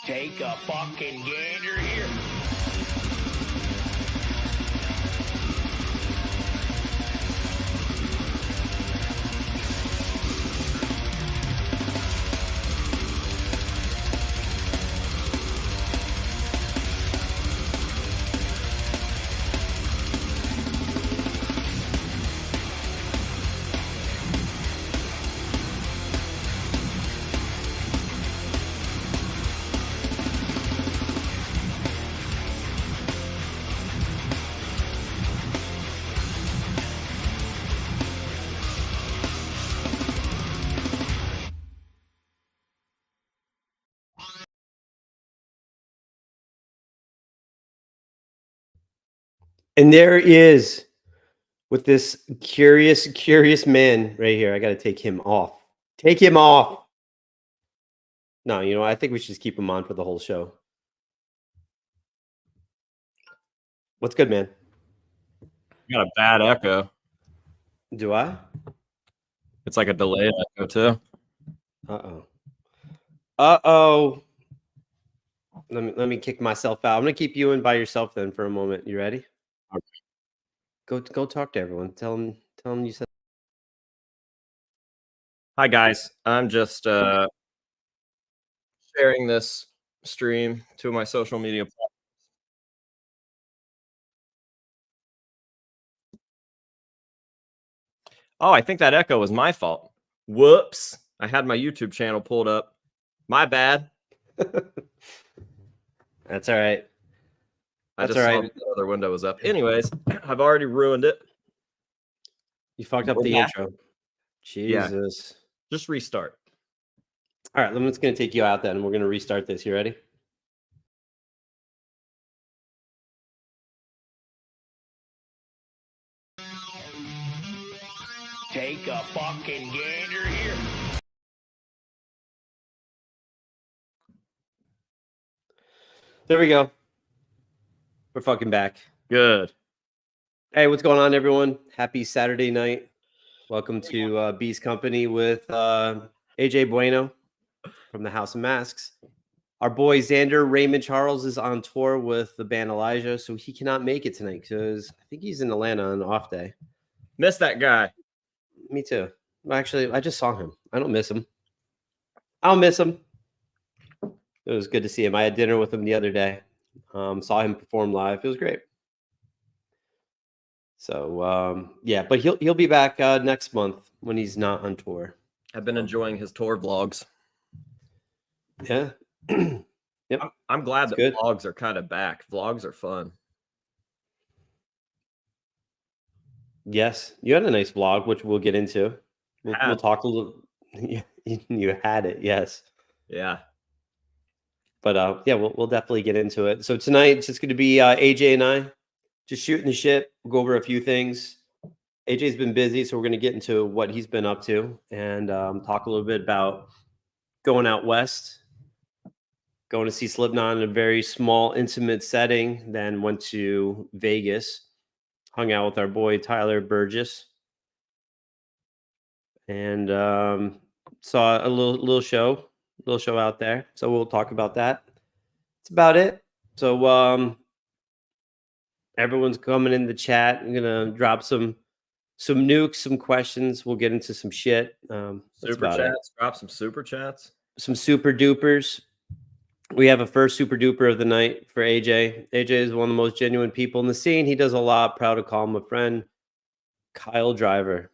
Take a fucking gander here. And there he is with this curious man right here. I got to take him off. Take him off. No, you know, I think we should just keep him on for the whole show. What's good, man? You got a bad echo. Do I? It's like a delayed echo too. Uh-oh. Let me kick myself out. I'm gonna keep you in by yourself then for a moment. You ready? Okay. Go talk to everyone. Tell them you said. Hi guys, I'm just sharing this stream to my social media platforms. Oh, I think that echo was my fault. Whoops. I had my YouTube channel pulled up. My bad. That's all right. I just saw the other window was up. Anyways, I've already ruined it. You fucked up the intro. Jesus. Yeah. Just restart. All right, I'm just going to take you out then. We're going to restart this. You ready? Take a fucking gander here. There we go. We're fucking back. Good. Hey, what's going on, everyone? Happy Saturday night. Welcome to B's Company with AJ Bueno from the House of Masks. Our boy Xander Raymond Charles is on tour with the band Elijah, so he cannot make it tonight because I think he's in Atlanta on an off day. Miss that guy. Me too. Actually, I just saw him. I don't miss him. I'll miss him. It was good to see him. I had dinner with him the other day. Saw him perform live. It was great. So yeah, but he'll be back next month when he's not on tour. I've been enjoying his tour vlogs. Yeah. Yep. I'm glad that vlogs are kind of back. Vlogs are fun. Yes, you had a nice vlog, which we'll get into. We'll talk a little. You had it, yes. Yeah. But yeah, we'll definitely get into it. So tonight it's just going to be AJ and I just shooting the shit. We'll go over a few things. AJ's been busy, so we're going to get into what he's been up to and talk a little bit about going out west, going to see Slipknot in a very small, intimate setting. Then went to Vegas, hung out with our boy Tyler Burgess, and saw a little show out there. So we'll talk about that. That's about it. So everyone's coming in the chat. I'm gonna drop some nukes, some questions. We'll get into some shit. Super chats. Drop some super chats. Some super dupers. We have a first super duper of the night for AJ. AJ is one of the most genuine people in the scene. He does a lot. Proud to call him a friend. Kyle Driver.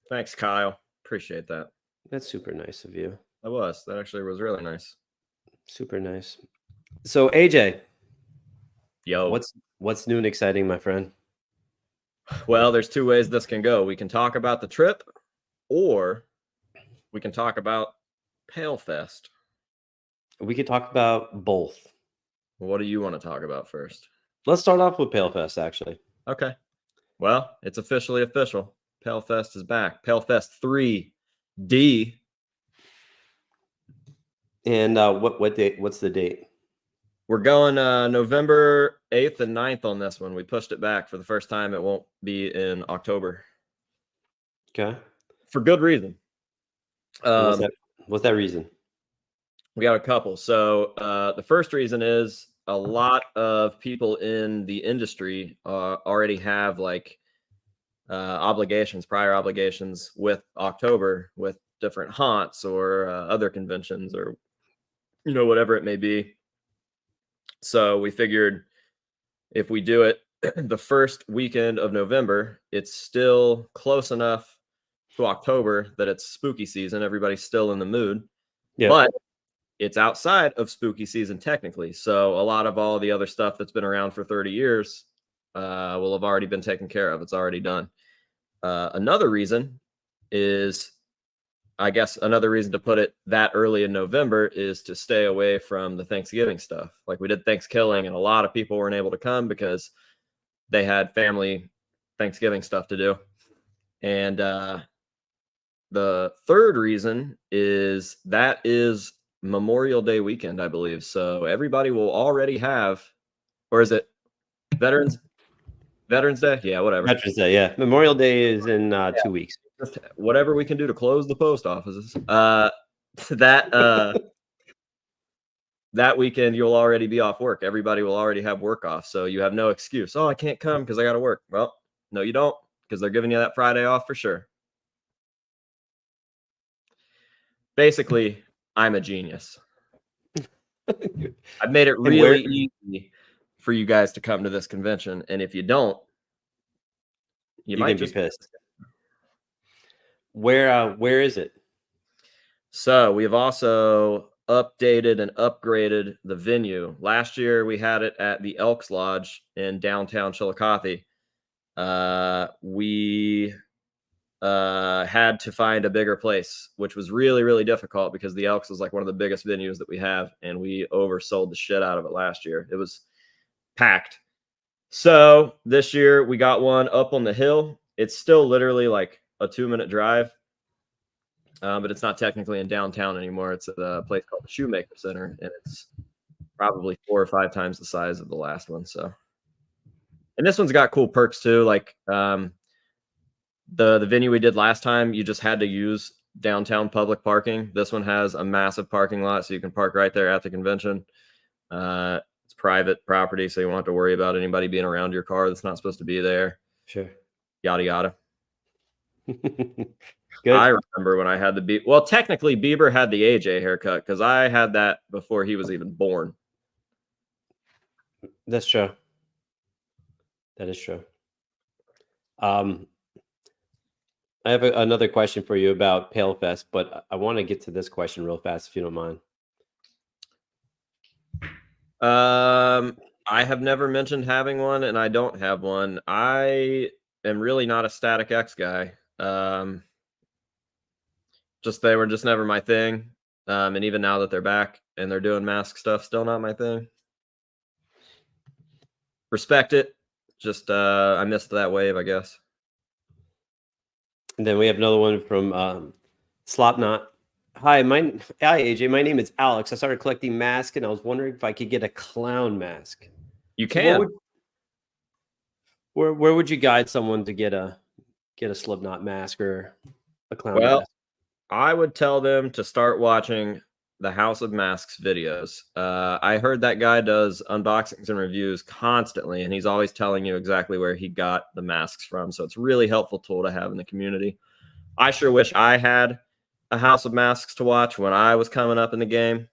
Thanks, Kyle. Appreciate that. That's super nice of you. That actually was really nice. Super nice. So AJ, yo, what's new and exciting, my friend? Well, there's two ways this can go. We can talk about the trip, or we can talk about Pale Fest. We could talk about both. What do you want to talk about first? Let's start off with Pale Fest, actually. Okay. Well, it's officially official. Pale Fest is back. Pale Fest 3D. And what date? What's the date? We're going November 8th and 9th on this one. We pushed it back for the first time. It won't be in October. Okay. For good reason. What's that reason? We got a couple. So the first reason is a lot of people in the industry already have like prior obligations with October, with different haunts or other conventions or whatever it may be. So we figured if we do it the first weekend of November, it's still close enough to October that it's spooky season. Everybody's still in the mood, but it's outside of spooky season technically. So a lot of all the other stuff that's been around for 30 years will have already been taken care of. It's already done. Another reason is, I guess, another reason to put it that early in November is to stay away from the Thanksgiving stuff. Like we did Thanksgiving, and a lot of people weren't able to come because they had family Thanksgiving stuff to do. And the third reason is that is Memorial Day weekend, I believe. So everybody will already have, or is it Veterans Day? Yeah, whatever. Veterans Day, yeah. Memorial Day is in 2 weeks. Just whatever we can do to close the post offices. That weekend you'll already be off work. Everybody will already have work off, so you have no excuse. Oh, I can't come because I got to work. Well, no, you don't, because they're giving you that Friday off for sure. Basically, I'm a genius. I've made it really easy for you guys to come to this convention, and if you don't, you might just be pissed. Where is it? So we have also updated and upgraded the venue. Last year we had it at the Elks Lodge in downtown Chillicothe. We had to find a bigger place, which was really, really difficult because the Elks is like one of the biggest venues that we have, and we oversold the shit out of it last year. It was packed. So this year we got one up on the hill. It's still literally like a 2-minute drive. But it's not technically in downtown anymore. It's at a place called the Shoemaker Center, and it's probably 4 or 5 times the size of the last one. So, and this one's got cool perks too. Like the venue we did last time, you just had to use downtown public parking. This one has a massive parking lot, so you can park right there at the convention. It's private property, so you won't have to worry about anybody being around your car that's not supposed to be there. Sure. Yada yada. Good. I remember when I had the well, technically Bieber had the AJ haircut because I had that before he was even born. That's true. That is true. I have another question for you about PaleFest, but I want to get to this question real fast, if you don't mind. I have never mentioned having one, and I don't have one. I am really not a Static X guy. They were just never my thing. And even now that they're back and they're doing mask stuff, still not my thing. Respect it. Just I missed that wave, I guess. And then we have another one from Slipknot. Hi, AJ. My name is Alex. I started collecting masks, and I was wondering if I could get a clown mask. You can. Where would you guide someone to get a Slipknot mask or a clown mask? I would tell them to start watching the House of Masks videos. I heard that guy does unboxings and reviews constantly, and he's always telling you exactly where he got the masks from. So it's a really helpful tool to have in the community. I sure wish I had a House of Masks to watch when I was coming up in the game.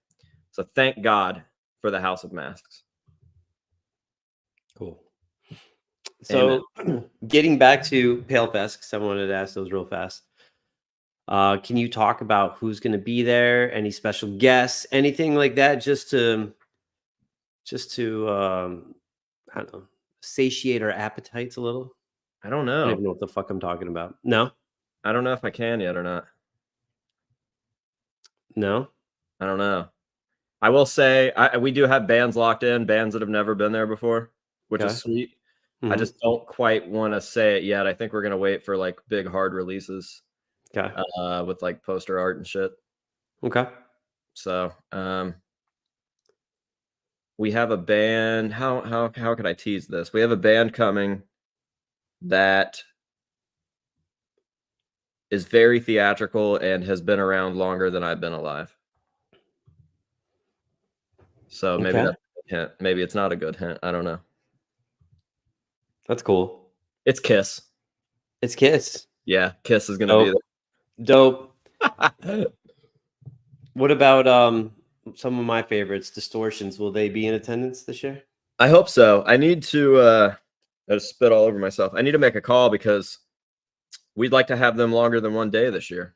So thank God for the House of Masks. Cool. So getting back to PaleFest, because I wanted to ask those real fast. Can you talk about who's going to be there? Any special guests? Anything like that? Just to I don't know, satiate our appetites a little. I don't know. I don't even know what the fuck I'm talking about. No, I don't know if I can yet or not. No, I don't know. I will say we do have bands locked in, bands that have never been there before, which is sweet. Mm-hmm. I just don't quite want to say it yet. I think we're gonna wait for like big hard releases. Okay. With like poster art and shit. Okay. So we have a band. How can I tease this? We have a band coming that is very theatrical and has been around longer than I've been alive. So maybe Okay. that's a good hint. Maybe it's not a good hint. I don't know. That's cool. It's Kiss. It's Kiss. Yeah, Kiss is going to be Dope. there. What about some of my favorites, Distortions? Will they be in attendance this year? I hope so. I need to I just spit all over myself. I need to make a call because we'd like to have them longer than one day this year.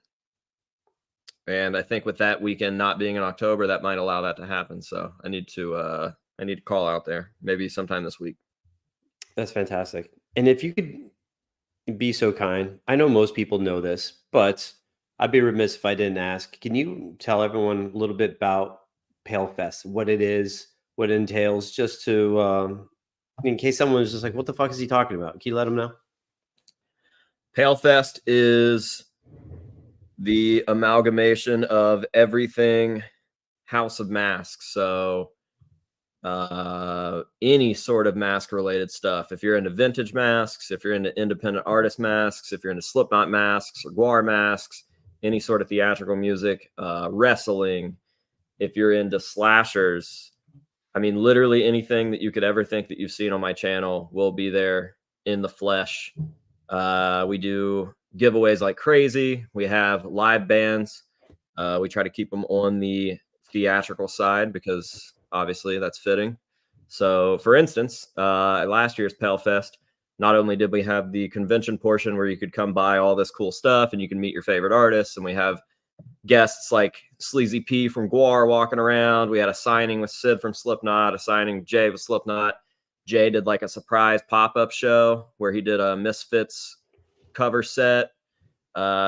And I think with that weekend not being in October, that might allow that to happen. So I need to call out there maybe sometime this week. That's fantastic. And if you could be so kind, I know most people know this, but I'd be remiss if I didn't ask. Can you tell everyone a little bit about Pale Fest, what it is, what it entails, just to, in case someone was just like, what the fuck is he talking about? Can you let them know? Pale Fest is the amalgamation of everything House of Masks. So any sort of mask related stuff. If you're into vintage masks, if you're into independent artist masks, if you're into Slipknot masks or Gwar masks, any sort of theatrical music, wrestling, if you're into slashers, I mean, literally anything that you could ever think that you've seen on my channel will be there in the flesh. We do giveaways like crazy. We have live bands. We try to keep them on the theatrical side because obviously that's fitting. So for instance, last year's Pale Fest, not only did we have the convention portion where you could come buy all this cool stuff and you can meet your favorite artists, and we have guests like Sleazy P from Gwar walking around. We had a signing with Sid from Slipknot, a signing with Jay with Slipknot. Jay did like a surprise pop-up show where he did a Misfits cover set.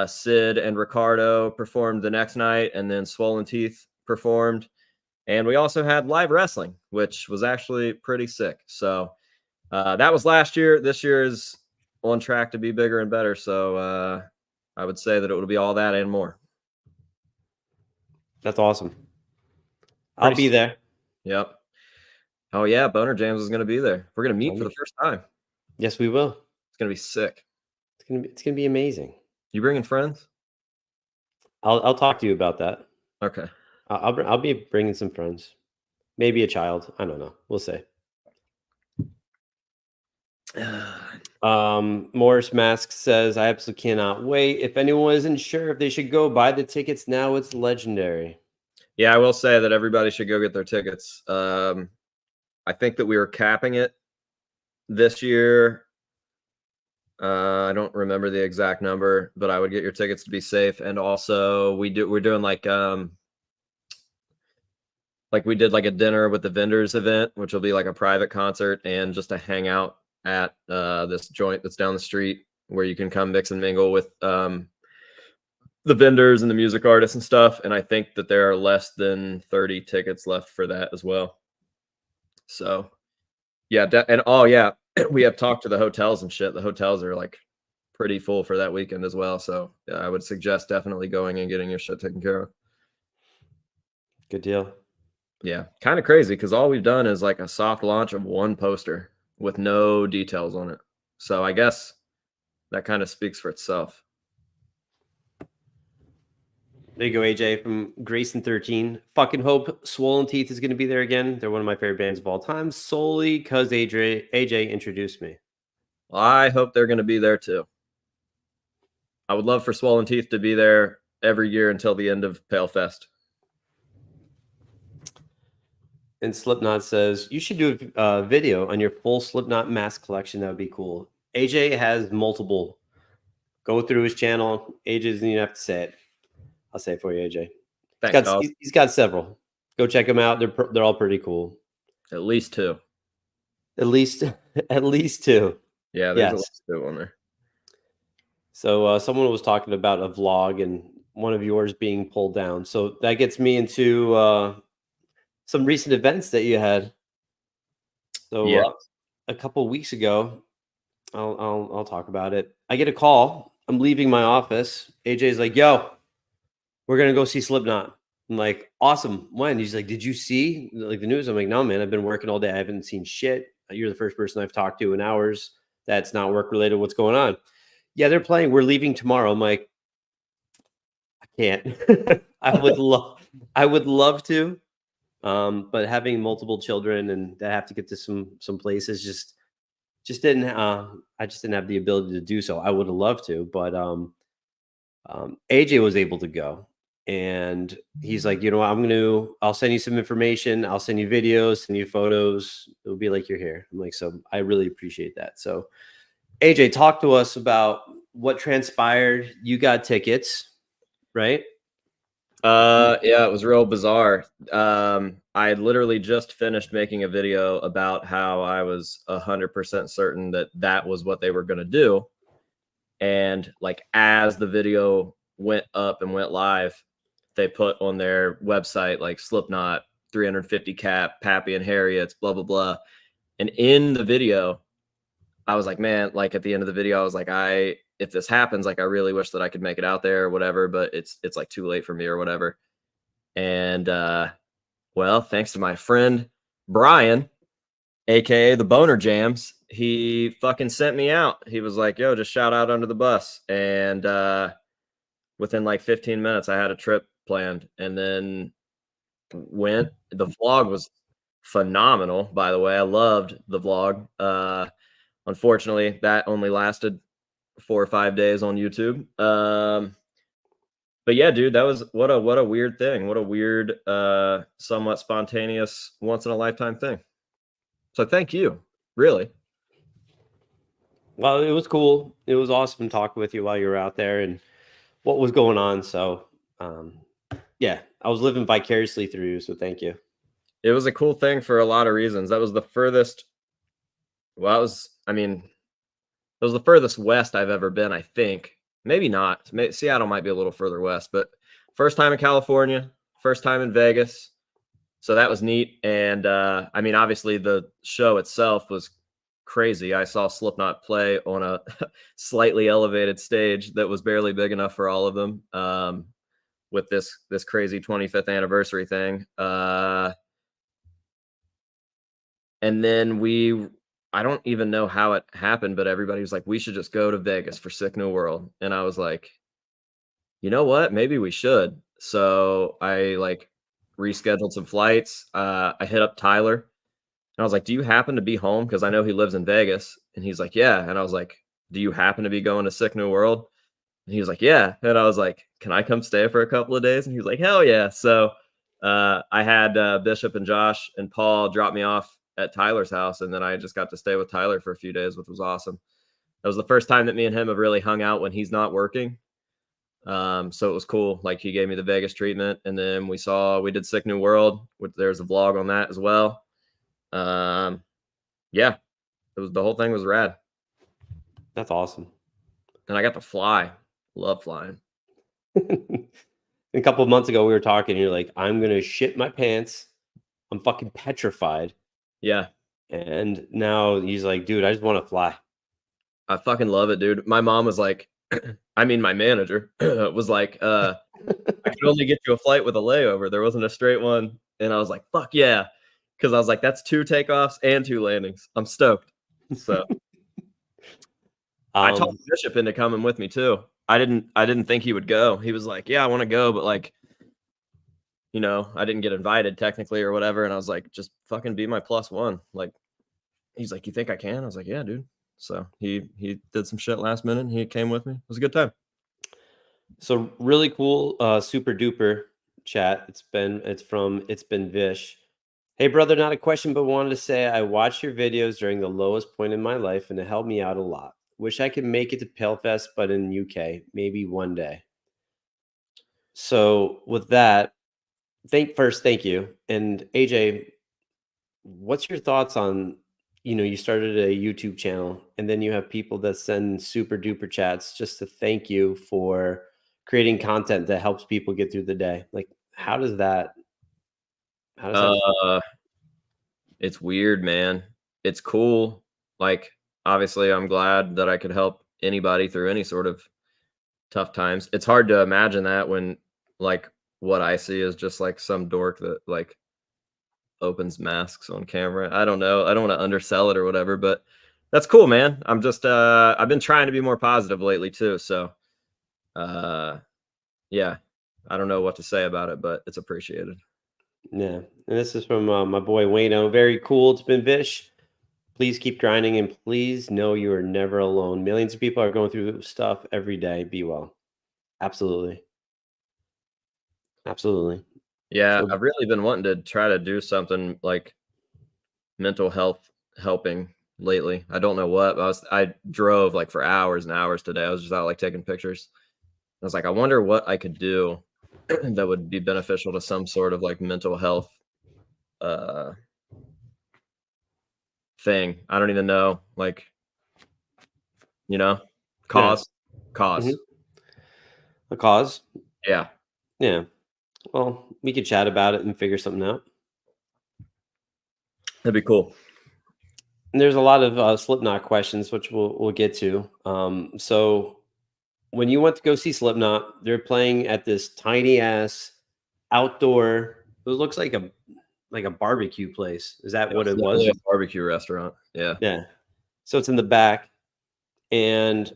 Sid and Ricardo performed the next night, and then Swollen Teeth performed. And we also had live wrestling, which was actually pretty sick. So that was last year. This year is on track to be bigger and better. So I would say that it would be all that and more. That's awesome. I'll be there. Yep. Oh yeah, Boner James is going to be there. We're going to meet for the first time. Yes, we will. It's going to be sick. It's gonna be amazing. You bringing friends? I'll talk to you about that. Okay. I'll be bringing some friends, maybe a child. I don't know. We'll see. Morris Mask says, I absolutely cannot wait. If anyone isn't sure if they should go buy the tickets now, it's legendary. Yeah, I will say that everybody should go get their tickets. I think that we were capping it this year. I don't remember the exact number, but I would get your tickets to be safe. And also we're doing like we did like a dinner with the vendors event, which will be like a private concert and just a hangout at this joint that's down the street where you can come mix and mingle with the vendors and the music artists and stuff. And I think that there are less than 30 tickets left for that as well. So yeah. And oh yeah, we have talked to the hotels and shit. The hotels are like pretty full for that weekend as well. So yeah, I would suggest definitely going and getting your shit taken care of. Good deal. Yeah. Kind of crazy because all we've done is like a soft launch of one poster with no details on it. So I guess that kind of speaks for itself. There you go, AJ from Grayson 13. Fucking hope Swollen Teeth is going to be there again. They're one of my favorite bands of all time, solely because AJ introduced me. Well, I hope they're going to be there too. I would love for Swollen Teeth to be there every year until the end of Pale Fest. And Slipknot says, you should do a video on your full Slipknot mask collection. That would be cool. AJ has multiple. Go through his channel. AJ doesn't even have to say it. I'll say it for you, AJ. Thanks, he's got several. Go check them out. They're all pretty cool. At least two. At least two. Yeah, there's at least two on there. So someone was talking about a vlog and one of yours being pulled down. So that gets me into some recent events that you had. So a couple weeks ago, I'll talk about it. I get a call. I'm leaving my office. AJ's like, yo, we're going to go see Slipknot. I'm like, awesome. When? He's like, did you see like the news? I'm like, no, man, I've been working all day. I haven't seen shit. You're the first person I've talked to in hours that's not work related. What's going on? Yeah, they're playing. We're leaving tomorrow. I'm like, I can't. I would love to, But having multiple children and that have to get to some places just didn't I just didn't have the ability to do so. I would have loved to, but AJ was able to go, and he's like, you know what, I'll send you some information, I'll send you videos, send you photos. It'll be like you're here. I'm like, so I really appreciate that. So AJ, talk to us about what transpired. You got tickets, right? Yeah, it was real bizarre. I had literally just finished making a video about how I was 100% certain that that was what they were going to do. And like, as the video went up and went live, they put on their website, like, Slipknot, 350 cap, Pappy and Harriet's, blah, blah, blah. And in the video, I was like, man, like, at the end of the video, I was like, if this happens, like, I really wish that I could make it out there or whatever, but it's like too late for me or whatever. And well, thanks to my friend Brian, aka the Boner Jams, he fucking sent me out. He was like, yo, just shout out under the bus. And within like 15 minutes, I had a trip planned, and then went. The vlog was phenomenal, by the way. I loved the vlog. Unfortunately, that only lasted 4 or 5 days on YouTube. But yeah, dude, that was what a weird thing. What a weird, somewhat spontaneous, once in a lifetime thing. So thank you, really. Well, it was cool. It was awesome talking with you while you were out there and what was going on. So yeah, I was living vicariously through you. So thank you. It was a cool thing for a lot of reasons. That was the furthest. Well, it was the furthest west I've ever been, I think. Maybe not. Seattle might be a little further west, but first time in California, first time in Vegas. So that was neat. And I mean, obviously the show itself was crazy. I saw Slipknot play on a slightly elevated stage that was barely big enough for all of them, with this crazy 25th anniversary thing. And then I don't even know how it happened, but everybody was like, we should just go to Vegas for Sick New World. And I was like, you know what? Maybe we should. So I like rescheduled some flights. I hit up Tyler and I was like, do you happen to be home? Because I know he lives in Vegas. And he's like, yeah. And I was like, do you happen to be going to Sick New World? And he was like, yeah. And I was like, can I come stay for a couple of days? And he was like, hell yeah. So I had Bishop and Josh and Paul drop me off at Tyler's house, and then I just got to stay with Tyler for a few days, which was awesome. That was the first time that me and him have really hung out when he's not working. So it was cool. Like, he gave me the Vegas treatment, and then we did Sick New World, which there's a vlog on that as well. Yeah, the whole thing was rad. That's awesome. And I got to fly. Love flying. A couple of months ago, we were talking, and you're like, I'm going to shit my pants. I'm fucking petrified. Yeah. And now he's like, dude, I just want to fly. I fucking love it, dude. My mom was like, I mean, my manager was like, I could only get you a flight with a layover. There wasn't a straight one. And I was like, fuck yeah. Because I was like, that's 2 takeoffs and 2 landings. I'm stoked. So I talked Bishop into coming with me too. I didn't think he would go. He was like, yeah, I want to go, but like, you know, I didn't get invited technically or whatever. And I was like, just fucking be my +1. Like, he's like, you think I can? I was like, yeah, dude. So he did some shit last minute and he came with me. It was a good time. So really cool, super duper chat. It's been Vish. Hey brother, not a question, but wanted to say I watched your videos during the lowest point in my life and it helped me out a lot. Wish I could make it to Palefest, but in UK, maybe one day. So with that, thank you. And AJ, what's your thoughts on, you started a YouTube channel and then you have people that send super duper chats just to thank you for creating content that helps people get through the day. Like, how does that feel? It's weird, man. It's cool. Like, obviously I'm glad that I could help anybody through any sort of tough times. It's hard to imagine that when, like, what I see is just like some dork that like opens masks on camera. I don't know. I don't want to undersell it or whatever, but that's cool, man. I'm just I've been trying to be more positive lately too. So yeah, I don't know what to say about it, but it's appreciated. Yeah. And this is from my boy Wayno. Very cool. It's been Vish. Please keep grinding and please know you are never alone. Millions of people are going through stuff every day. Be well. Absolutely. Absolutely. Yeah, So I've really been wanting to try to do something like mental health helping lately. I don't know what, but I drove like for hours and hours today. I was just out like taking pictures. I was like, I wonder what I could do that would be beneficial to some sort of like mental health uh thing. I don't even know. Like, you know, yeah. cause. Cause. Mhm. A cause. Yeah. Yeah. Well, we could chat about it and figure something out. That'd be cool. And there's a lot of Slipknot questions, which we'll get to. So when you went to go see Slipknot, they're playing at this tiny ass outdoor. It looks like a barbecue place. Is that It what was it literally was? a barbecue restaurant. Yeah. Yeah. So it's in the back. And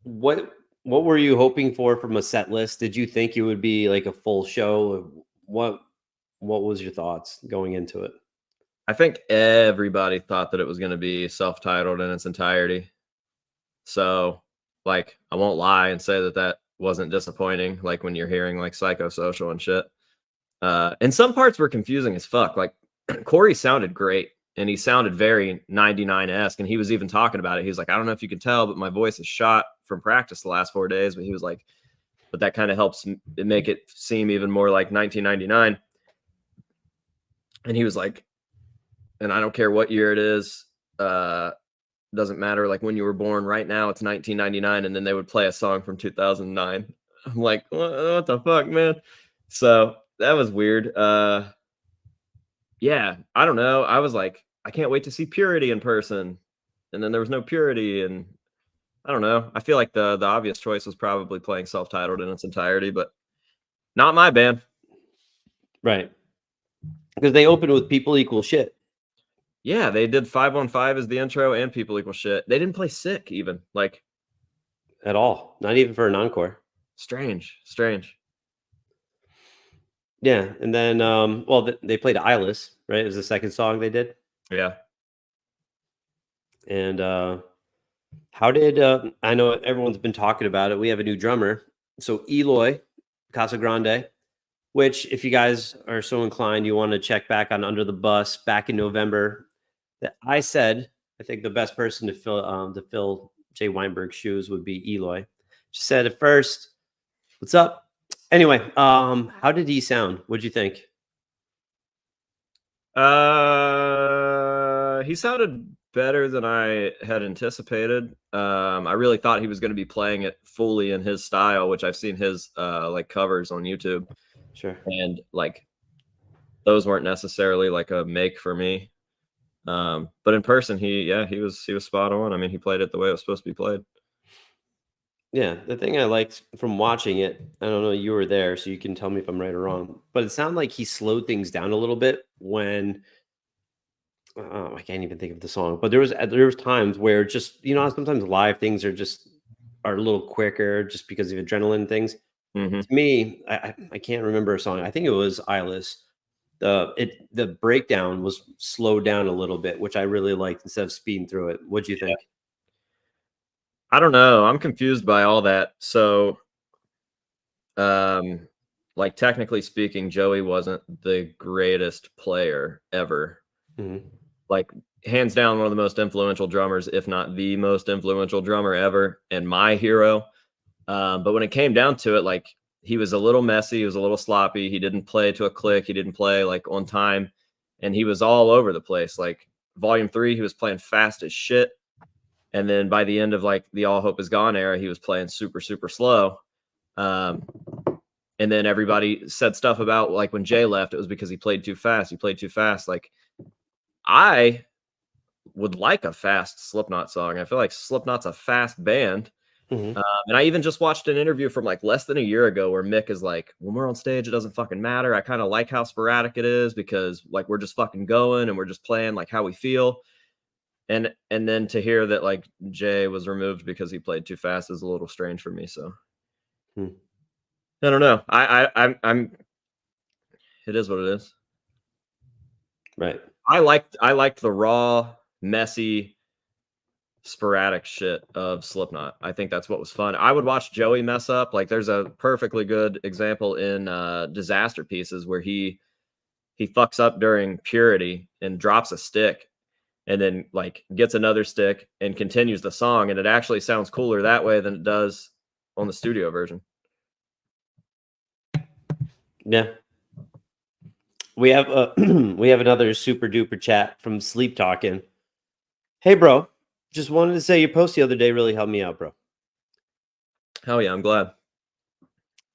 what what were you hoping for from a set list? Did you think it would be like a full show? What was your thoughts going into it? I think everybody thought that it was going to be self-titled in its entirety. So, like, I won't lie and say that that wasn't disappointing. Like when you're hearing like psychosocial and shit. And some parts were confusing as fuck. Like Corey sounded great and he sounded very 99-esque. And he was even talking about it. He was like, I don't know if you can tell, but my voice is shot from practice the last 4 days. But he was like, but that kind of helps make it seem even more like 1999. And he was like, and I don't care what year it is. Doesn't matter. Like when you were born right now, it's 1999. And then they would play a song from 2009. I'm like, what the fuck, man? So that was weird. Yeah, I don't know. I was like, I can't wait to see Purity in person. And then there was no Purity. And I don't know. I feel like the obvious choice was probably playing self-titled in its entirety, but not my band. Right. Because they opened with People Equal Shit. Yeah, they did 515 as the intro and People Equal Shit. They didn't play Sick even. Like At all. Not even for an encore. strange. Yeah. And then they played Eyeless, right? It was the second song they did. Yeah. And how did I know everyone's been talking about it. We have a new drummer. So Eloy Casagrande, which if you guys are so inclined, you want to check back on Under the Bus back in November, that I said I think the best person to fill Jay Weinberg's shoes would be Eloy. She said at first, "What's up?" Anyway, how did he sound? What'd you think? He sounded better than I had anticipated. I really thought he was going to be playing it fully in his style, which I've seen his like covers on YouTube. Sure. And like those weren't necessarily like a make for me. But in person, he was spot on. I mean, he played it the way it was supposed to be played. Yeah, the thing I liked from watching it, I don't know, you were there, so you can tell me if I'm right or wrong, but it sounded like he slowed things down a little bit when I can't even think of the song, but there was times where just how sometimes live things are a little quicker just because of adrenaline things. Mm-hmm. To me, I can't remember a song. I think it was Eyeless. The breakdown was slowed down a little bit, which I really liked instead of speeding through it. What'd you think? I don't know. I'm confused by all that. So, like technically speaking, Joey wasn't the greatest player ever. Mm-hmm. Like hands down, one of the most influential drummers, if not the most influential drummer ever, and my hero. But when it came down to it, like he was a little messy, he was a little sloppy. He didn't play to a click. He didn't play like on time, and he was all over the place. Like Volume 3, he was playing fast as shit. And then by the end of like the All Hope Is Gone era, he was playing super, super slow. And then everybody said stuff about like when Jay left, it was because he played too fast. He played too fast. Like I would like a fast Slipknot song. I feel like Slipknot's a fast band. Mm-hmm. And I even just watched an interview from like less than a year ago where Mick is like, when we're on stage, it doesn't fucking matter. I kind of like how sporadic it is because like we're just fucking going and we're just playing like how we feel. And then to hear that like Jay was removed because he played too fast is a little strange for me. So I don't know. I'm it is what it is. Right. I liked the raw, messy, sporadic shit of Slipknot. I think that's what was fun. I would watch Joey mess up. Like there's a perfectly good example in Disaster Pieces where he fucks up during Purity and drops a stick and then like gets another stick and continues the song, and it actually sounds cooler that way than it does on the studio version. Yeah. We have we have another super duper chat from Sleep Talking. Hey bro, just wanted to say your post the other day really helped me out, bro. Hell yeah, I'm glad.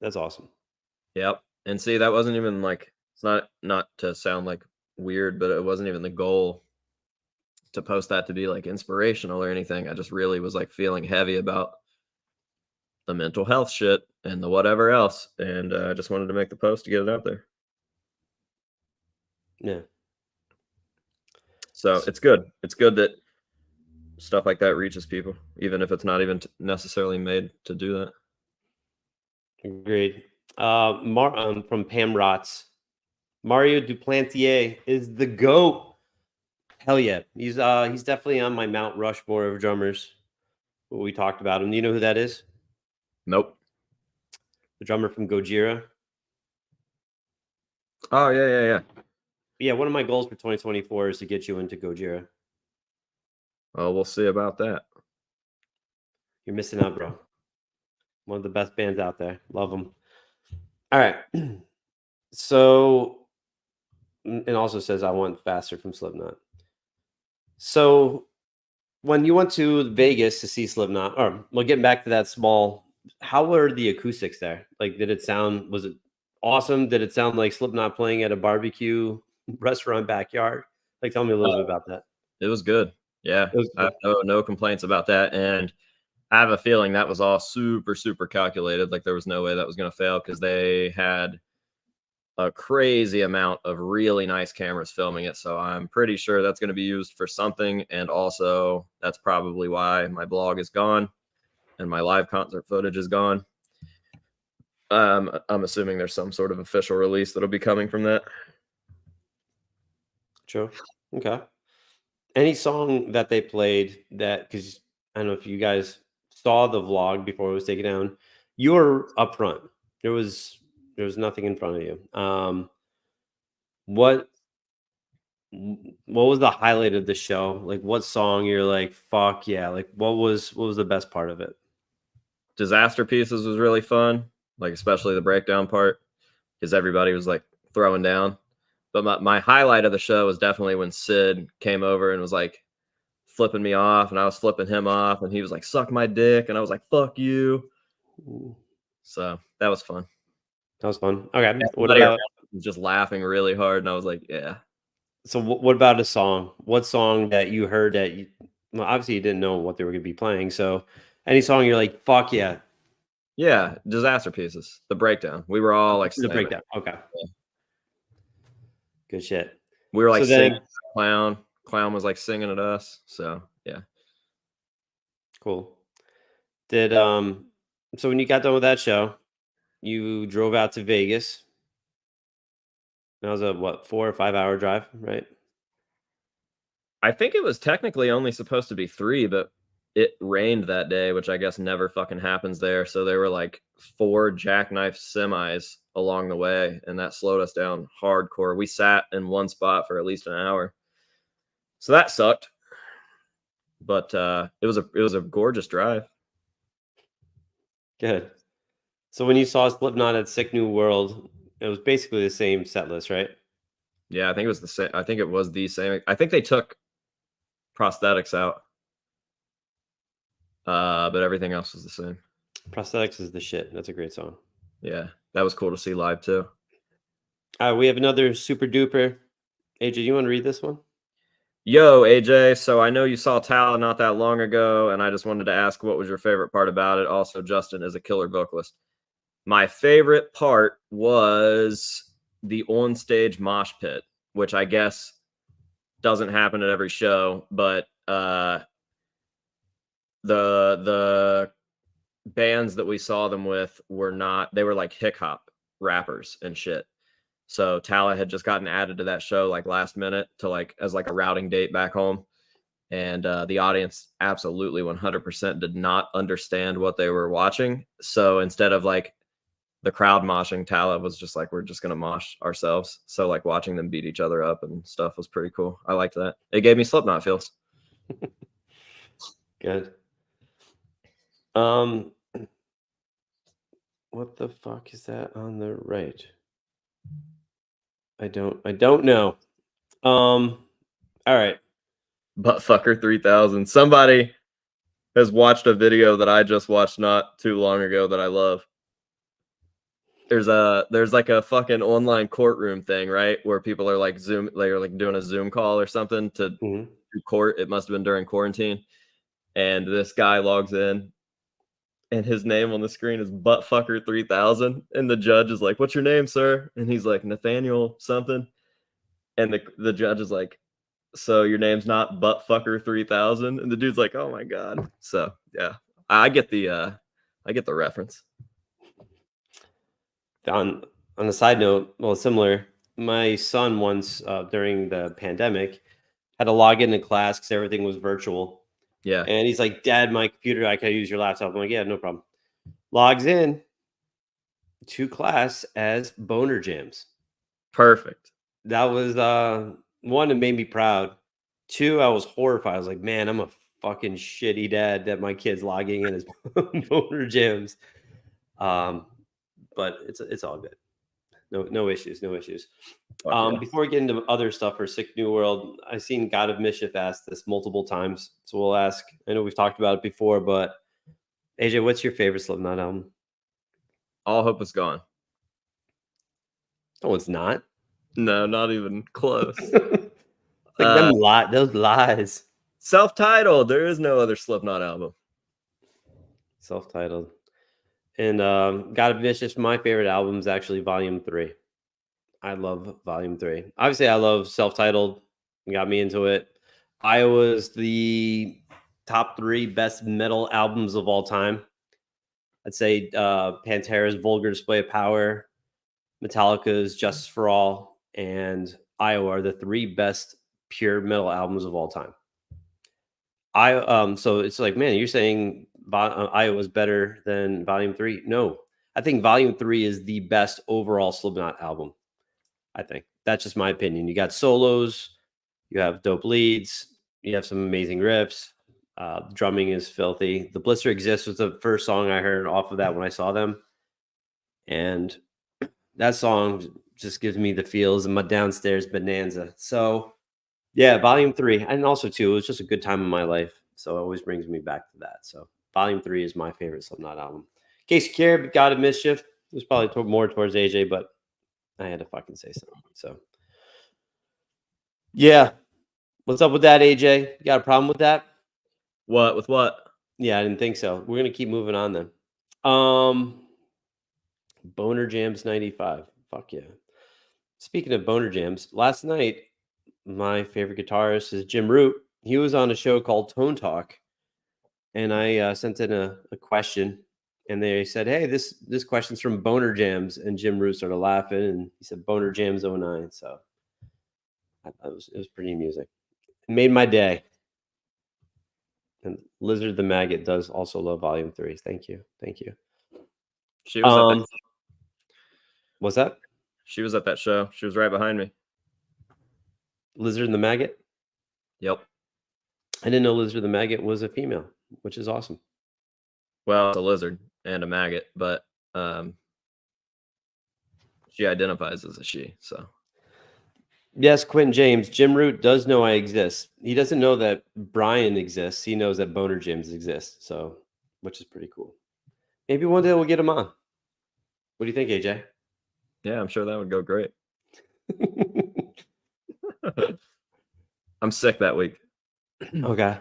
That's awesome. Yep. And see, that wasn't even like, it's not to sound like weird, but it wasn't even the goal to post that to be like inspirational or anything. I just really was like feeling heavy about the mental health shit and the whatever else, and I just wanted to make the post to get it out there. Yeah. So it's good. It's good that stuff like that reaches people, even if it's not even necessarily made to do that. Agreed. From Pam Rotz. Mario Duplantier is the GOAT. Hell yeah. He's definitely on my Mount Rushmore of drummers. We talked about him. Do you know who that is? Nope. The drummer from Gojira. Oh yeah. Yeah, one of my goals for 2024 is to get you into Gojira. Oh, we'll see about that. You're missing out, bro. One of the best bands out there. Love them. All right. So, and also says I want Faster from Slipknot. So, when you went to Vegas to see Slipknot, or well, getting back to that small, how were the acoustics there? Like, was it awesome? Did it sound like Slipknot playing at a barbecue restaurant backyard? Like, tell me a little bit about that. It was good. Yeah. It was I have no complaints about that. And I have a feeling that was all super, super calculated. Like there was no way that was going to fail because they had a crazy amount of really nice cameras filming it. So I'm pretty sure that's going to be used for something. And also that's probably why my blog is gone and my live concert footage is gone. I'm assuming there's some sort of official release that'll be coming from that. True. Okay. Any song that they played that, because I don't know if you guys saw the vlog before it was taken down, you were up front. There was nothing in front of you. What was the highlight of the show? Like what song you're like, fuck yeah, like what was the best part of it? Disaster Pieces was really fun, like especially the breakdown part, because everybody was like throwing down. But my highlight of the show was definitely when Sid came over and was like flipping me off, and I was flipping him off, and he was like, "Suck my dick," and I was like, "Fuck you." Ooh, So that was fun. that was fun. Okay. What Everybody about was just laughing really hard, and I was like, "Yeah." so what about a song? What song that you heard that you, well, obviously you didn't know what they were gonna be playing. So any song you're like, fuck yeah. Yeah, Disaster Pieces, the breakdown. We were all like The slamming. breakdown. Okay. Good shit. We were like So then- singing Clown. Clown was like singing at us. So yeah. Cool. Did so when you got done with that show, you drove out to Vegas. That was a 4 or 5 hour drive, right? I think it was technically only supposed to be 3, but it rained that day, which I guess never fucking happens there. So there were like 4 jackknife semis along the way, and that slowed us down hardcore. We sat in one spot for at least an hour. So that sucked. But it was a gorgeous drive. Good. So when you saw Slipknot at Sick New World, it was basically the same set list, right? Yeah, I think it was the same. I think it was the same. I think they took prosthetics out. But everything else was the same. Prosthetics is the shit. That's a great song. Yeah, that was cool to see live too. We have another super duper. AJ, you want to read this one? Yo, AJ, so I know you saw Tala not that long ago, and I just wanted to ask what was your favorite part about it. Also, Justin is a killer vocalist. My favorite part was the on-stage mosh pit, which I guess doesn't happen at every show, but the bands that we saw them with were not, they were like hip hop rappers and shit. So Tala had just gotten added to that show like last minute to like as like a routing date back home. And the audience absolutely 100% did not understand what they were watching. So instead of like the crowd moshing, Tala was just like, we're just going to mosh ourselves. So like watching them beat each other up and stuff was pretty cool. I liked that. It gave me Slipknot feels. Good. What the fuck is that on the right? I don't know. All right. Buttfucker 3000. Somebody has watched a video that I just watched not too long ago that I love. There's like a fucking online courtroom thing, right? Where people are like they're like doing a Zoom call or something to do court. It must have been during quarantine. And this guy logs in and his name on the screen is Buttfucker 3000. And the judge is like, "What's your name, sir?" And he's like, "Nathaniel something." And the judge is like, "So your name's not Buttfucker 3000?" And the dude's like, "Oh my god." So yeah, I get the reference. On a side note, well, similar. My son once during the pandemic had to log into class because everything was virtual. Yeah. And he's like, "Dad, my computer, I can use your laptop." I'm like, "Yeah, no problem." Logs in to class as Boner Jams. Perfect. That was one, it made me proud. Two, I was horrified. I was like, man, I'm a fucking shitty dad that my kid's logging in as Boner Jams. But it's all good. No issues. Yeah. Before we get into other stuff for Sick New World, I've seen God of Mischief ask this multiple times. So we'll ask, I know we've talked about it before, but AJ, what's your favorite Slipknot album? All Hope Is Gone. No, it's not. No, not even close. Those lies. Self-titled. There is no other Slipknot album. Self-titled. And God of Mischief, my favorite album is actually Volume 3. I love Volume 3. Obviously, I love Self-titled. Got me into it. Iowa's the top 3 best metal albums of all time. I'd say Pantera's Vulgar Display of Power, Metallica's Justice for All, and Iowa are the 3 best pure metal albums of all time. So it's like, man, you're saying Iowa's better than Volume 3? No, I think Volume 3 is the best overall Slipknot album. I think that's just my opinion. You got solos, you have dope leads, you have some amazing riffs. Drumming is filthy. The Blister Exists was the first song I heard off of that when I saw them, and that song just gives me the feels of my downstairs bonanza. So yeah, Volume 3, and also 2, it was just a good time in my life, so it always brings me back to that. So Volume 3 is my favorite Slipknot album. In case you care, God of Mischief, it was probably more towards AJ, but I had to fucking say something. So yeah, what's up with that, AJ? You got a problem with that? What with what? Yeah, I didn't think so. We're gonna keep moving on then. Boner Jams 95. Fuck yeah. Speaking of Boner Jams, last night my favorite guitarist is Jim Root. He was on a show called Tone Talk, and I sent in a question, and they said, "Hey, this question's from Boner Jams," and Jim Root started laughing, and he said Boner Jams 09. So it was pretty amusing. It made my day. And Lizard the Maggot does also love Volume 3. Thank you. She was at that. What's that? She was at that show. She was right behind me. Lizard the Maggot? Yep. I didn't know Lizard the Maggot was a female, which is awesome. Well, it's a lizard and a maggot, but she identifies as a she. So yes, Quentin James, Jim Root does know I exist. He doesn't know that Brian exists. He knows that Boner Jams exists. So, which is pretty cool. Maybe one day we'll get him on. What do you think, AJ? Yeah, I'm sure that would go great. I'm sick that week. Okay.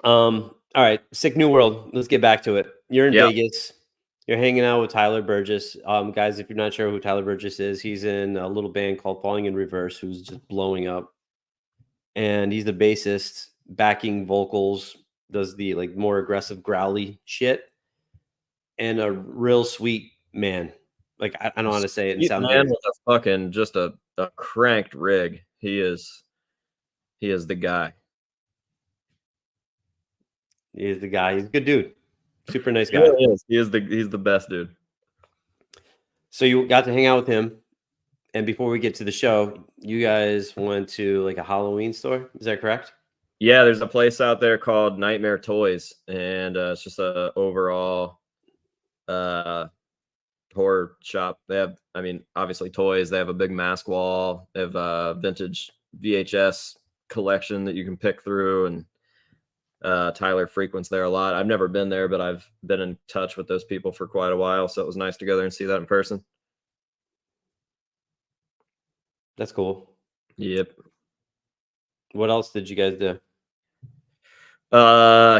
All right. Sick New World. Let's get back to it. You're in Vegas. You're hanging out with Tyler Burgess. Guys, if you're not sure who Tyler Burgess is, he's in a little band called Falling in Reverse, who's just blowing up. And he's the bassist, backing vocals, does the like more aggressive growly shit. And a real sweet man. Like I don't want to say it and Sweet sound man weird. with a fucking just a cranked rig. He is the guy. He's the guy. He's a good dude. Super nice He guy. really is. He's the best dude. So you got to hang out with him. And before we get to the show, you guys went to like a Halloween store. Is that correct? Yeah, there's a place out there called Nightmare Toys, and it's just a overall horror shop. They have, I mean, obviously toys. They have a big mask wall. They have a vintage VHS collection that you can pick through, and Tyler frequents there a lot. I've never been there, but I've been in touch with those people for quite a while, so it was nice to go there and see that in person. That's cool. Yep. What else did you guys do?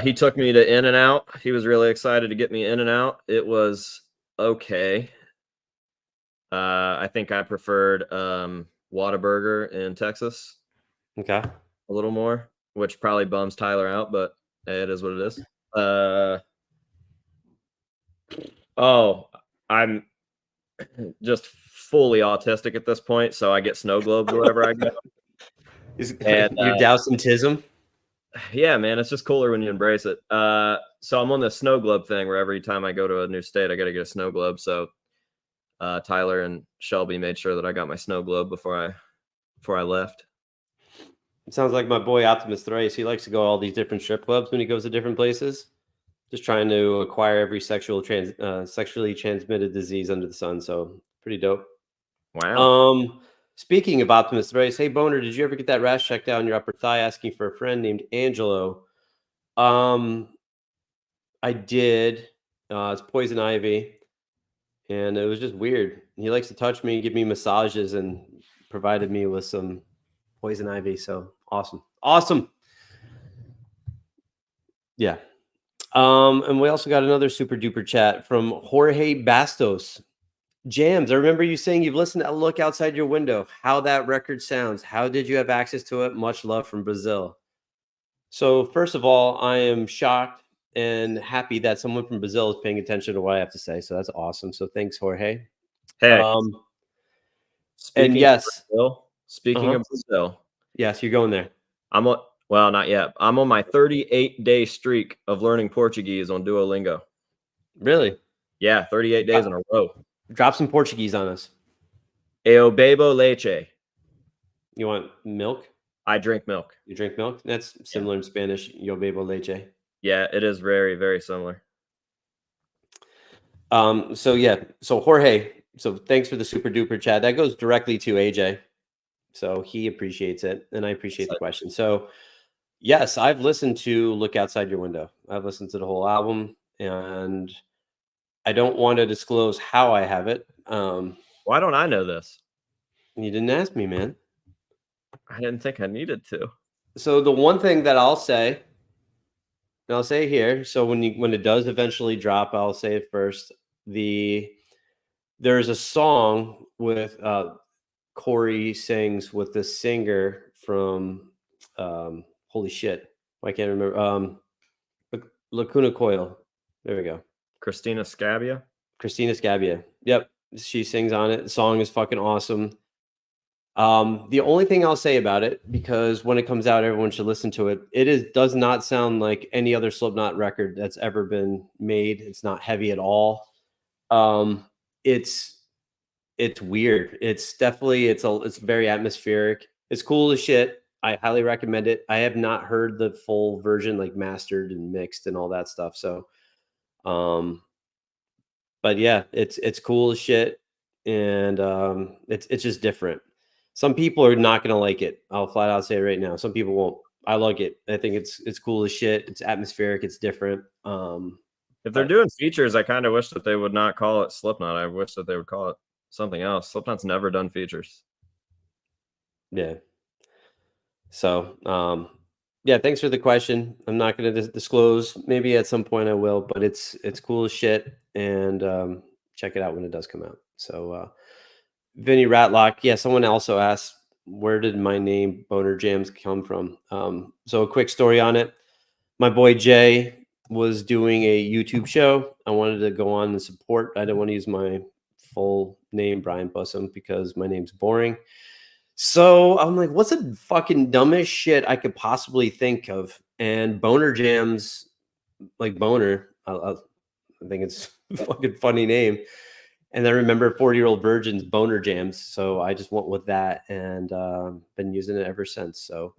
He took me to In-N-Out. He was really excited to get me In-N-Out. It was okay. I think I preferred Whataburger in Texas Okay. a little more, which probably bums Tyler out, but it is what it is. I'm just fully autistic at this point, so I get snow globes wherever I go. And you're dousing tism? Yeah, man, it's just cooler when you embrace it. So I'm on the snow globe thing where every time I go to a new state, I got to get a snow globe. So Tyler and Shelby made sure that I got my snow globe before I left. It sounds like my boy Optimus Thrice. He likes to go to all these different strip clubs when he goes to different places, just trying to acquire every sexually transmitted disease under the sun. So pretty dope. Wow. Speaking of Optimus Thrice, hey Boner, did you ever get that rash checked out on your upper thigh asking for a friend named Angelo? I did. It's poison ivy, and it was just weird. He likes to touch me, give me massages, and provided me with some poison ivy. So awesome. Yeah. And we also got another super duper chat from Jorge Bastos. Jams, I remember you saying you've listened to Look Outside Your Window, how that record sounds. How did you have access to it? Much love from Brazil. So first of all, I am shocked and happy that someone from Brazil is paying attention to what I have to say. So that's awesome. So thanks, Jorge. Hey, and yes, speaking of Brazil, yes, you're going there. Well, not yet. I'm on my 38-day streak of learning Portuguese on Duolingo. Really? Yeah, 38 days in a row. Drop some Portuguese on us. Eu bebo leche. You want milk? I drink milk. You drink milk? That's similar in Spanish. Yo bebo leche. Yeah, it is very, very similar. So Jorge, so thanks for the super duper chat. That goes directly to AJ. So he appreciates it, and I appreciate the question. So yes, I've listened to Look Outside Your Window. I've listened to the whole album, and I don't want to disclose how I have it. Why don't I know this? You didn't ask me, man. I didn't think I needed to. So the one thing that I'll say, and I'll say here, so when it does eventually drop, I'll say it first. There's a song with Corey sings with the singer from holy shit, I can't remember. Lacuna Coil. There we go. Christina Scabbia. Yep. She sings on it. The song is fucking awesome. The only thing I'll say about it, because when it comes out, everyone should listen to it. Does not sound like any other Slipknot record that's ever been made. It's not heavy at all. It's weird. It's definitely it's very atmospheric. It's cool as shit. I highly recommend it. I have not heard the full version, like mastered and mixed and all that stuff. So, but yeah, it's cool as shit, and it's just different. Some people are not gonna like it. I'll flat out say it right now. Some people won't. I like it. I think it's cool as shit. It's atmospheric. It's different. If they're doing features, I kind of wish that they would not call it Slipknot. I wish that they would call it something else. Slipknot's never done features. Yeah. So, yeah, thanks for the question. I'm not going to disclose. Maybe at some point I will, but it's cool as shit, and check it out when it does come out. So, Vinny Ratlock, yeah, someone also asked, where did my name Boner Jams come from? So a quick story on it. My boy Jay was doing a YouTube show. I wanted to go on and support. I didn't want to use my full name, Brian Bussum, because my name's boring. So I'm like, what's the fucking dumbest shit I could possibly think of? And Boner Jams, like Boner, I think it's a fucking funny name. And I remember 40-Year-Old Virgin's Boner Jams. So I just went with that and been using it ever since. So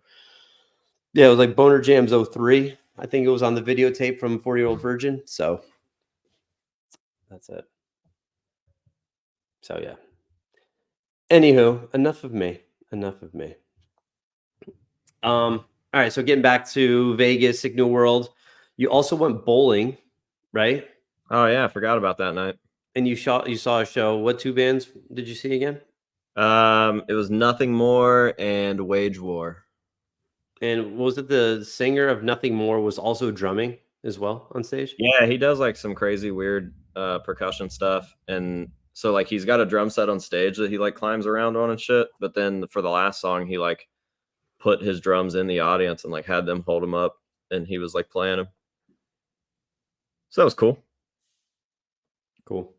yeah, it was like Boner Jams 03. I think it was on the videotape from 40-Year-Old Virgin. So that's it. So yeah. Anywho, enough of me. All right, so getting back to Vegas, Signal World. You also went bowling, right? Oh yeah, I forgot about that night. And you saw a show. What two bands did you see again? It was Nothing More and Wage War. And was it the singer of Nothing More was also drumming as well on stage? Yeah, he does like some crazy weird percussion stuff, and so like he's got a drum set on stage that he like climbs around on and shit. But then for the last song, he like put his drums in the audience and like had them hold him up, and he was like playing them. So that was cool. Cool.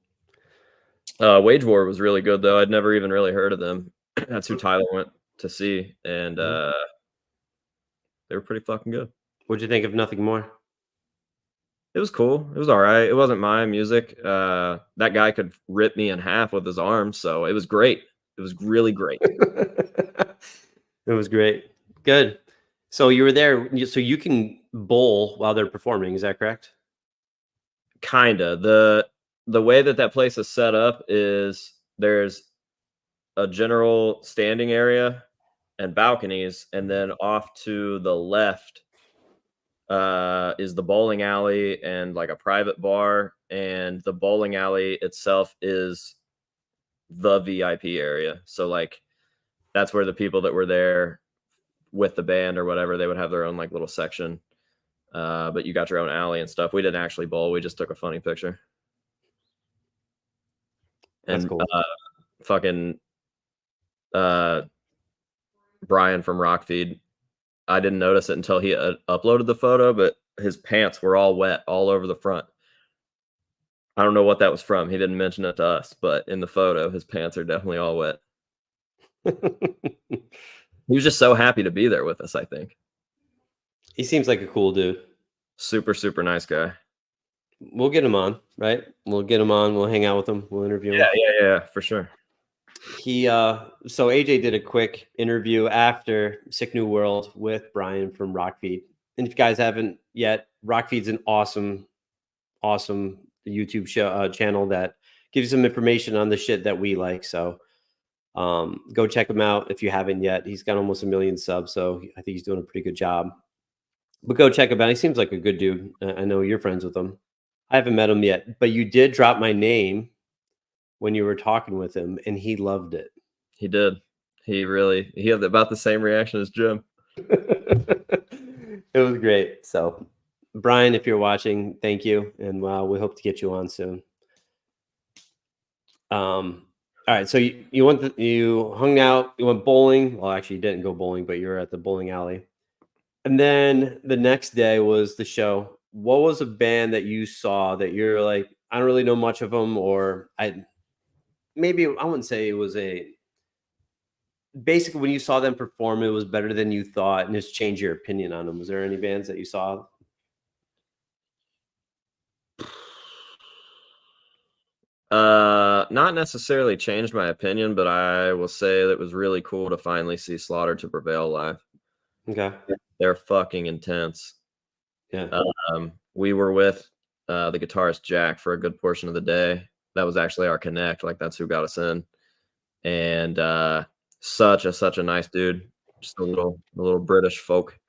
Wage War was really good though. I'd never even really heard of them. That's who Tyler went to see, and they were pretty fucking good. What'd you think of Nothing More? It was cool. It was all right. It wasn't my music. That guy could rip me in half with his arms, so it was great. It was really great. It was great. Good. So you were there. So you can bowl while they're performing. Is that correct? Kinda. The way that place is set up is there's a general standing area and balconies, and then off to the left is the bowling alley and like a private bar, and the bowling alley itself is the VIP area. So like that's where the people that were there with the band or whatever, they would have their own like little section. But you got your own alley and stuff. We didn't actually bowl. We just took a funny picture. That's And cool. fucking Brian from Rockfeed, I didn't notice it until he uploaded the photo, but his pants were all wet all over the front. I don't know what that was from. He didn't mention it to us, but in the photo, his pants are definitely all wet. He was just so happy to be there with us, I think. He seems like a cool dude. Super, super nice guy. We'll get him on, right? We'll get him on. We'll hang out with him. We'll interview him. Yeah, for sure. He so AJ did a quick interview after Sick New World with Brian from Rockfeed. And if you guys haven't yet, Rockfeed's an awesome YouTube show channel that gives you some information on the shit that we like. So go check him out if you haven't yet. He's got almost 1 million subs, so I think he's doing a pretty good job. But go check him out. He seems like a good dude. I know you're friends with him. I haven't met him yet, but you did drop my name when you were talking with him, and he loved it. He did. He had about the same reaction as Jim. It was great. So, Brian, if you're watching, thank you, and we hope to get you on soon. All right. So you hung out. You went bowling. Well, actually, you didn't go bowling, but you were at the bowling alley. And then the next day was the show. What was a band that you saw that you're like, I don't really know much of them, or I wouldn't say it was basically when you saw them perform, it was better than you thought, and it's changed your opinion on them. Was there any bands that you saw? Not necessarily changed my opinion, but I will say that it was really cool to finally see Slaughter to Prevail live. Okay. They're fucking intense. Yeah. We were with the guitarist Jack for a good portion of the day. That was actually our connect. Like that's who got us in. And such a nice dude. Just a little British folk.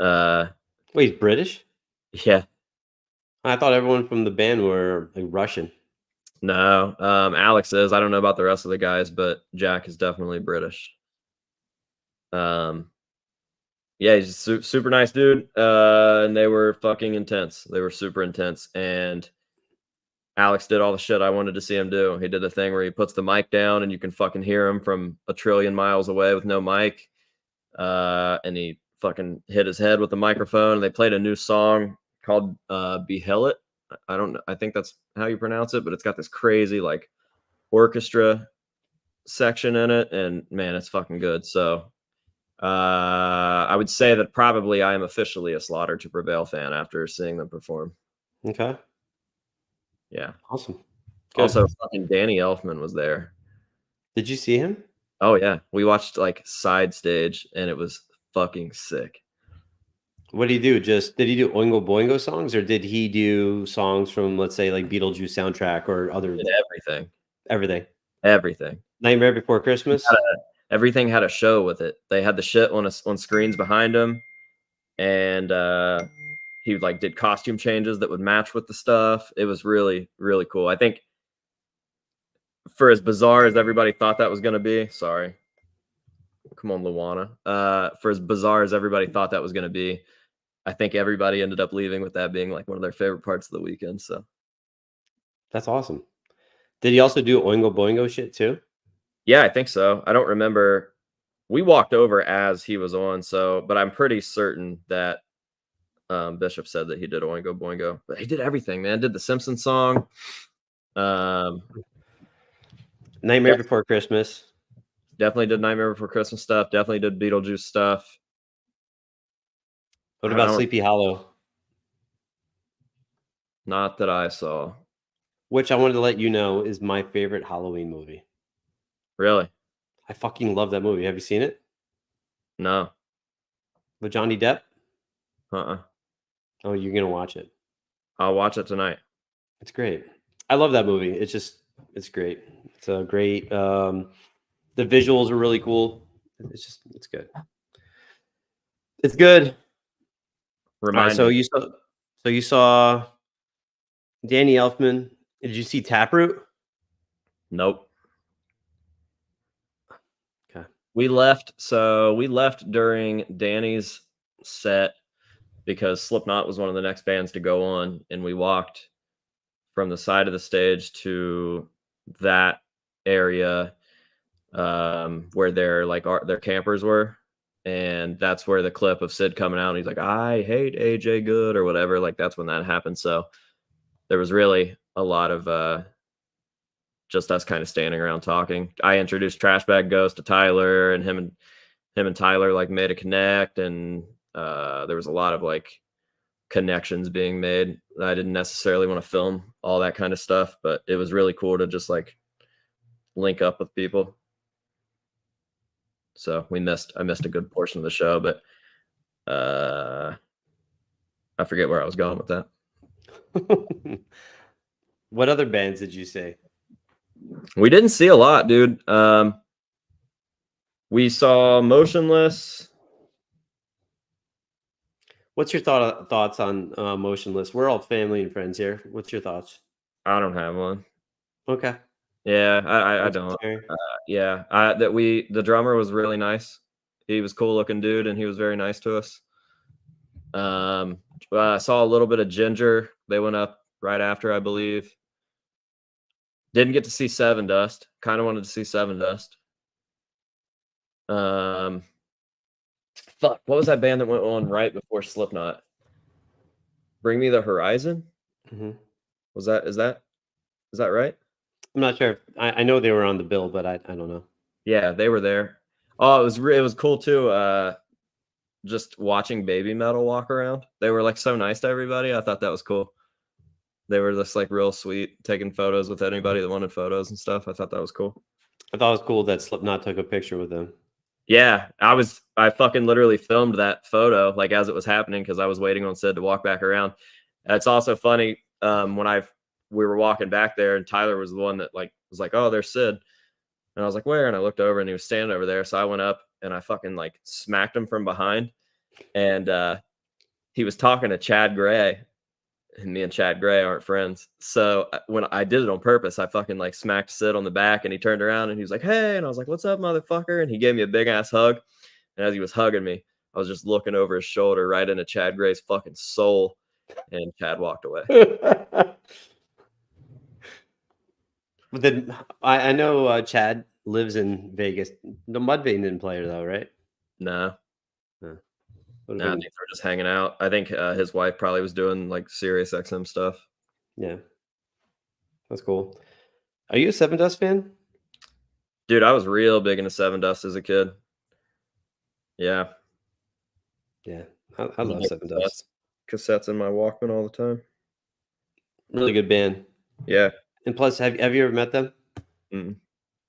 Wait, he's British? Yeah. I thought everyone from the band were like Russian. No, Alex is. I don't know about the rest of the guys, but Jack is definitely British. Yeah, he's a super nice dude. And they were fucking intense. They were super intense. And Alex did all the shit I wanted to see him do. He did the thing where he puts the mic down and you can fucking hear him from 1 trillion miles away with no mic. And he fucking hit his head with the microphone. And they played a new song called Behill It. I don't know. I think that's how you pronounce it, but it's got this crazy like orchestra section in it, and man, it's fucking good. So I would say that probably I am officially a Slaughter to Prevail fan after seeing them perform. Okay. Yeah. Awesome. Good. Also, fucking Danny Elfman was there. Did you see him? Oh yeah, we watched like side stage, and it was fucking sick. What did he do? Did he do Oingo Boingo songs, or did he do songs from, let's say, like Beetlejuice soundtrack or other? Did everything. Everything. Nightmare Before Christmas. Everything had a show with it. They had the shit on screens behind him, and he like did costume changes that would match with the stuff. It was really, really cool. I think for as bizarre as everybody thought that was going to be, sorry, come on, Luana. For as bizarre as everybody thought that was going to be, I think everybody ended up leaving with that being like one of their favorite parts of the weekend. So that's awesome. Did he also do Oingo Boingo shit too? Yeah, I think so. I don't remember. We walked over as he was on, but I'm pretty certain that Bishop said that he did Oingo Boingo, but he did everything, man. Did the Simpsons song. Nightmare Before Christmas. Definitely did Nightmare Before Christmas stuff. Definitely did Beetlejuice stuff. What about Sleepy Hollow? Not that I saw. Which I wanted to let you know is my favorite Halloween movie. Really? I fucking love that movie. Have you seen it? No. With Johnny Depp? Oh, you're gonna watch it. I'll watch it tonight. It's great. I love that movie. It's great. It's a great. The visuals are really cool. It's good. It's good. Remind me. So you saw Danny Elfman. Did you see Taproot? Nope. Okay. We left during Danny's set because Slipknot was one of the next bands to go on, and we walked from the side of the stage to that area where their campers were, and that's where the clip of Sid coming out and he's like, "I hate AJ Good" or whatever, like that's when that happened. So there was really a lot of just us kind of standing around talking. I introduced Trash Bag Ghost to Tyler, and him and Tyler like made a connect, and there was a lot of like connections being made. I didn't necessarily want to film all that kind of stuff, but it was really cool to just like link up with people. So I missed a good portion of the show, but I forget where I was going with that. What other bands did you say? We didn't see a lot, dude. We saw Motionless. What's your thoughts on Motionless? We're all family and friends here. What's your thoughts? I don't have one. Okay. Yeah, I don't. The drummer was really nice. He was a cool looking dude, and he was very nice to us. I saw a little bit of Ginger. They went up right after, I believe. Didn't get to see Seven Dust. Kind of wanted to see Seven Dust. Fuck, what was that band that went on right before Slipknot? Bring Me the Horizon? Mm-hmm. Is that right? I'm not sure. I know they were on the bill, but I don't know. Yeah, they were there. Oh, it was cool too. Just watching Baby Metal walk around. They were like so nice to everybody. I thought that was cool. They were just like real sweet, taking photos with anybody that wanted photos and stuff. I thought that was cool. I thought it was cool that Slipknot took a picture with them. Yeah, I fucking literally filmed that photo like as it was happening because I was waiting on Sid to walk back around. It's also funny when we were walking back there and Tyler was the one that like was like, "Oh, there's Sid," and I was like, "Where?" And I looked over and he was standing over there. So I went up and I fucking like smacked him from behind, and he was talking to Chad Gray. And me and Chad Gray aren't friends. So when I did it on purpose, I fucking like smacked Sid on the back and he turned around and he was like, "Hey," and I was like, "What's up, motherfucker?" And he gave me a big ass hug. And as he was hugging me, I was just looking over his shoulder right into Chad Gray's fucking soul. And Chad walked away. But then I know Chad lives in Vegas. The Mudvayne didn't play her though, right? No. I think they were just hanging out. I think his wife probably was doing like Sirius XM stuff. Yeah, that's cool. Are you a Seven Dust fan? Dude, I was real big into Seven Dust as a kid. Yeah. Yeah, I love Seven Dust. Cassettes in my Walkman all the time. Really good band. Yeah. And plus, have you ever met them? Mm.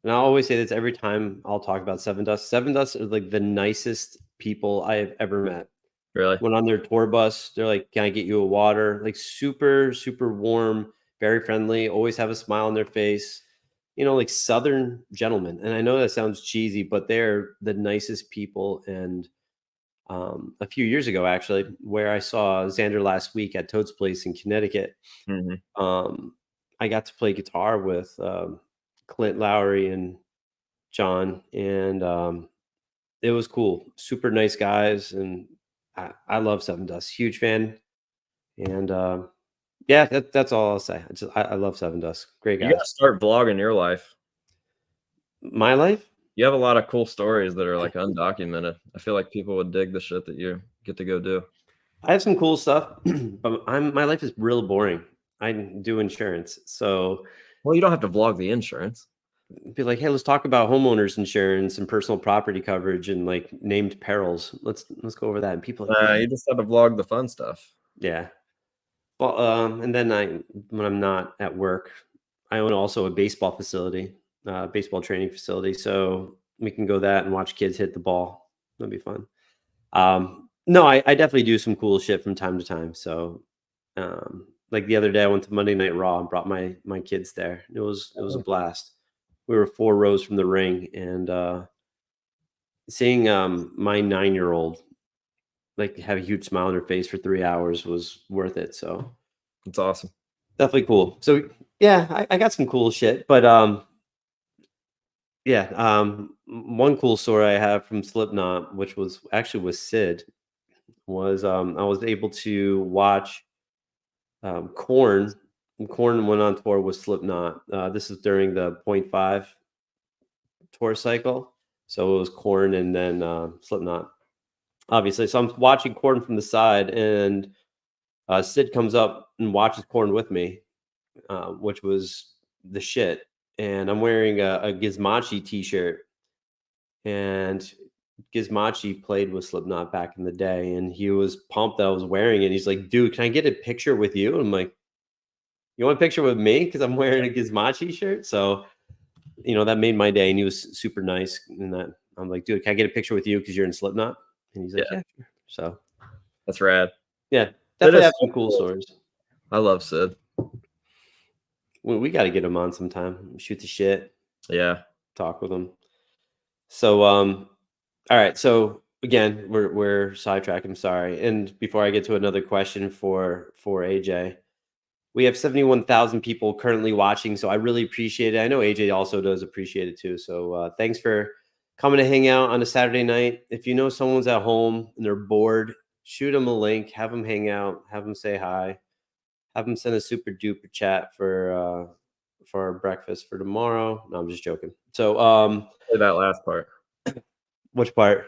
And I always say this every time I'll talk about Seven Dust. Seven Dust are like the nicest people I have ever met. Really? When on their tour bus, they're like, "Can I get you a water?" Like super, super warm, very friendly, always have a smile on their face. You know, like Southern gentlemen. And I know that sounds cheesy, but they're the nicest people. And a few years ago, actually, where I saw Xander last week at Toad's Place in Connecticut, Mhm. I got to play guitar with Clint Lowry and John, and it was cool. Super nice guys, and I love Seven Dust. Huge fan, and yeah, that's all I'll say. I love Seven Dust. Great You guys. gotta start vlogging your life. My life. You have a lot of cool stories that are like undocumented. I feel like people would dig the shit that you get to go do. I have some cool stuff, but my life is real boring. I do insurance, so Well, you don't have to vlog the insurance. be like, hey, let's talk about homeowners insurance and personal property coverage and like named perils. Let's go over that. And people are like, You just have to vlog the fun stuff. yeah. Well, and then when I'm not at work, I own also a baseball facility, baseball training facility. So we can go that and watch kids hit the ball. That'd be fun. No, I definitely do some cool shit from time to time. So, like the other day, I went to Monday Night Raw and brought my kids there. It was a blast. We were 4 rows from the ring, and seeing my 9-year-old like have a huge smile on her face for 3 hours was worth it. So It's awesome. definitely cool. So yeah, I got some cool shit, but yeah, one cool story I have from Slipknot, which was actually with Sid, was I was able to watch Korn. Korn went on tour with Slipknot. This is during the Point Five tour cycle, so it was Korn and then Slipknot, obviously. So I'm watching Korn from the side, and Sid comes up and watches Korn with me, which was the shit. And I'm wearing a Gizmachi t-shirt, and Gizmachi played with Slipknot back in the day, and he was pumped that I was wearing it. He's like, "Dude, can I get a picture with you?" And I'm like, "You want a picture with me? Because I'm wearing a Gizmachi shirt." So, that made my day, and he was super nice. And that I'm like, "Dude, can I get a picture with you because you're in Slipknot?" And he's like, Yeah. "Yeah, sure." So, That's rad. yeah, That definitely is have so some cool cool. stories. I love Sid. We got to get him on sometime. Shoot the shit, Yeah. talk with him. So, all right. So again, we're sidetracked. I'm sorry. And before I get to another question for AJ, we have 71,000 people currently watching. So I really appreciate it. I know AJ also does appreciate it too. So thanks for coming to hang out on a Saturday night. If you know someone's at home and they're bored, shoot them a link, have them hang out, have them say hi, have them send a super duper chat for our breakfast for tomorrow. No, I'm just joking. So Say that last part. which part?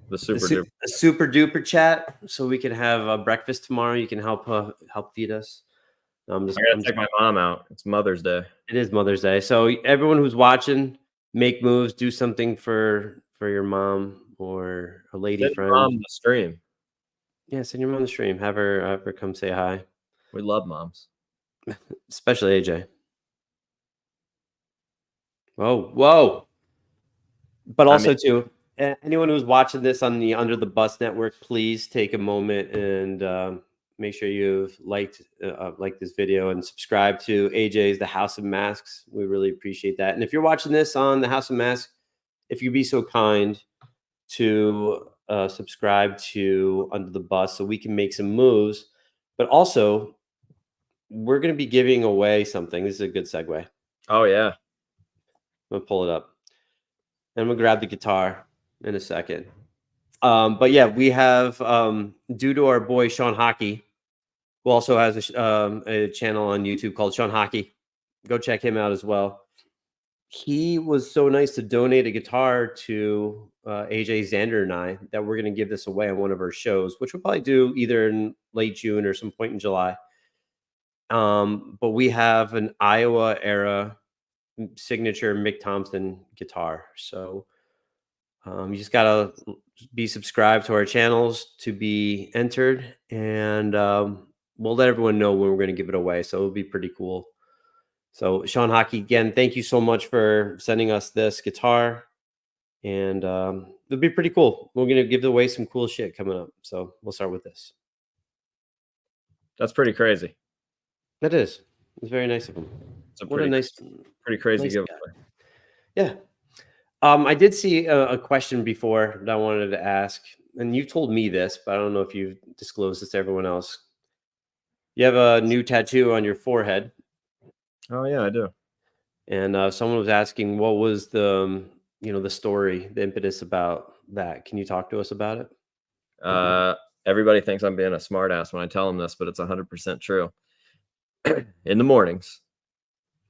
The super duper. A super duper chat, so we can have breakfast tomorrow. You can help feed us. No, I gotta take my mom out. It's Mother's Day. It is Mother's Day, so everyone who's watching, make moves, do something for your mom or a lady Send friend. mom the stream. Yeah, send your mom the stream. Have her come say hi. We love moms, Especially AJ. Whoa. But also too, anyone who's watching this on the Under the Bus Network, please take a moment and make sure you've liked this video and subscribe to AJ's The House of Masks. We really appreciate that. And if you're watching this on The House of Masks, if you'd be so kind to subscribe to Under the Bus so we can make some moves. But also, we're going to be giving away something. This is a good segue. Oh yeah. I'm going to pull it up. And I'm going to grab the guitar in a second. But yeah, we have, due to our boy Sean Hockey, who also has a channel on YouTube called Sean Hockey. Go check him out as well. He was so nice to donate a guitar to AJ, Xander, and I that we're going to give this away on one of our shows, which we'll probably do either in late June or some point in July. But we have an Iowa era signature Mick Thompson guitar. So you just gotta be subscribed to our channels to be entered, and we'll let everyone know when we're going to give it away. So it'll be pretty cool. So Sean Hockey, again, thank you so much for sending us this guitar, and it'll be pretty cool. We're going to give away some cool shit coming up. So we'll start with this. That's pretty crazy. That is. It's very nice of him. What a nice, pretty crazy nice giveaway. Yeah. I did see a question before that I wanted to ask, and you told me this, but I don't know if you've disclosed this to everyone else. You have a new tattoo on your forehead. Oh yeah, I do. And someone was asking, what was the the story, the impetus about that? Can you talk to us about it? Everybody thinks I'm being a smartass when I tell them this, but it's 100% true. In the mornings,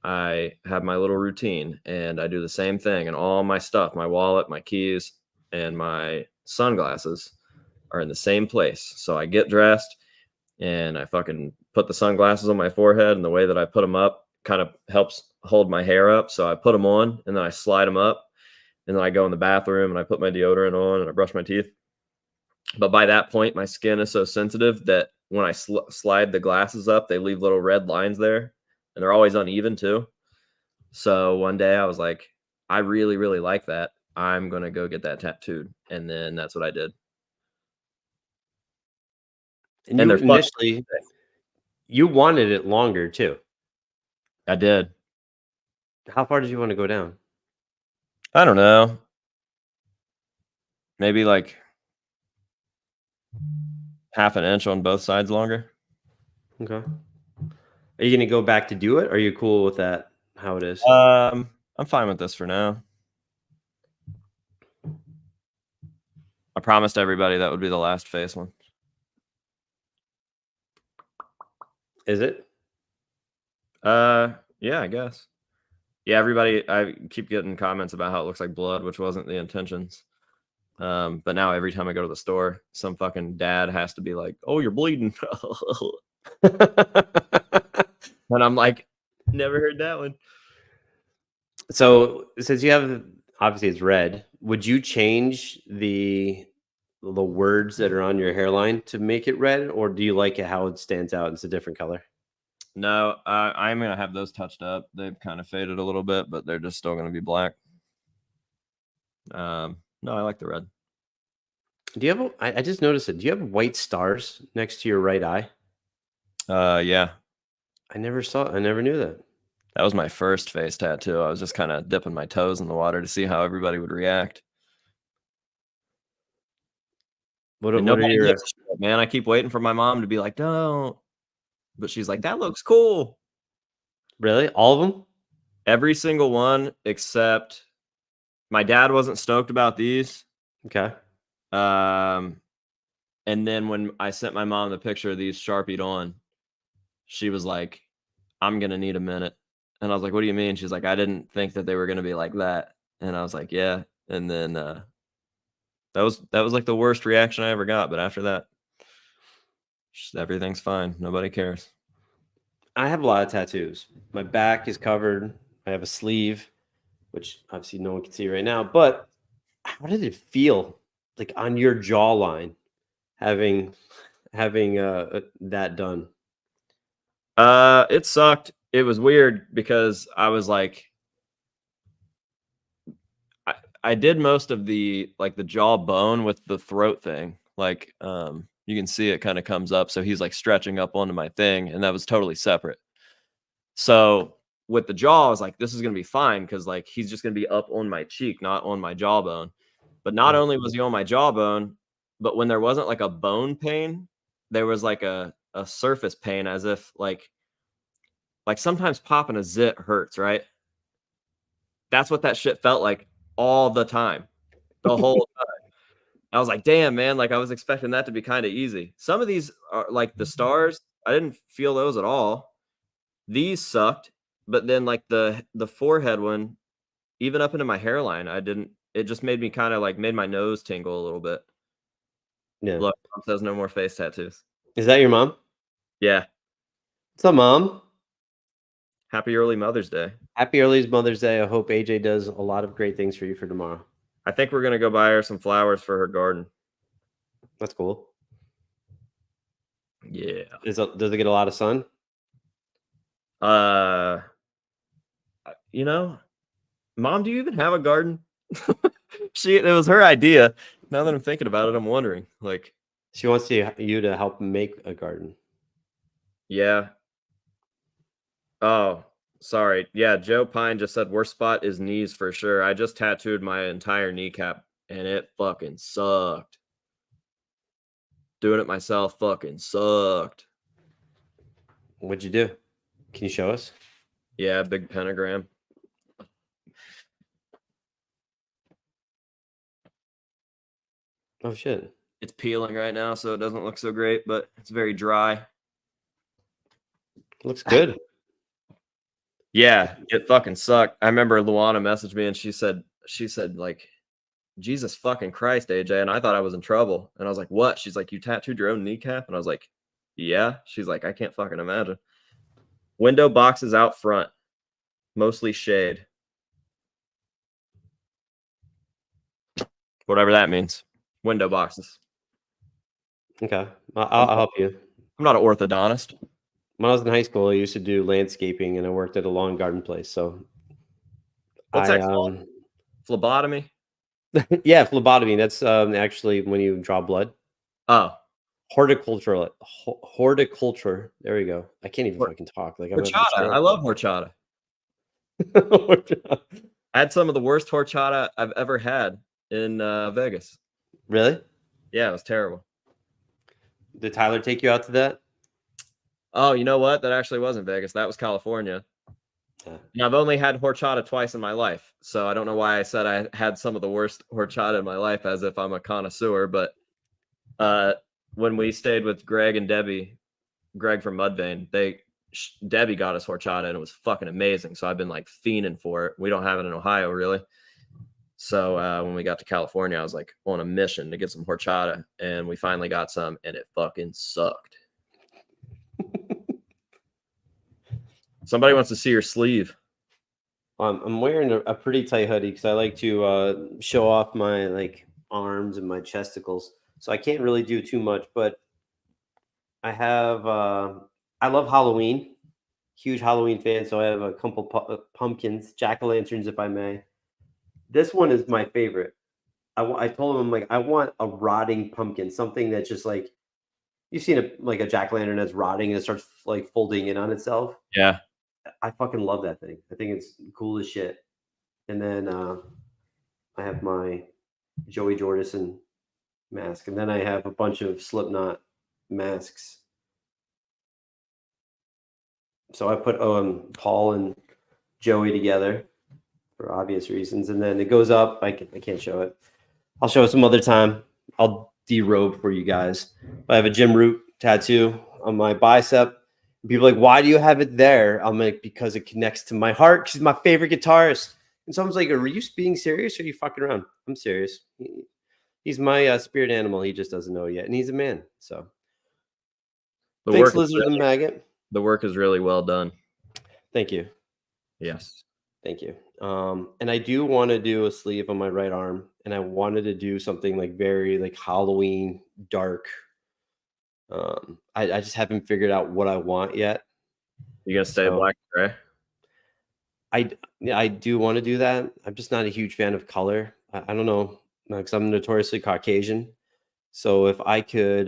I have my little routine, and I do the same thing. And all my stuff, my wallet, my keys, and my sunglasses are in the same place. So I get dressed, and I fucking put the sunglasses on my forehead, and the way that I put them up kind of helps hold my hair up. So I put them on, and then I slide them up, and then I go in the bathroom, and I put my deodorant on, and I brush my teeth. But by that point, my skin is so sensitive that when I slide the glasses up, they leave little red lines there, and they're always uneven too. So one day I was like, I really, really like that. I'm going to go get that tattooed. And then that's what I did. And you initially, you wanted it longer too. I did. How far did you want to go down? I don't know. Maybe like half an inch on both sides longer. Okay. Are you going to go back to do it? Or are you cool with that, how it is? I'm fine with this for now. I promised everybody that would be the last face one. Is it? Yeah, I guess. Yeah, everybody, I keep getting comments about how it looks like blood, which wasn't the intentions. But now every time I go to the store, some fucking dad has to be like, "Oh, you're bleeding." And I'm like, never heard that one. So since you have, obviously it's red, would you change the words that are on your hairline to make it red, or do you like it how it stands out? It's a different color. No, I'm gonna have those touched up. They've kind of faded a little bit, but they're just still gonna be black. No, I like the red. Do you have? I just noticed it. Do you have white stars next to your right eye? Yeah. I never knew that. That was my first face tattoo. I was just kind of dipping my toes in the water to see how everybody would react. What are your... Man, I keep waiting for my mom to be like, "Don't," but she's like, "That looks cool." Really? All of them? Every single one except my dad wasn't stoked about these. Okay. And then when I sent my mom the picture of these Sharpied on, she was like, "I'm gonna need a minute." And I was like, "What do you mean?" She's like, "I didn't think that they were gonna be like that." And I was like, "Yeah." And then that was like the worst reaction I ever got. But after that, everything's fine. Nobody cares. I have a lot of tattoos. My back is covered. I have a sleeve, which obviously no one can see right now. But how did it feel, like on your jawline, having that done? It sucked. It was weird because I was like, I did most of the like the jaw bone with the throat thing. Like, you can see it kind of comes up. So he's like stretching up onto my thing, and that was totally separate. So with the jaw, I was like, this is gonna be fine because like he's just gonna be up on my cheek, not on my jawbone. But not only was he on my jawbone, but when there wasn't like a bone pain, there was like a surface pain, as if like sometimes popping a zit hurts, right? That's what that shit felt like all the time, the whole time. I was like, damn, man, like I was expecting that to be kind of easy. Some of these are like the stars, I didn't feel those at all. These sucked, but then like the forehead one, even up into my hairline, I didn't. It just made me kind of like made my nose tingle a little bit. Yeah. Look, Mom says no more face tattoos. Is that your mom? Yeah. What's up, Mom? Happy early Mother's Day. Happy early Mother's Day. I hope AJ does a lot of great things for you for tomorrow. I think we're gonna go buy her some flowers for her garden. That's cool. Yeah. Does it get a lot of sun? You know, Mom, do you even have a garden? It was her idea. Now that I'm thinking about it, I'm wondering. Like, She wants you to help make a garden. yeah. Oh, sorry. Yeah, Joe Pine just said worst spot is knees for sure. I just tattooed my entire kneecap and it fucking sucked. Doing it myself fucking sucked. What'd you do? Can you show us? Yeah, big pentagram. Oh shit. It's peeling right now, so it doesn't look so great, but it's very dry. Looks good. Yeah, it fucking sucked. I remember Luana messaged me and she said like, Jesus fucking Christ, AJ. And I thought I was in trouble. And I was like, what? She's like, you tattooed your own kneecap? And I was like, yeah. She's like, I can't fucking imagine. Window boxes out front, mostly shade. Whatever that means. Window boxes. Okay. I'll help you. I'm not an orthodontist. When I was in high school, I used to do landscaping and I worked at a lawn garden place. So What's that called? Phlebotomy? Yeah, phlebotomy. That's actually when you draw blood. Oh. Horticulture. There we go. I can't even fucking talk. Like horchata. I love horchata. I had some of the worst horchata I've ever had in Vegas. Really? Yeah, it was terrible. Did Tyler take you out to that? Oh, you know what? That actually wasn't Vegas. That was California. Yeah. And I've only had horchata twice in my life. So I don't know why I said I had some of the worst horchata in my life as if I'm a connoisseur. But when we stayed with Greg and Debbie, Greg from Mudvayne, Debbie got us horchata and it was fucking amazing. So I've been like fiending for it. We don't have it in Ohio really. So when we got to California, I was like on a mission to get some horchata and we finally got some and it fucking sucked. Somebody wants to see your sleeve. I'm wearing a pretty tight hoodie because I like to show off my like arms and my chesticles. So I can't really do too much, but I have I love Halloween. Huge Halloween fan, so I have a couple pumpkins, jack-o'-lanterns, if I may. This one is my favorite. I told him, I'm like, I want a rotting pumpkin, something that's just like you've seen a jack-o'-lantern that's rotting and it starts like folding in on itself. Yeah. I fucking love that thing. I think it's cool as shit. And then I have my Joey Jordison mask, and then I have a bunch of Slipknot masks. So I put Paul and Joey together for obvious reasons, and then it goes up. I can't show it. I'll show it some other time. I'll derobe for you guys. I have a Jim Root tattoo on my bicep. People are like, why do you have it there? I'm like, because it connects to my heart. Because he's my favorite guitarist. And someone's like, are you being serious or are you fucking around? I'm serious. He's my spirit animal. He just doesn't know yet. And he's a man. So thanks, Lizard the Maggot. The work is really well done. Thank you. Yes. Thank you. And I do want to do a sleeve on my right arm. And I wanted to do something like very like Halloween dark. I just haven't figured out what I want yet. You gonna stay black and gray? I do want to do that. I'm just not a huge fan of color. I don't know, because I'm notoriously Caucasian. So if I could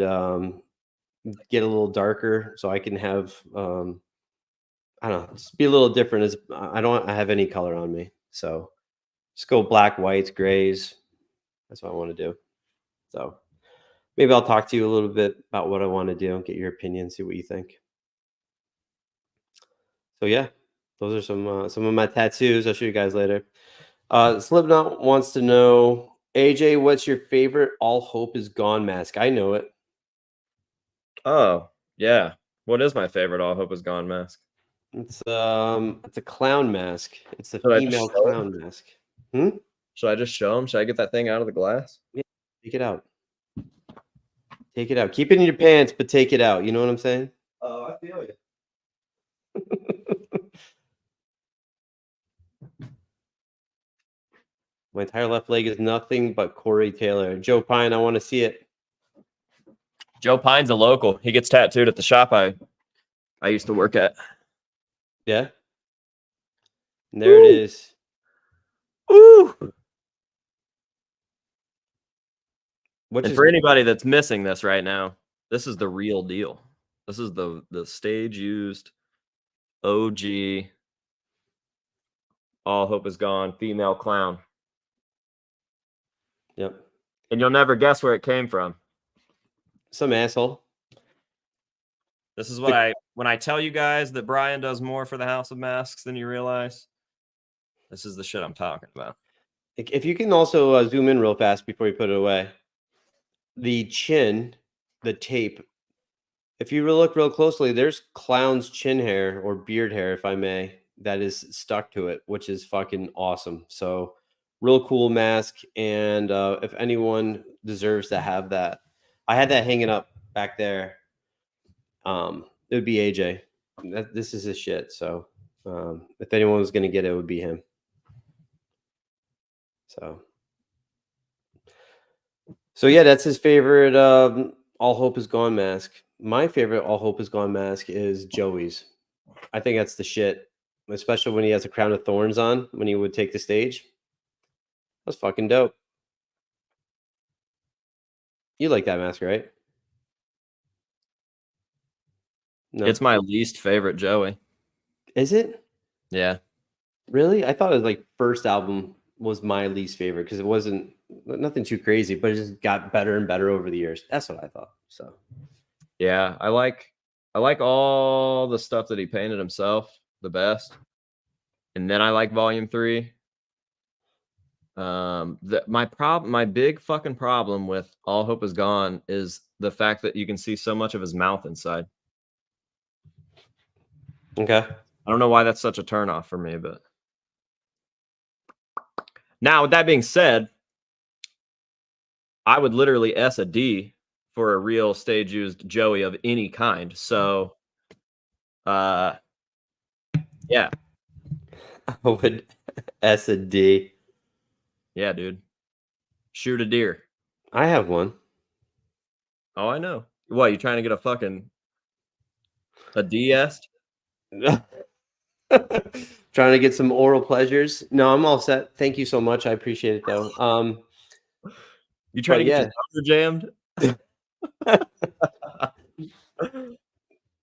get a little darker, so I can have I don't know, just be a little different. As I don't have any color on me, so just go black, whites, grays. That's what I want to do. So maybe I'll talk to you a little bit about what I want to do, get your opinion, see what you think. So yeah, those are some of my tattoos. I'll show you guys later. Slipknot wants to know, AJ, what's your favorite All Hope Is Gone mask? I know it. Oh, yeah. What is my favorite All Hope Is Gone mask? It's a clown mask. It's a female clown mask. Should I just show him? Should I get that thing out of the glass? Yeah, take it out. Take it out. Keep it in your pants, but take it out. You know what I'm saying? Oh, I feel you. My entire left leg is nothing but Corey Taylor. Joe Pine, I want to see it. Joe Pine's a local. He gets tattooed at the shop I used to work at. Yeah. And there it is. Ooh. Which And is for anybody that's missing this right now, this is the real deal. This is the stage used OG. All Hope Is Gone female clown. Yep. And you'll never guess where it came from. Some asshole. This is what when I tell you guys that Brian does more for the House of Masks than you realize. This is the shit I'm talking about. If you can also zoom in real fast before you put it away. The chin, the tape. If you look real closely, there's clown's chin hair or beard hair, if I may, that is stuck to it, which is fucking awesome. So real cool mask. And if anyone deserves to have that, I had that hanging up back there. It would be AJ. This is his shit. So if anyone was going to get it, it would be him. So yeah, that's his favorite All Hope Is Gone mask. My favorite All Hope Is Gone mask is Joey's. I think that's the shit, especially when he has a crown of thorns on when he would take the stage. That's fucking dope. You like that mask, right? No. It's my least favorite Joey. Is it? Yeah. Really? I thought it was like first album was my least favorite because it wasn't nothing too crazy, but it just got better and better over the years. That's what I thought. So yeah, I like all the stuff that he painted himself the best. And then I like Volume 3. My big fucking problem with All Hope Is Gone is the fact that you can see so much of his mouth inside. okay. I don't know why that's such a turnoff for me, but now with that being said, I would literally S a D for a real stage used Joey of any kind. So yeah. I would S a D. Yeah, dude. Shoot a deer. I have one. Oh, I know. What, you trying to get a DS? Trying to get some oral pleasures. No, I'm all set. Thank you so much. I appreciate it though. You trying to get your jammed?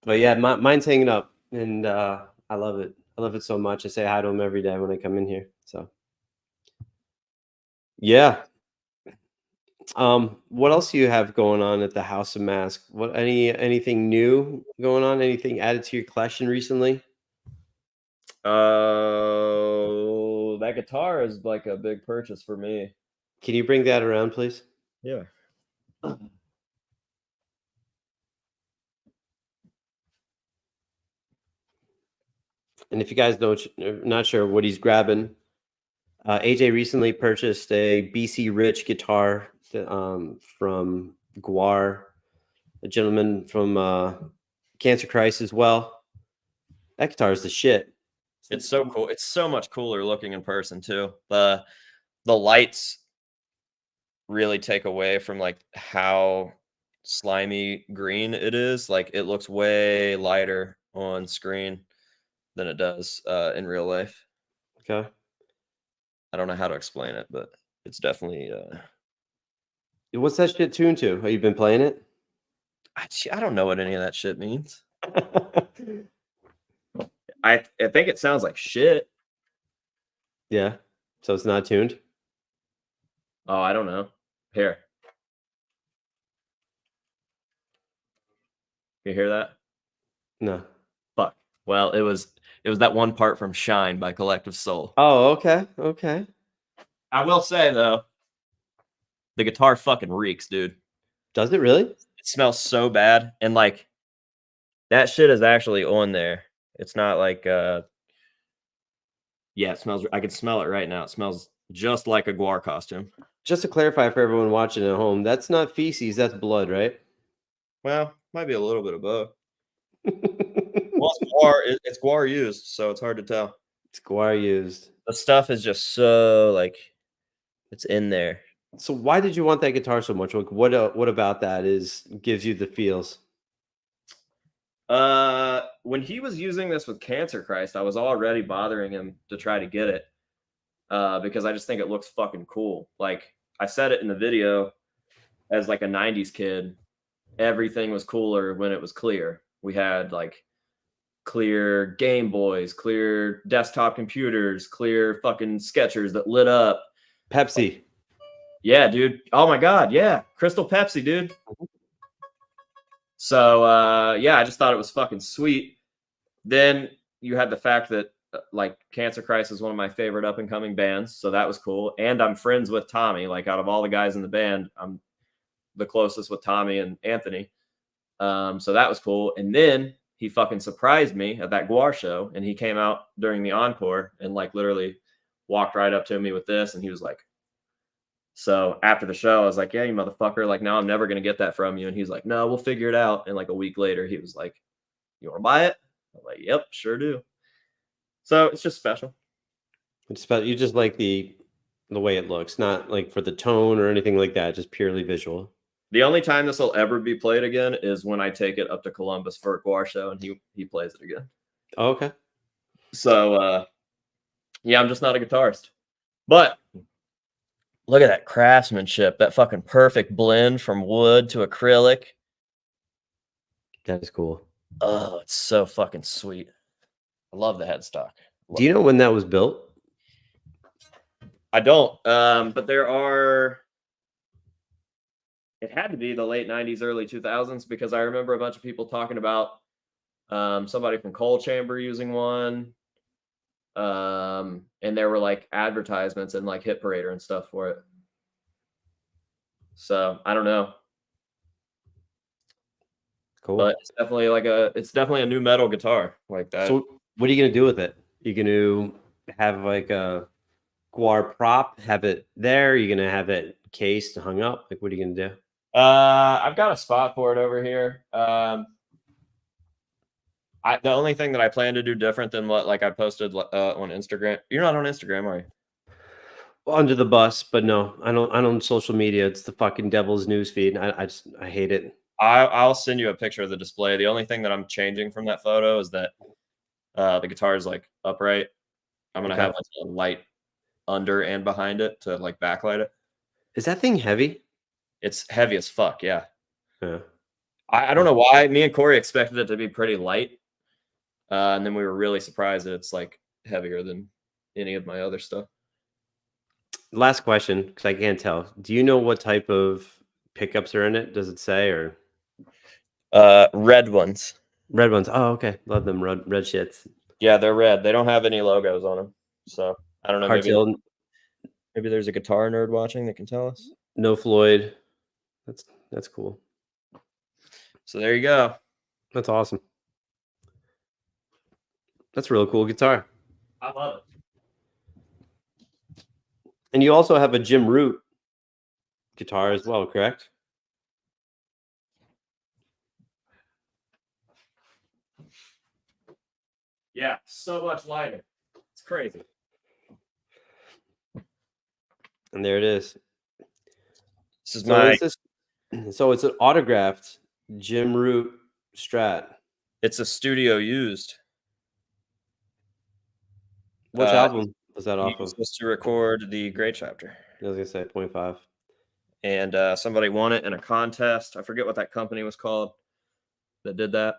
But yeah, mine's hanging up, and I love it. I love it so much. I say hi to him every day when I come in here. So yeah. What else do you have going on at the House of Mask? What anything new going on? Anything added to your collection recently? Oh, that guitar is like a big purchase for me. Can you bring that around, please? Yeah. And if you guys not sure what he's grabbing, AJ recently purchased a BC Rich guitar from Guar, a gentleman from Cancer Christ as well. That guitar is the shit. It's so cool. It's so much cooler looking in person too. The lights really take away from like how slimy green it is. Like it looks way lighter on screen than it does in real life. Okay. I don't know how to explain it, but it's definitely What's that shit tuned to? Have you been playing it? I don't know what any of that shit means. I think it sounds like shit. Yeah. So it's not tuned? Oh, I don't know. Here. You hear that? No. Fuck. Well, it was that one part from Shine by Collective Soul. Oh, okay. Okay. I will say though, the guitar fucking reeks, dude. Does it really? It smells so bad. And like that shit is actually on there. It's not like yeah, it smells. I can smell it right now. It smells just like a Guar costume. Just to clarify for everyone watching at home, that's not feces, that's blood, right? Well, might be a little bit of both. Well, it's Guar used, so it's hard to tell. It's Guar used. The stuff is just so like It's in there. So why did you want that guitar so much? Like, what about that gives you the feels? When he was using this with Cancer Christ, I was already bothering him to try to get it. Because I just think it looks fucking cool. Like I said it in the video, as like a 90s kid, everything was cooler when it was clear. We had like clear Game Boys, clear desktop computers, clear fucking Skechers that lit up. Pepsi. Yeah, dude. Oh my God. Yeah. Crystal Pepsi, dude. So, yeah, I just thought it was fucking sweet. Then you had the fact that like Cancer Christ is one of my favorite up and coming bands. So that was cool. And I'm friends with Tommy. Like out of all the guys in the band, I'm the closest with Tommy and Anthony. So that was cool. And then he fucking surprised me at that Guar show. And he came out during the encore and like literally walked right up to me with this. And he was like, so after the show, I was like, yeah, you motherfucker. Like, now I'm never going to get that from you. And he's like, no, we'll figure it out. And like a week later, he was like, you want to buy it? I'm like, yep, sure do. So it's just special. It's about, you just like the way it looks, not like for the tone or anything like that, just purely visual. The only time this will ever be played again is when I take it up to Columbus for a Guar show and he plays it again. Oh, okay. So yeah, I'm just not a guitarist. But look at that craftsmanship, that fucking perfect blend from wood to acrylic. That is cool. Oh, it's so fucking sweet. I love the headstock. Do you know when that was built? I don't. But there are. It had to be the late 90s, early 2000s, because I remember a bunch of people talking about somebody from Coal Chamber using one. And there were like advertisements and like Hit Parader and stuff for it. So I don't know. Cool. But it's definitely a new metal guitar like that. So what are you gonna do with it? You gonna have like a Guar prop, have it there? You're gonna have it cased, hung up? Like, what are you gonna do? I've got a spot for it over here. The only thing that I plan to do different than what like I posted on Instagram. You're not on Instagram, are you? Under the bus, but no, I don't social media. It's the fucking devil's newsfeed. I hate it. I'll send you a picture of the display. The only thing that I'm changing from that photo is that the guitar is like upright. I'm gonna have like a light under and behind it to like backlight it. Is that thing heavy? It's heavy as fuck. Yeah. Yeah. I don't know why. Me and Corey expected it to be pretty light, and then we were really surprised that it's like heavier than any of my other stuff. Last question, because I can't tell. Do you know what type of pickups are in it? Does it say or? Red ones. Red ones. Oh, okay. Love them red shits. Yeah, they're red. They don't have any logos on them, so I don't know. Maybe there's a guitar nerd watching that can tell us. No Floyd. That's cool. So there you go. That's awesome. That's a real cool guitar. I love it. And you also have a Jim Root guitar as well, correct? Yeah, so much lighter. It's crazy. And there it is. This is so it's an autographed Jim Root Strat. It's a studio used. Which album was that off of? Supposed to record the Great Chapter. I was gonna say 0.5. And somebody won it in a contest. I forget what that company was called that did that.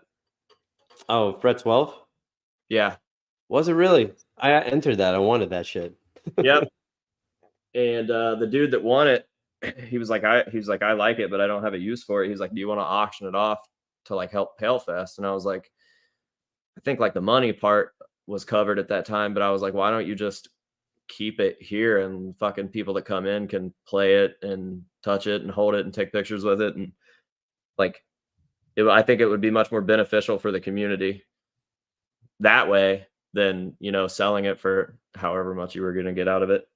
Oh, Fret 12? Yeah. Was it really? I entered that. I wanted that shit. Yep. And the dude that won it, he was like, I like it, but I don't have a use for it. He's like, do you want to auction it off to like help Palefest? And I was like, I think like the money part was covered at that time, but I was like, why don't you just keep it here and fucking people that come in can play it and touch it and hold it and take pictures with it. And like, I think it would be much more beneficial for the community that way than, selling it for however much you were going to get out of it.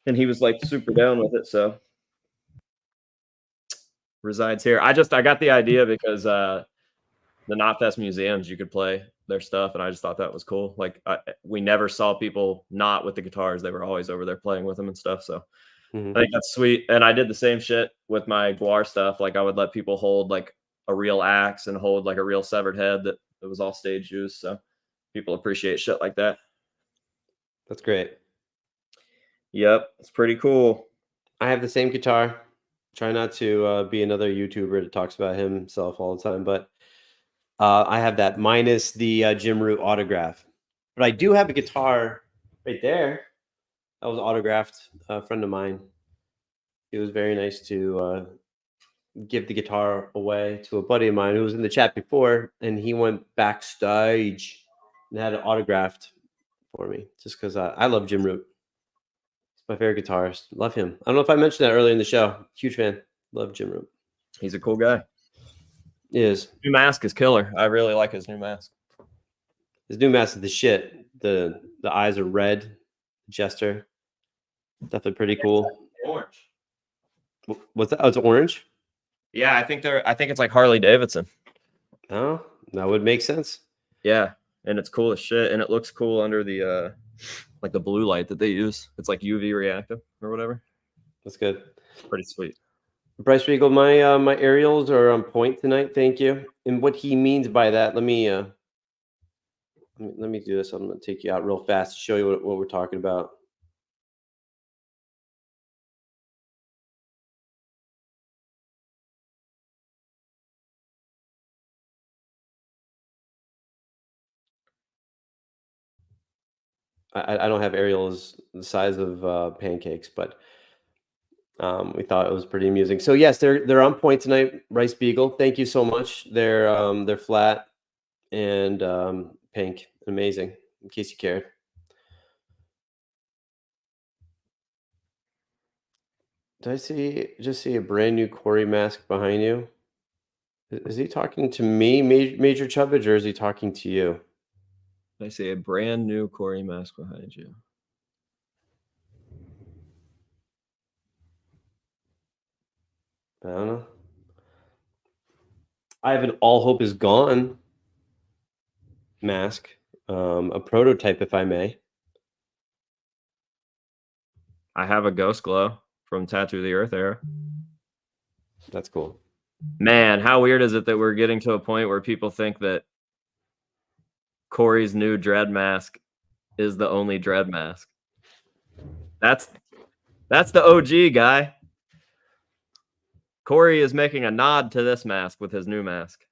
And he was like super down with it. So resides here. I got the idea because the Knotfest museums, you could play their stuff, and I just thought that was cool. Like we never saw people not with the guitars; they were always over there playing with them and stuff. So I think that's sweet. And I did the same shit with my guar stuff. Like I would let people hold like a real axe and hold like a real severed head that was all stage used. So people appreciate shit like that. That's great. Yep, it's pretty cool. I have the same guitar. Try not to be another YouTuber that talks about himself all the time, but I have that minus the Jim Root autograph. But I do have a guitar right there that was autographed. A friend of mine. It was very nice to give the guitar away to a buddy of mine who was in the chat before, and he went backstage and had it autographed for me just because I love Jim Root. He's my favorite guitarist. Love him. I don't know if I mentioned that earlier in the show. Huge fan. Love Jim Root. He's a cool guy. He is. New mask is killer. I really like his new mask. His new mask is the shit. The eyes are red. Jester. Definitely pretty cool. Orange. What's that? Oh, it's orange? Yeah, I think it's like Harley Davidson. Oh, that would make sense. Yeah, and it's cool as shit, and it looks cool under the like the blue light that they use. It's like UV reactive or whatever. That's good. Pretty sweet. Bryce Regal, my aerials are on point tonight. Thank you. And what he means by that, let me do this. I'm going to take you out real fast to show you what we're talking about. I don't have aerials the size of pancakes, but we thought it was pretty amusing. So yes, they're on point tonight. Rice Beagle, thank you so much. They're flat and pink, amazing. In case you cared. Did I just see a brand new Corey mask behind you? Is he talking to me, Major Chubbage, or is he talking to you? I see a brand new Corey mask behind you. I don't know. I have an All Hope Is Gone mask, a prototype, if I may. I have a Ghost Glow from Tattoo the Earth era. That's cool. Man, how weird is it that we're getting to a point where people think that Corey's new dread mask is the only dread mask? That's the OG guy. Corey is making a nod to this mask with his new mask.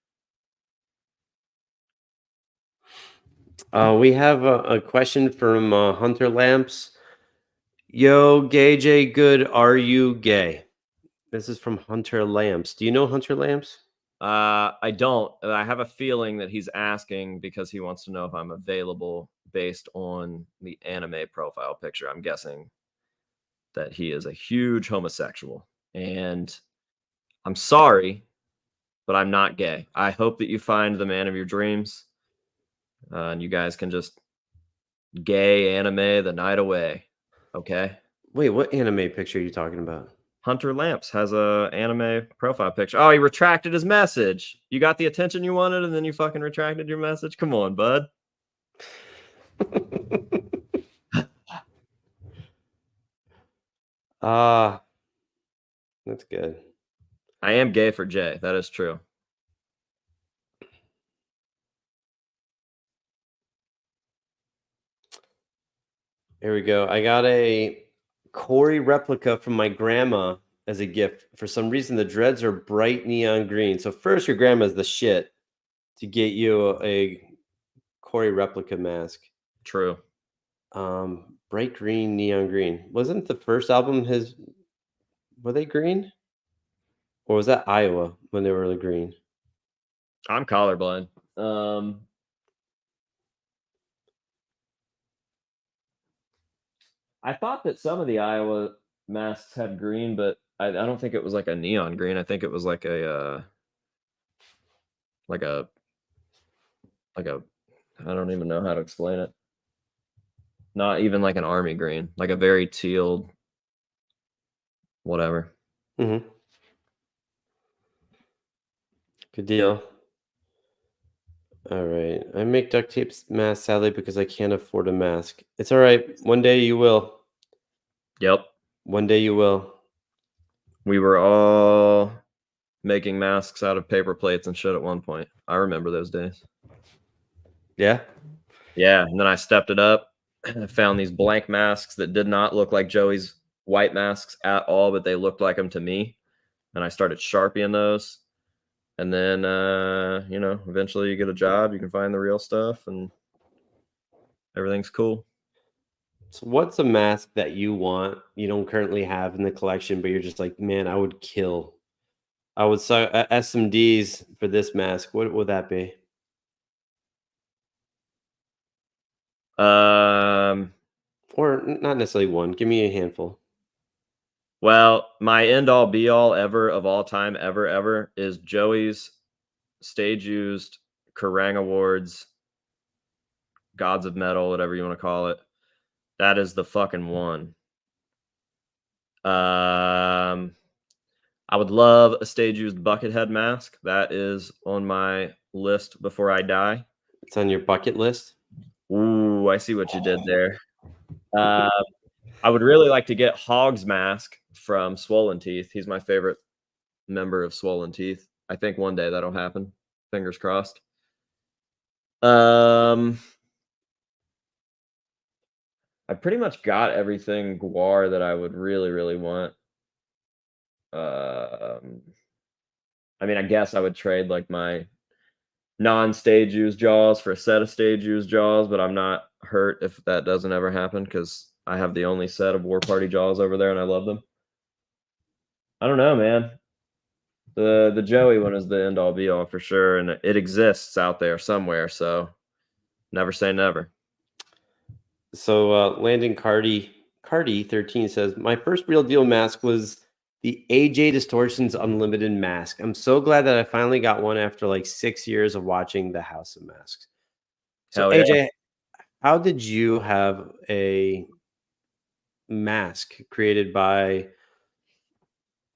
We have a question from Hunter Lamps. Yo, gay J, good. Are you gay? This is from Hunter Lamps. Do you know Hunter Lamps? I don't. I have a feeling that he's asking because he wants to know if I'm available based on the anime profile picture. I'm guessing that he is a huge homosexual. And I'm sorry, but I'm not gay. I hope that you find the man of your dreams. And you guys can just gay anime the night away. Okay? Wait, what anime picture are you talking about? Hunter Lamps has a anime profile picture. Oh, he retracted his message. You got the attention you wanted, and then you fucking retracted your message? Come on, bud. That's good. I am gay for Jay. That is true. Here we go. I got a Corey replica from my grandma as a gift. For some reason, the dreads are bright neon green. So first, your grandma's the shit to get you a Corey replica mask. True. Bright green, neon green. Wasn't the first album were they green? Or was that Iowa when they were green? I'm colorblind. I thought that some of the Iowa masks had green, but I don't think it was like a neon green. I think it was like a I don't even know how to explain it. Not even like an army green, like a very teal, whatever. Mm-hmm. Good deal. All right. I make duct tape masks sadly because I can't afford a mask. It's all right. One day you will. Yep. One day you will. We were all making masks out of paper plates and shit at one point. I remember those days. Yeah. Yeah, and then I stepped it up. I found these blank masks that did not look like Joey's white masks at all, but they looked like them to me. And I started sharpieing those. And then, eventually you get a job, you can find the real stuff, and everything's cool. So what's a mask that you want you don't currently have in the collection, but you're just like, man, I would kill. I would sell SMDs for this mask. What would that be? Or not necessarily one. Give me a handful. Well, my end all be all ever of all time, ever is Joey's stage used Kerrang Awards, Gods of Metal, whatever you want to call it. That is the fucking one. I would love a stage used Buckethead mask. That is on my list before I die. It's on your bucket list. Ooh, I see what you did there. I would really like to get Hog's mask from Swollen Teeth. He's my favorite member of Swollen Teeth. I think one day that'll happen. Fingers crossed. I pretty much got everything Guar that I would really, really want. I mean, I guess I would trade like my non-stage used jaws for a set of stage used jaws, but I'm not hurt if that doesn't ever happen because I have the only set of War Party jaws over there and I love them. I don't know, man. The Joey one is the end all be all for sure, and it exists out there somewhere, so never say never. So Landon Cardi 13 says, my first real deal mask was the AJ Distortions Unlimited mask. I'm so glad that I finally got one after like 6 years of watching the House of Masks. So Hell AJ, yeah. how did you have a mask created by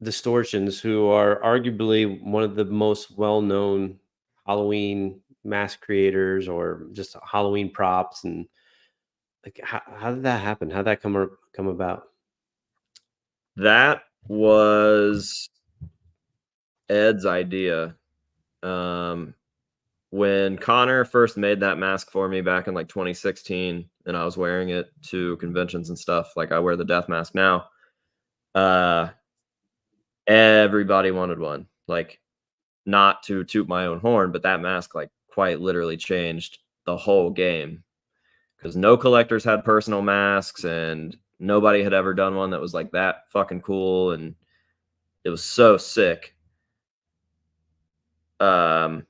Distortions, who are arguably one of the most well-known Halloween mask creators or just Halloween props, and like how did that happen? How did that come about? That was Ed's idea. When Connor first made that mask for me back in like 2016, and I was wearing it to conventions and stuff, like I wear the death mask now. Everybody wanted one. Like, not to toot my own horn, but that mask like quite literally changed the whole game because no collectors had personal masks and nobody had ever done one that was like that fucking cool, and it was so sick. And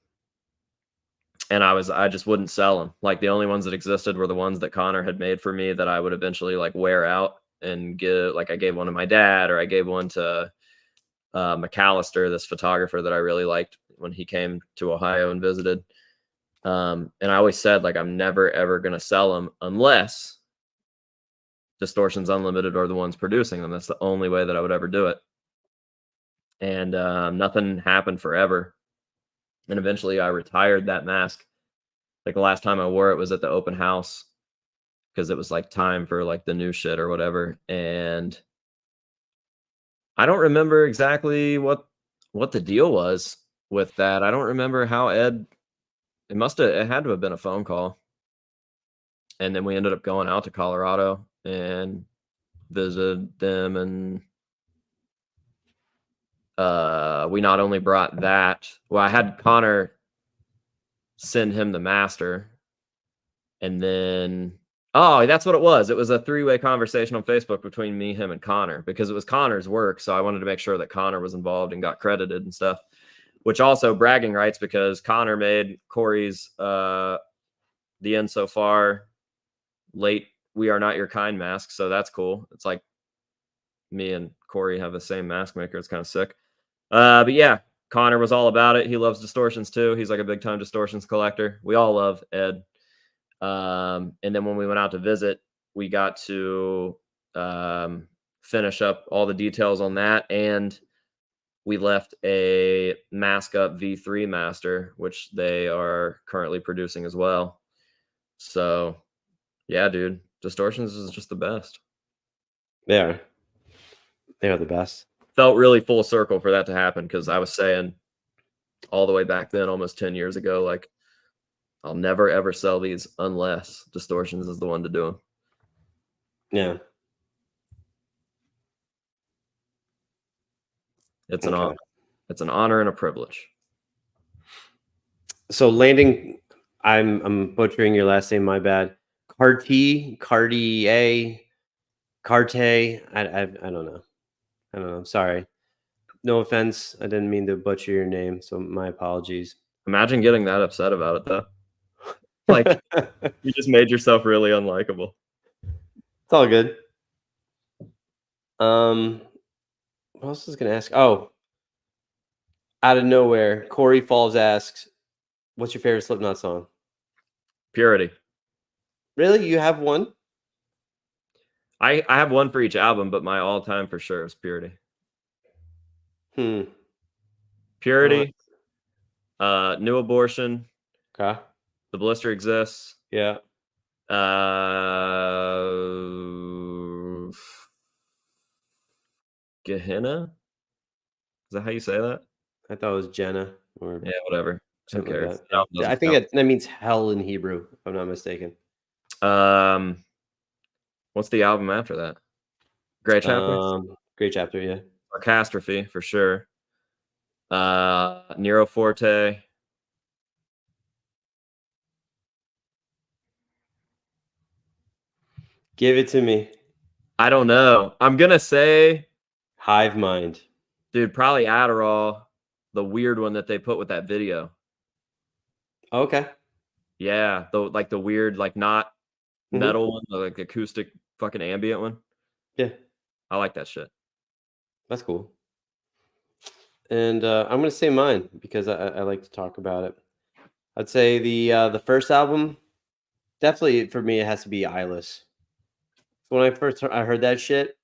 I just wouldn't sell them. Like, the only ones that existed were the ones that Connor had made for me that I would eventually like wear out and give. Like, I gave one to my dad, or I gave one to McAllister, this photographer that I really liked when he came to Ohio and visited. And I always said, like, I'm never ever gonna sell them unless Distortions Unlimited are the ones producing them. That's the only way that I would ever do it. And nothing happened forever. And eventually I retired that mask. Like, the last time I wore it was at the open house because it was like time for like the new shit or whatever. And I don't remember exactly what the deal was with that. I don't remember how Ed. It had to have been a phone call. And then we ended up going out to Colorado and visited them, and we not only brought that. Well, I had Connor send him the master, and then that's what it was. It was a 3-way conversation on Facebook between me, him, and Connor because it was Connor's work. So I wanted to make sure that Connor was involved and got credited and stuff. Which also bragging rights because Connor made Corey's The End So Far late We Are Not Your Kind mask. So that's cool. It's like me and Corey have the same mask maker. It's kind of sick. But yeah, Connor was all about it. He loves Distortions too. He's like a big time Distortions collector. We all love Ed. And then when we went out to visit, we got to finish up all the details on that and we left a Mask Up V3 master, which they are currently producing as well. So, yeah, dude, Distortions is just the best. They are. They are the best. Felt really full circle for that to happen because I was saying all the way back then, almost 10 years ago, like, I'll never ever sell these unless Distortions is the one to do them. Yeah. It's an honor. It's an honor and a privilege. So Landing, I'm butchering your last name. My bad. Cartier. Carte. I don't know. I don't know. I'm sorry. No offense. I didn't mean to butcher your name. So my apologies. Imagine getting that upset about it, though. Like, you just made yourself really unlikable. It's all good. What else was I gonna ask? Oh, out of nowhere, Corey Falls asks, "What's your favorite Slipknot song?" Purity. Really, you have one? I have one for each album, but my all-time for sure is Purity. Purity, New Abortion, Okay. The Blister Exists, Yeah. Gehenna? Is that how you say that? I thought it was Jenna or Yeah, whatever. Who something cares? like that. The album doesn't I think count. that means hell in Hebrew, if I'm not mistaken. What's the album after that? Great Chapter? Great Chapter, yeah. Orchestrophe, for sure. Nero Forte. Give it to me. I don't know. I'm gonna say, Hive Mind. dude, probably Adderall, the weird one that they put with that video. Okay. Yeah, the weird, like, not metal one, the, like, acoustic fucking ambient one. Yeah, I like that shit. that's cool. And I'm gonna say mine because I like to talk about it. I'd say the first album, definitely for me, it has to be Eyeless. So when I heard that shit,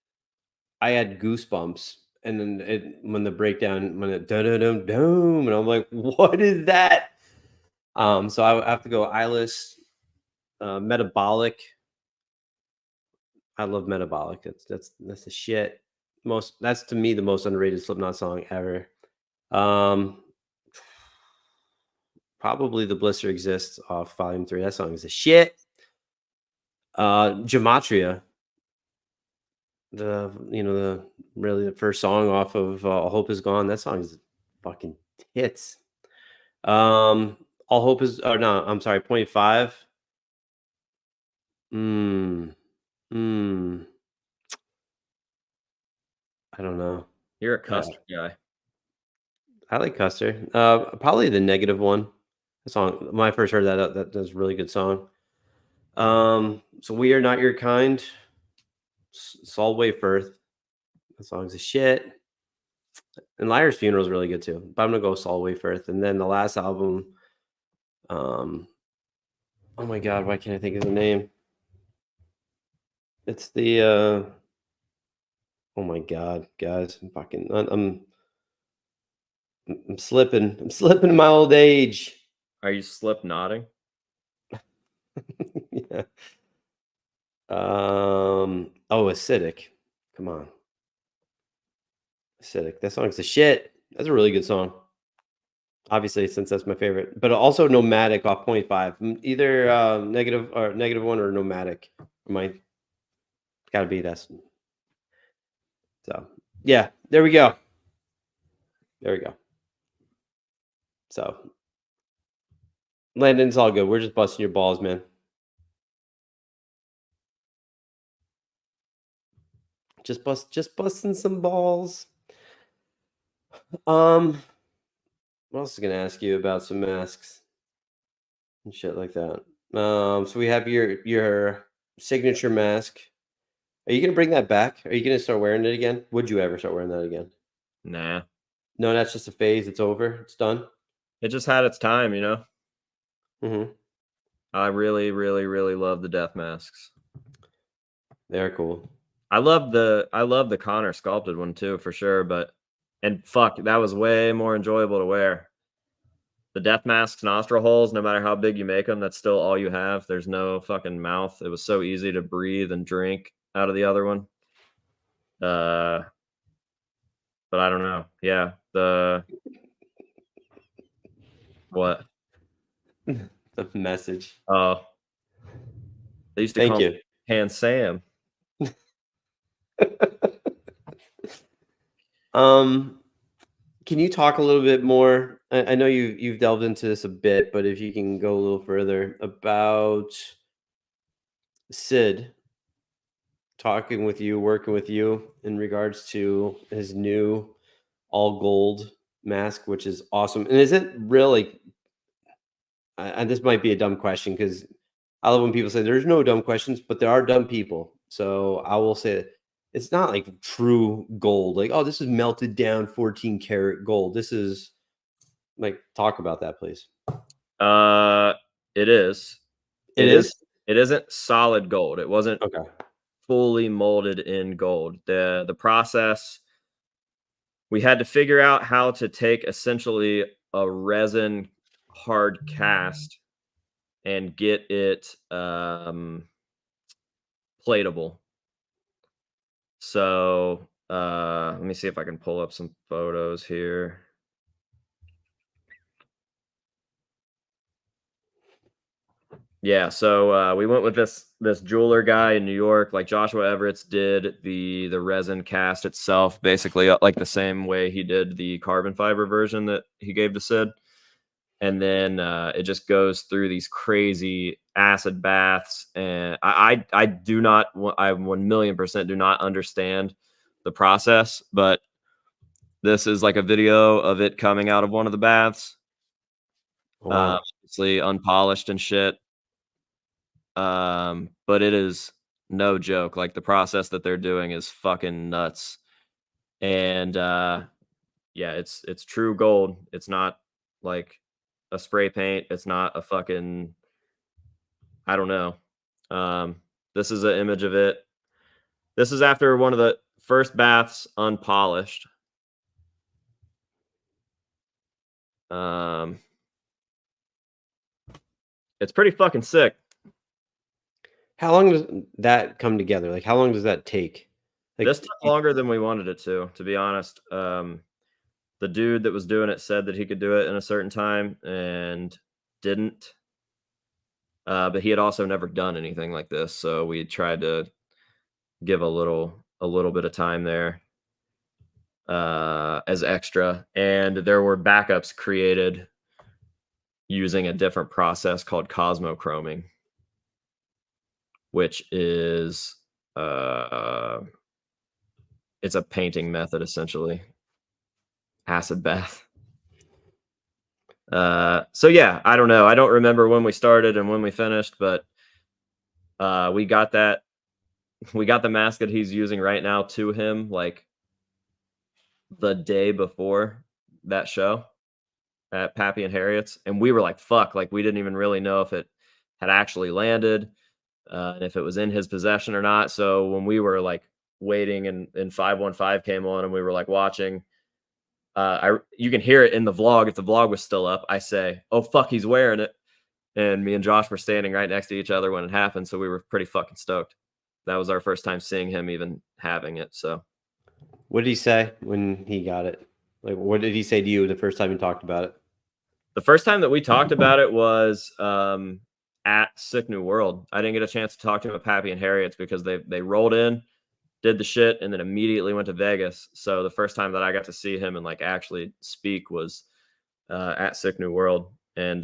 I had goosebumps. And then when the breakdown, when it dum dum dum dum, and I'm like, what is that? So I have to go Eyeless, Metabolic. I love Metabolic. That's the shit. That's to me the most underrated Slipknot song ever. Probably The Blister Exists off Volume 3. That song is a shit. Gematria. The first song off of All Hope Is Gone. That song is fucking hits. All Hope Is no, I'm sorry, 0.5. I don't know. You're a Custer guy. I like Custer. Probably the Negative One. The song when I first heard that was a really good song. So We Are Not Your Kind. Solway Firth. That song's a shit. And Liar's Funeral is really good too. But I'm gonna go Solway Firth. And then the last album, oh my god, why can't I think of the name? It's the oh my god, guys, I'm slipping. I'm slipping in my old age. Are you Slipknotting? Yeah. Oh, Acidic. Come on. Acidic. That song's the shit. That's a really good song. Obviously, since that's my favorite. But also Nomadic off 0.5. Either negative one or Nomadic. Mine. Gotta be that. So yeah, there we go. There we go. So Landon, it's all good. We're just busting your balls, man. Just busting some balls. What else is gonna ask you about some masks and shit like that? So we have your signature mask. Are you gonna bring that back? Are you gonna start wearing it again? Would you ever start wearing that again? Nah. No, that's just a phase. It's over. It's done. It just had its time, you know? Mm-hmm. I really, really, really love the death masks. They're cool. I love the Connor sculpted one too, for sure, but And fuck, that was way more enjoyable to wear. The death masks, nostril holes, no matter how big you make them, that's still all you have. There's no fucking mouth. It was so easy to breathe and drink out of the other one. But I don't know. Yeah, what? The message. Oh, they used to Thank call you. me Hand Sam. Can you talk a little bit more? I know you've delved into this a bit, but if you can go a little further about Sid talking with you, working with you in regards to his new all gold mask, which is awesome. And is it really? And this might be a dumb question because I love when people say there's no dumb questions, but there are dumb people. So I will say it's not like true gold. Like, oh, this is melted down 14 karat gold. This is like, talk about that, please. It is. It is? It isn't solid gold. It wasn't Okay. fully molded in gold. The process, we had to figure out how to take essentially a resin hard cast and get it platable. So let me see if I can pull up some photos here. Yeah, so we went with this jeweler guy in New York, like Joshua Everett's did the resin cast itself, basically like the same way he did the carbon fiber version that he gave to Sid. And then it just goes through these crazy acid baths, and I do not, I 1,000,000% do not understand the process, but this is like a video of it coming out of one of the baths. Wow. Obviously unpolished and shit. But it is no joke. Like the process that they're doing is fucking nuts. And yeah, it's true gold. It's not like a spray paint. It's not a fucking, I don't know. This is an image of it. This is after one of the first baths unpolished. It's pretty fucking sick. How long does that come together? Like, how long does that take? Like, This took longer than we wanted it to be honest. The dude that was doing it said that he could do it in a certain time and didn't. But he had also never done anything like this, so we tried to give a little bit of time there as extra. And there were backups created using a different process called cosmochroming, which is it's a painting method essentially. Acid bath. So yeah, I don't know. I don't remember when we started and when we finished, but we got the mask that he's using right now to him like the day before that show at Pappy and Harriet's, and we were like, fuck, like we didn't even really know if it had actually landed and if it was in his possession or not. So when we were like waiting and 515 came on and we were like watching, you can hear it in the vlog. If the vlog was still up, I say, oh fuck, he's wearing it. And me and Josh were standing right next to each other when it happened, so we were pretty fucking stoked. That was our first time seeing him even having it. So what did he say when he got it? Like, what did he say to you the first time you talked about it? the first time that we talked about it was at Sick New World. I didn't get a chance to talk to him at Pappy and Harriet's because they rolled in, did the shit, and then immediately went to Vegas. So the first time that I got to see him and like actually speak was at Sick New World. And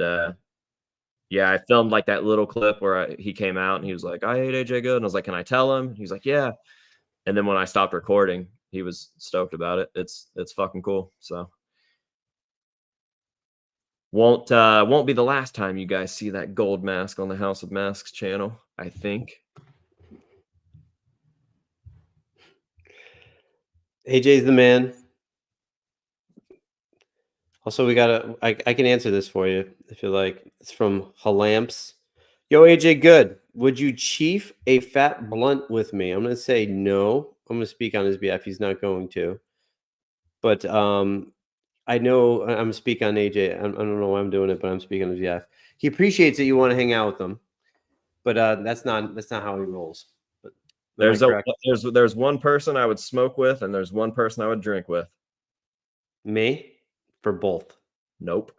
yeah, I filmed like that little clip where he came out and he was like, I hate AJ Good. And I was like, can I tell him? He was like, yeah. And then when I stopped recording, he was stoked about it. It's fucking cool. So won't be the last time you guys see that gold mask on the House of Masks channel, I think. AJ's the man. Also, we got I can answer this for you if you like. It's from Halamps. Yo, AJ Good, would you chief a fat blunt with me? I'm going to say no. I'm going to speak on his behalf. He's not going to. But I know I'm speaking on AJ. I don't know why I'm doing it, but I'm speaking of Jeff. He appreciates that you want to hang out with him, but that's not how he rolls. But there's one person I would smoke with, and there's one person I would drink with. Me for both. Nope.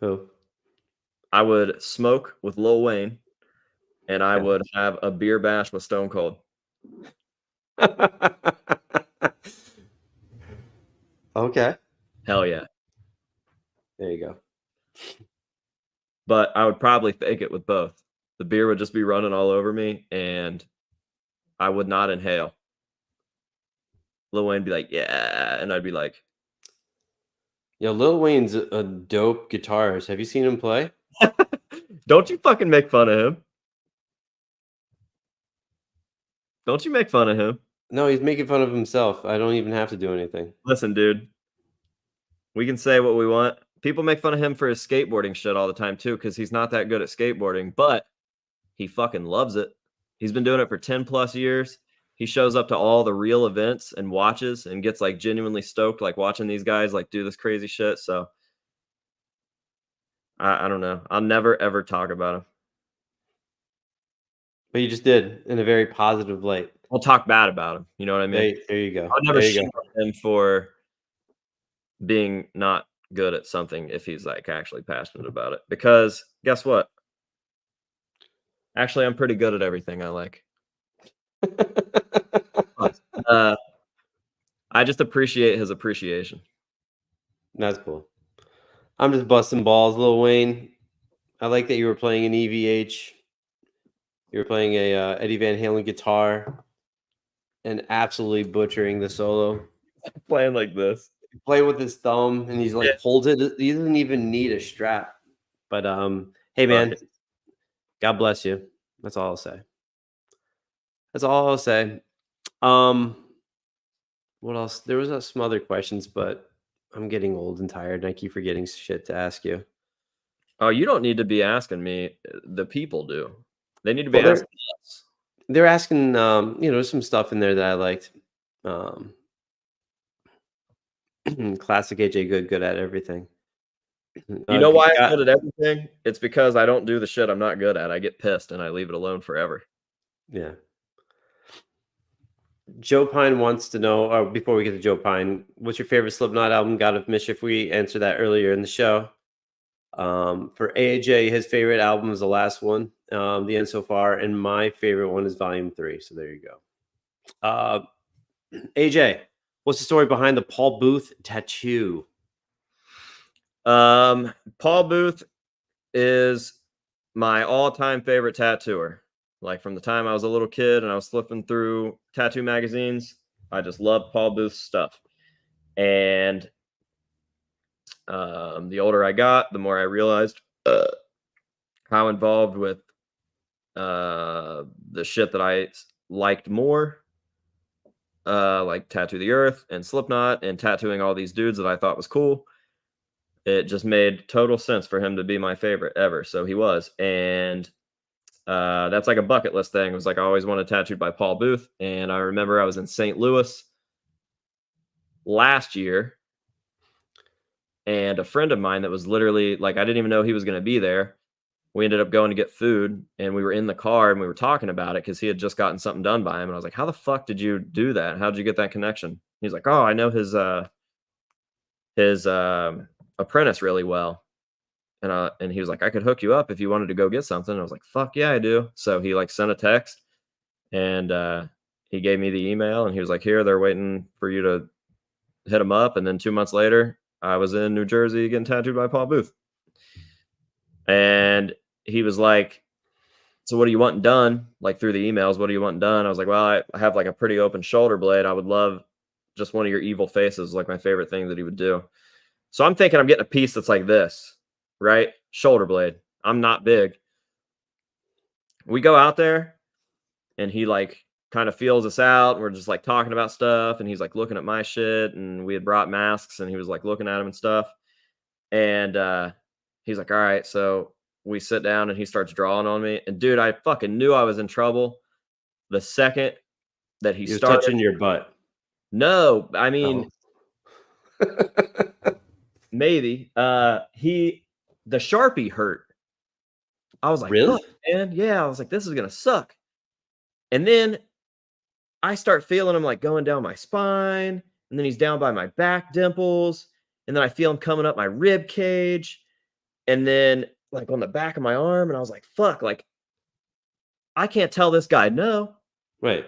Who? I would smoke with Lil Wayne, and I would have a beer bash with Stone Cold. Okay. Hell yeah. There you go. But I would probably fake it with both. The beer would just be running all over me, and I would not inhale. Lil Wayne would be like, yeah, and I'd be like, Yo, Lil Wayne's a dope guitarist. Have you seen him play? don't you fucking make fun of him. Don't you make fun of him. No, he's making fun of himself. I don't even have to do anything. Listen, dude. We can say what we want. People make fun of him for his skateboarding shit all the time, too, because he's not that good at skateboarding, but he fucking loves it. He's been doing it for 10 plus years. He shows up to all the real events and watches and gets like genuinely stoked, like watching these guys like do this crazy shit. So I don't know. I'll never, ever talk about him. But you just did in a very positive light. I'll talk bad about him. You know what I mean? There you go. I'll never shit on him for being not good at something if he's like actually passionate about it. Because guess what? Actually, I'm pretty good at everything I like. I just appreciate his appreciation. That's cool. I'm just busting balls, Lil Wayne. I like that you were playing an EVH. You were playing a Eddie Van Halen guitar and absolutely butchering the solo. Playing like this. Play with his thumb, and he's like holds it. He doesn't even need a strap. But hey man, God bless you. That's all I'll say. That's all I'll say. What else? There was some other questions, but I'm getting old and tired, and I keep forgetting shit to ask you. Oh, you don't need to be asking me. The people do. They need to be asking us. They're asking, some stuff in there that I liked. Classic AJ, good at everything. You know why I'm good at everything? It's because I don't do the shit I'm not good at. I get pissed and I leave it alone forever. Yeah. Joe Pine wants to know, or before we get to Joe Pine, what's your favorite Slipknot album? God of Mischief. We answered that earlier in the show. For AJ, his favorite album is the last one, The End So Far, and my favorite one is Volume 3. So there you go. AJ, what's the story behind the Paul Booth tattoo? Paul Booth is my all-time favorite tattooer. Like from the time I was a little kid and I was flipping through tattoo magazines, I just loved Paul Booth's stuff. And the older I got, the more I realized how involved with the shit that I liked more, like Tattoo the Earth and Slipknot and tattooing all these dudes that I thought was cool. It just made total sense for him to be my favorite ever. So he was. And that's like a bucket list thing. It was like I always wanted tattooed by Paul Booth. And I remember I was in St. Louis last year. And a friend of mine that was literally like, I didn't even know he was going to be there. We ended up going to get food and we were in the car and we were talking about it because he had just gotten something done by him. And I was like, how the fuck did you do that? How did you get that connection? He's like, oh, I know his apprentice really well. And he was like, I could hook you up if you wanted to go get something. And I was like, fuck yeah, I do. So he like sent a text and he gave me the email and he was like, here, they're waiting for you to hit them up. And then 2 months later, I was in New Jersey getting tattooed by Paul Booth. And he was like, so what do you want done? Like through the emails, what do you want done? I was like, well, I have like a pretty open shoulder blade. I would love just one of your evil faces, like my favorite thing that he would do. So I'm thinking I'm getting a piece that's like this, right? Shoulder blade. I'm not big. We go out there and he like kind of feels us out. And we're just like talking about stuff. And he's like looking at my shit. And we had brought masks and he was like looking at them and stuff. And he's like, all right. So we sit down and he starts drawing on me. And dude, I fucking knew I was in trouble the second that he started touching your butt. No, I mean maybe. The Sharpie hurt. I was like, Really? fuck, man. Yeah, I was like, this is gonna suck. And then I start feeling him like going down my spine, and then he's down by my back dimples, and then I feel him coming up my rib cage, and then like on the back of my arm, and I was like, fuck, like I can't tell this guy no. Right.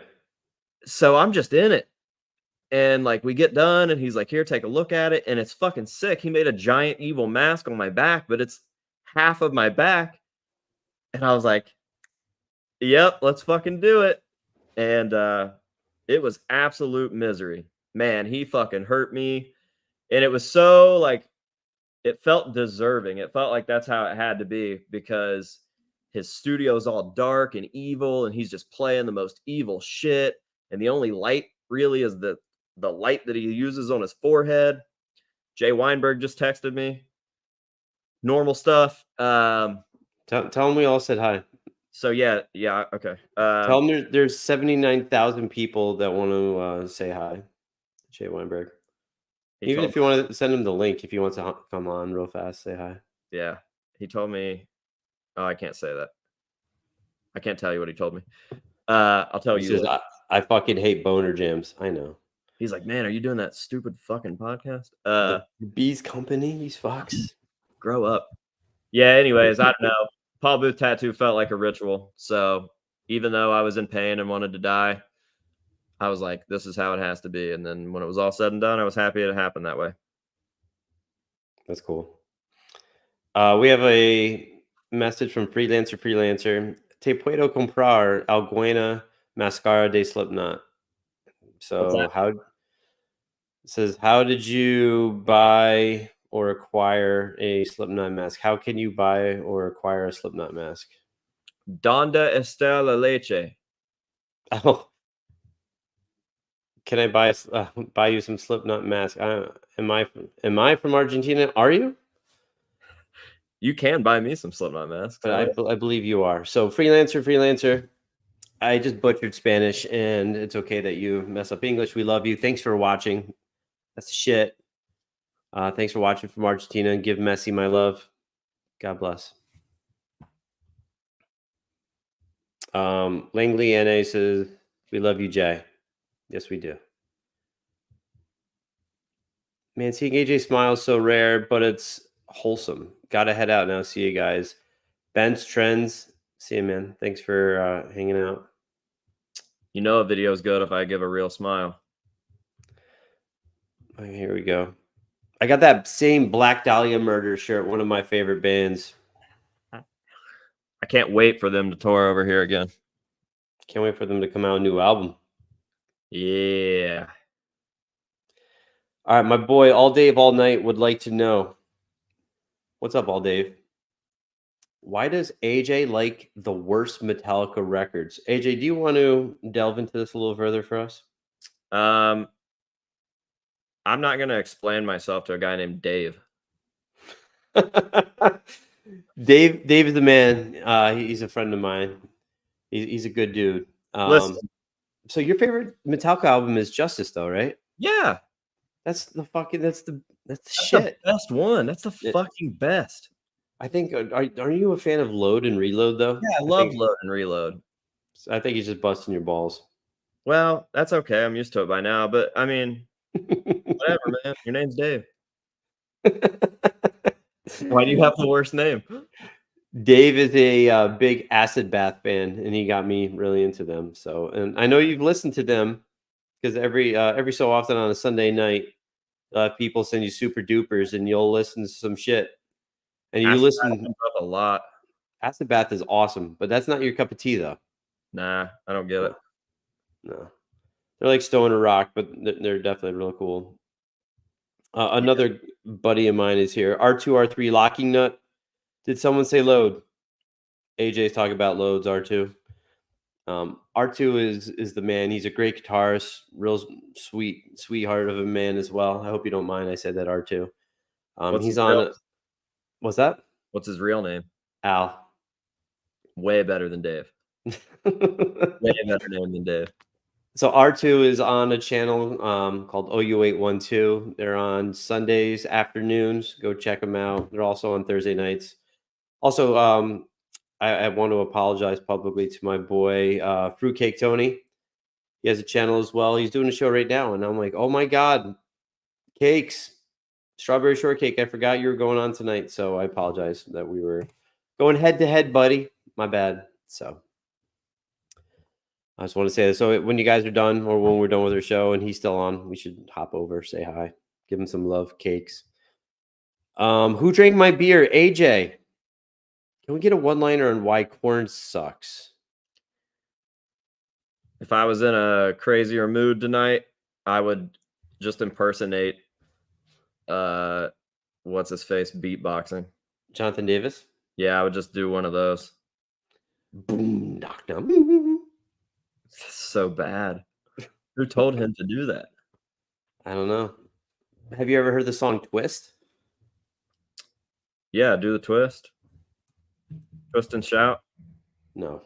So I'm just in it. And like we get done, and he's like, here, take a look at it. And it's fucking sick. He made a giant evil mask on my back, but it's half of my back. And I was like, yep, let's fucking do it. And it was absolute misery. Man, he fucking hurt me. And it was so like it felt deserving. It felt like that's how it had to be because his studio's all dark and evil, and he's just playing the most evil shit. And the only light really is the light that he uses on his forehead. Jay Weinberg just texted me. Normal stuff. Tell him we all said hi. So yeah, okay. Tell him there's 79,000 people that want to say hi. Jay Weinberg. Even if you want to send him the link, if he wants to come on real fast, say hi. Yeah, he told me. Oh, I can't say that. I can't tell you what he told me. I'll tell you. Says, I fucking hate boner jams. I know. He's like, man, are you doing that stupid fucking podcast? Bees Company, these fucks. Grow up. Yeah, anyways, I don't know. Paul Booth tattoo felt like a ritual. So even though I was in pain and wanted to die, I was like, this is how it has to be. And then when it was all said and done, I was happy it happened that way. That's cool. We have a message from Freelancer. Te puedo comprar alguna máscara de Slipknot. So how did you buy or acquire a Slipknot mask? How can you buy or acquire a Slipknot mask? Donde está la leche? Oh, can I buy you some Slipknot mask? Am I from Argentina? Are you? You can buy me some Slipknot masks. But I believe you are. So freelancer. I just butchered Spanish, and it's okay that you mess up English. We love you. Thanks for watching. That's the shit. Thanks for watching from Argentina. Give Messi my love. God bless. Langley NA says, we love you, Jay. Yes, we do. Man, seeing AJ smile is so rare, but it's wholesome. Gotta head out now. See you guys. Ben's Trends. See you, man. Thanks for hanging out. You know a video is good if I give a real smile. Okay, here we go. I got that same Black Dahlia Murder shirt, one of my favorite bands. I can't wait for them to tour over here again. Can't wait for them to come out a new album. Yeah. All right, my boy, All Dave, All Night would like to know. What's up, All Dave? Why does AJ like the worst Metallica records? AJ, do you want to delve into this a little further for us? I'm not going to explain myself to a guy named Dave. Dave is the man. He's a friend of mine. He's a good dude. Listen. So your favorite Metallica album is Justice, though, right? Yeah. That's the shit. The best one. That's the fucking best. I think. Are you a fan of Load and Reload though? Yeah, I love Load and Reload. I think he's just busting your balls. Well, that's okay. I'm used to it by now. But I mean, whatever, man. Your name's Dave. Why do you have the worst name? Dave is a big Acid Bath fan, and he got me really into them. So, and I know you've listened to them because every so often on a Sunday night, people send you super dupers, and you'll listen to some shit. And you listen a lot. Acid Bath is awesome, but that's not your cup of tea, though. Nah, I don't get it. No, they're like Stoner Rock, but they're definitely really cool. Another buddy of mine is here. R2, R3, Locking Nut. Did someone say Load? AJ's talking about Loads, R2. R2 is the man. He's a great guitarist, real sweetheart of a man as well. I hope you don't mind I said that, R2. He's on. What's that? What's his real name? Al. Way better than Dave. Way better name than Dave. So R2 is on a channel called OU812. They're on Sundays afternoons. Go check them out. They're also on Thursday nights. Also, I want to apologize publicly to my boy Fruitcake Tony. He has a channel as well. He's doing a show right now, and I'm like, oh my god, cakes, strawberry shortcake. I forgot you were going on tonight, so I apologize that we were going head to head, buddy. My bad. So I just want to say that. So when you guys are done, or when we're done with our show, and he's still on, we should hop over, say hi, give him some love, cakes. Who drank my beer? AJ. Can we get a one-liner on why Korn sucks? If I was in a crazier mood tonight, I would just impersonate what's his face beatboxing. Jonathan Davis? Yeah, I would just do one of those. Boom, knock down. So bad. Who told him to do that? I don't know. Have you ever heard the song Twist? Yeah, do the twist. Twist and shout. No.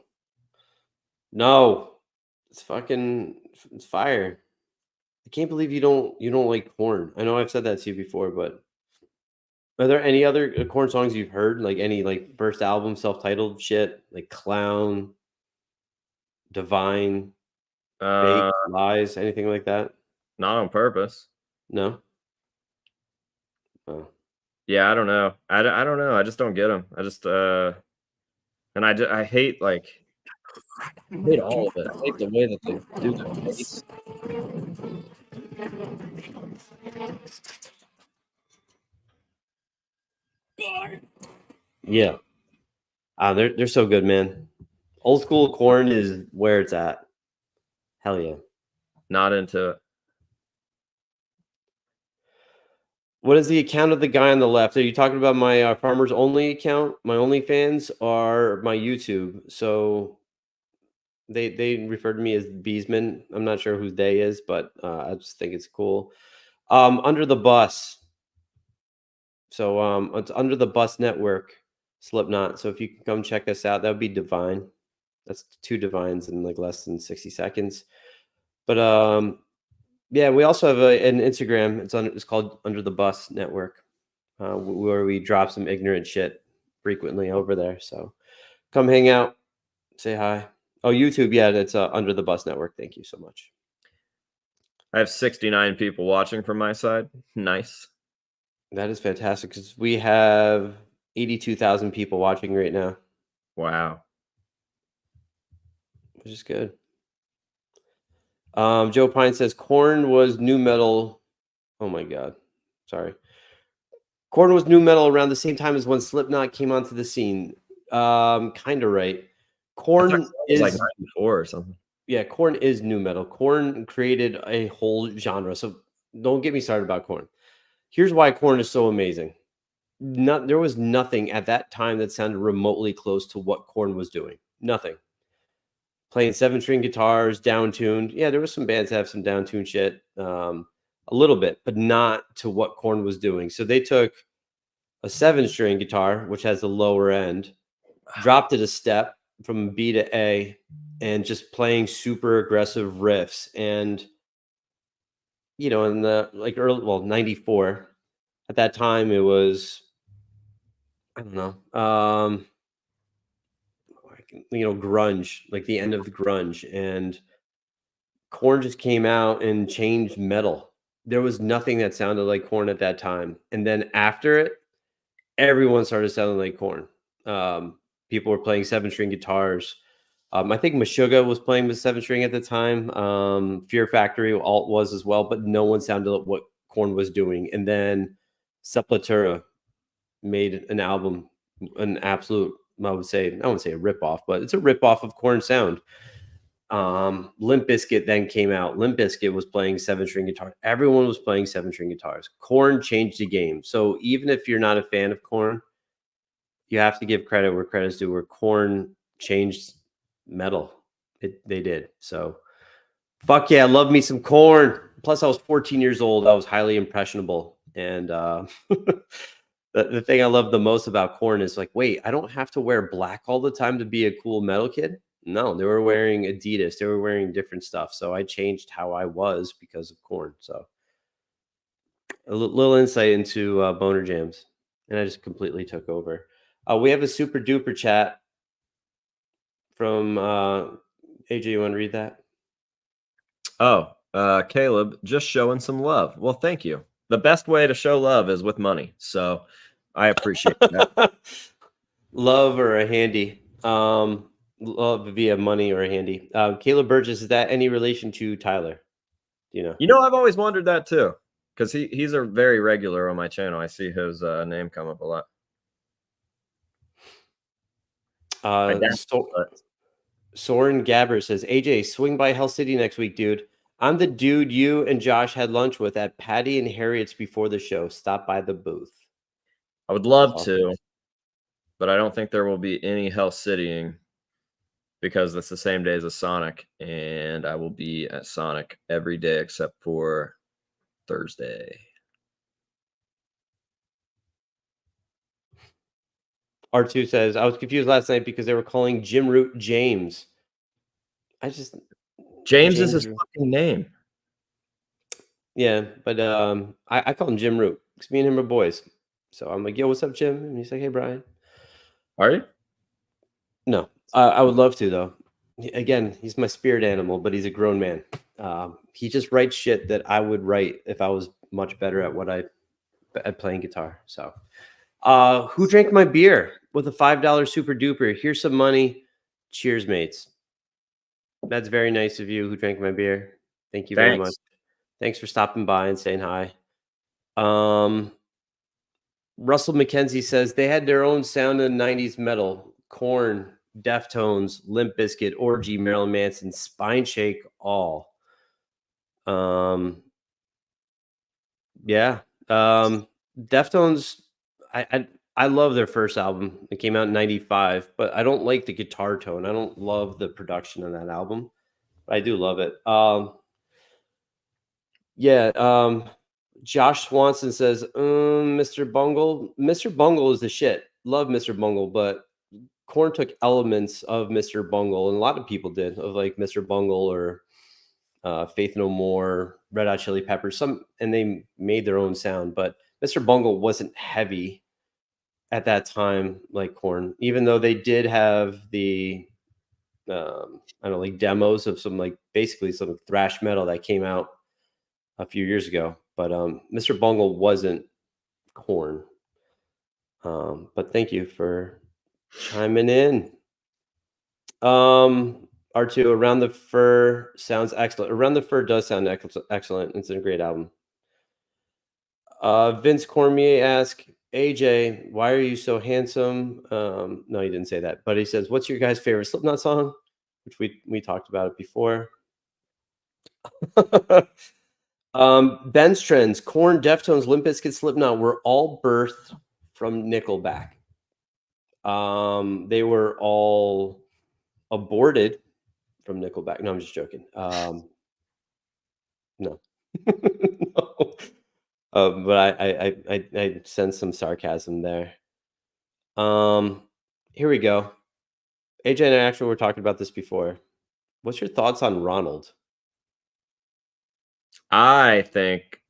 No. It's fire. I can't believe you don't like Korn. I know I've said that to you before, but are there any other Korn songs you've heard? Like any like first album, self-titled shit, like Clown, Divine, Fake, Lies, anything like that? Not on purpose. No. Oh. Yeah, I don't know. I don't know. I just don't get them. I just and I hate like I hate all of it. I hate the way that they do their face. Yeah. They're so good, man. Old school Korn is where it's at. Hell yeah. Not into it. What is the account of the guy on the left? Are you talking about my Farmers Only account, my OnlyFans, or my YouTube? So they refer to me as Beesman. I'm not sure who they is, but I just think it's cool. Under the Bus. So it's Under the Bus Network, Slipknot. So if you can come check us out, that would be divine. That's 2 divines in like less than 60 seconds. But yeah, we also have an Instagram. It's called Under the Bus Network, where we drop some ignorant shit frequently over there. So come hang out, say hi. Oh, YouTube, yeah, it's Under the Bus Network. Thank you so much. I have 69 people watching from my side. Nice. That is fantastic because we have 82,000 people watching right now. Wow. Which is good. Joe Pine says Korn was new metal. Oh my god. Sorry. Korn was new metal around the same time as when Slipknot came onto the scene. Kind of right. Korn is like 94 or something. Yeah, Korn is new metal. Korn created a whole genre. So don't get me started about Korn. Here's why Korn is so amazing. There was nothing at that time that sounded remotely close to what Korn was doing. Nothing. Playing 7-string guitars, down-tuned. Yeah, there was some bands that have some down-tuned shit, a little bit, but not to what Korn was doing. So they took a 7-string guitar, which has the lower end, dropped it a step from B to A, and just playing super aggressive riffs. And you know, in the like early 94. At that time, it was I don't know. Grunge, like the end of the grunge, and Korn just came out and changed metal. There was nothing that sounded like Korn at that time, and then after it, everyone started sounding like Korn. People were playing 7-string guitars. I think Meshuggah was playing with 7-string at the time. Fear Factory alt was as well, but no one sounded like what Korn was doing. And then Sepultura made an album, an absolute, I wouldn't say a ripoff, but it's a ripoff of Korn sound. Limp Bizkit then came out. Limp Bizkit was playing 7-string guitar. Everyone was playing 7-string guitars. Korn changed the game. So even if you're not a fan of Korn, you have to give credit where credit's due. Where Korn changed metal, they did. So fuck yeah, love me some Korn. Plus I was 14 years old. I was highly impressionable, and the thing I love the most about Korn is like, wait, I don't have to wear black all the time to be a cool metal kid. No, they were wearing Adidas. They were wearing different stuff. So I changed how I was because of Korn. So a little insight into boner jams, and I just completely took over. We have a super duper chat from AJ. You want to read that? Oh, Caleb, just showing some love. Well, thank you. The best way to show love is with money. So I appreciate that. Love or a handy? Love via money or a handy. Caleb Burgess, is that any relation to Tyler? Do you know? You know, I've always wondered that too, because he's a very regular on my channel. I see his name come up a lot. I doubt it, but- Soren Gabber says, AJ, swing by Hell City next week, dude. I'm the dude you and Josh had lunch with at Patty and Harriet's before the show. Stop by the booth. I would love Awesome. to, but I don't think there will be any Hell Citying because it's the same day as a Sonic, and I will be at Sonic every day except for Thursday. R2 says, I was confused last night because they were calling Jim Root James. James is his fucking name. Yeah, but I call him Jim Root because me and him are boys. So I'm like, yo, what's up, Jim? And he's like, hey, Brian. Are you? No, I would love to, though. Again, he's my spirit animal, but he's a grown man. He just writes shit that I would write if I was much better at playing guitar. So who drank my beer with a $5 super duper? Here's some money. Cheers, mates. That's very nice of you who drank my beer. Thank you very much. Thanks for stopping by and saying hi. Russell McKenzie says they had their own sound in the 90s metal. Korn, Deftones, Limp Bizkit, Orgy, Marilyn Manson, Spine Shake, all. Yeah. Deftones, I love their first album. It came out in 95, but I don't like the guitar tone. I don't love the production on that album, but I do love it. Josh Swanson says, Mr. Bungle. Mr. Bungle is the shit. Love Mr. Bungle, but Korn took elements of Mr. Bungle, and a lot of people did, of like Mr. Bungle or Faith No More, Red Hot Chili Peppers, and they made their own sound. But Mr. Bungle wasn't heavy at that time like Korn, even though they did have the like demos of some basically some thrash metal that came out a few years ago. But Mr. Bungle wasn't Korn. But thank you for chiming in. R2, Around the Fur sounds excellent. Around the Fur does sound excellent. It's a great album. Vince Cormier asks, AJ, why are you so handsome? No, he didn't say that, but he says, what's your guys' favorite Slipknot song? Which we talked about it before. Ben's Trends, Korn, Deftones, Limp Bizkit, Slipknot were all birthed from Nickelback. They were all aborted from Nickelback. No, I'm just joking. No. No. But I sense some sarcasm there. Here we go. AJ and I actually were talking about this before. What's your thoughts on Ronald? I think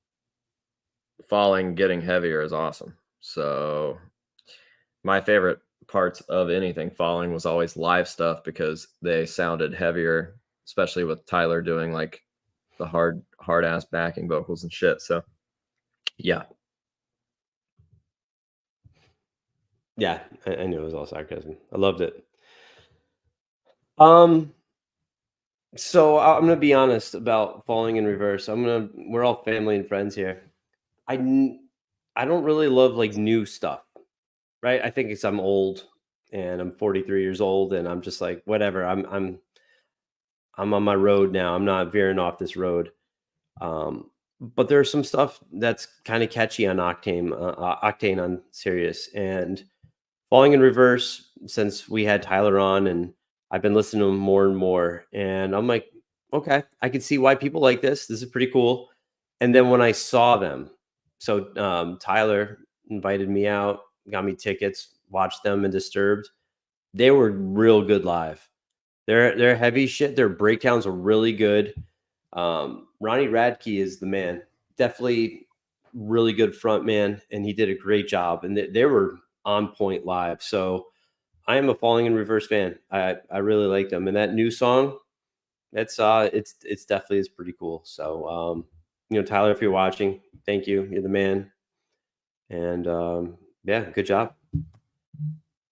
Falling getting heavier is awesome. So my favorite parts of anything Falling was always live stuff because they sounded heavier, especially with Tyler doing like the hard ass backing vocals and shit. So yeah. Yeah, I knew it was all sarcasm. I loved it. So I'm gonna be honest about Falling in Reverse. We're all family and friends here. I don't really love like new stuff, right? I think it's I'm old and I'm 43 years old and I'm just like whatever. I'm on my road now. I'm not veering off this road. But there's some stuff that's kind of catchy on Octane on Sirius, and Falling in Reverse, since we had Tyler on and I've been listening to him more and more, and I'm like, okay, I can see why people like this. This is pretty cool. And then when I saw them, so Tyler invited me out, got me tickets, watched them in Disturbed. They were real good live. They're heavy shit. Their breakdowns are really good. Ronnie Radke is the man. Definitely really good front man, and he did a great job. And they were on point live. So I am a Falling in Reverse fan. I really like them. And that new song, it's definitely is pretty cool. So Tyler, if you're watching, thank you. You're the man. And yeah, good job.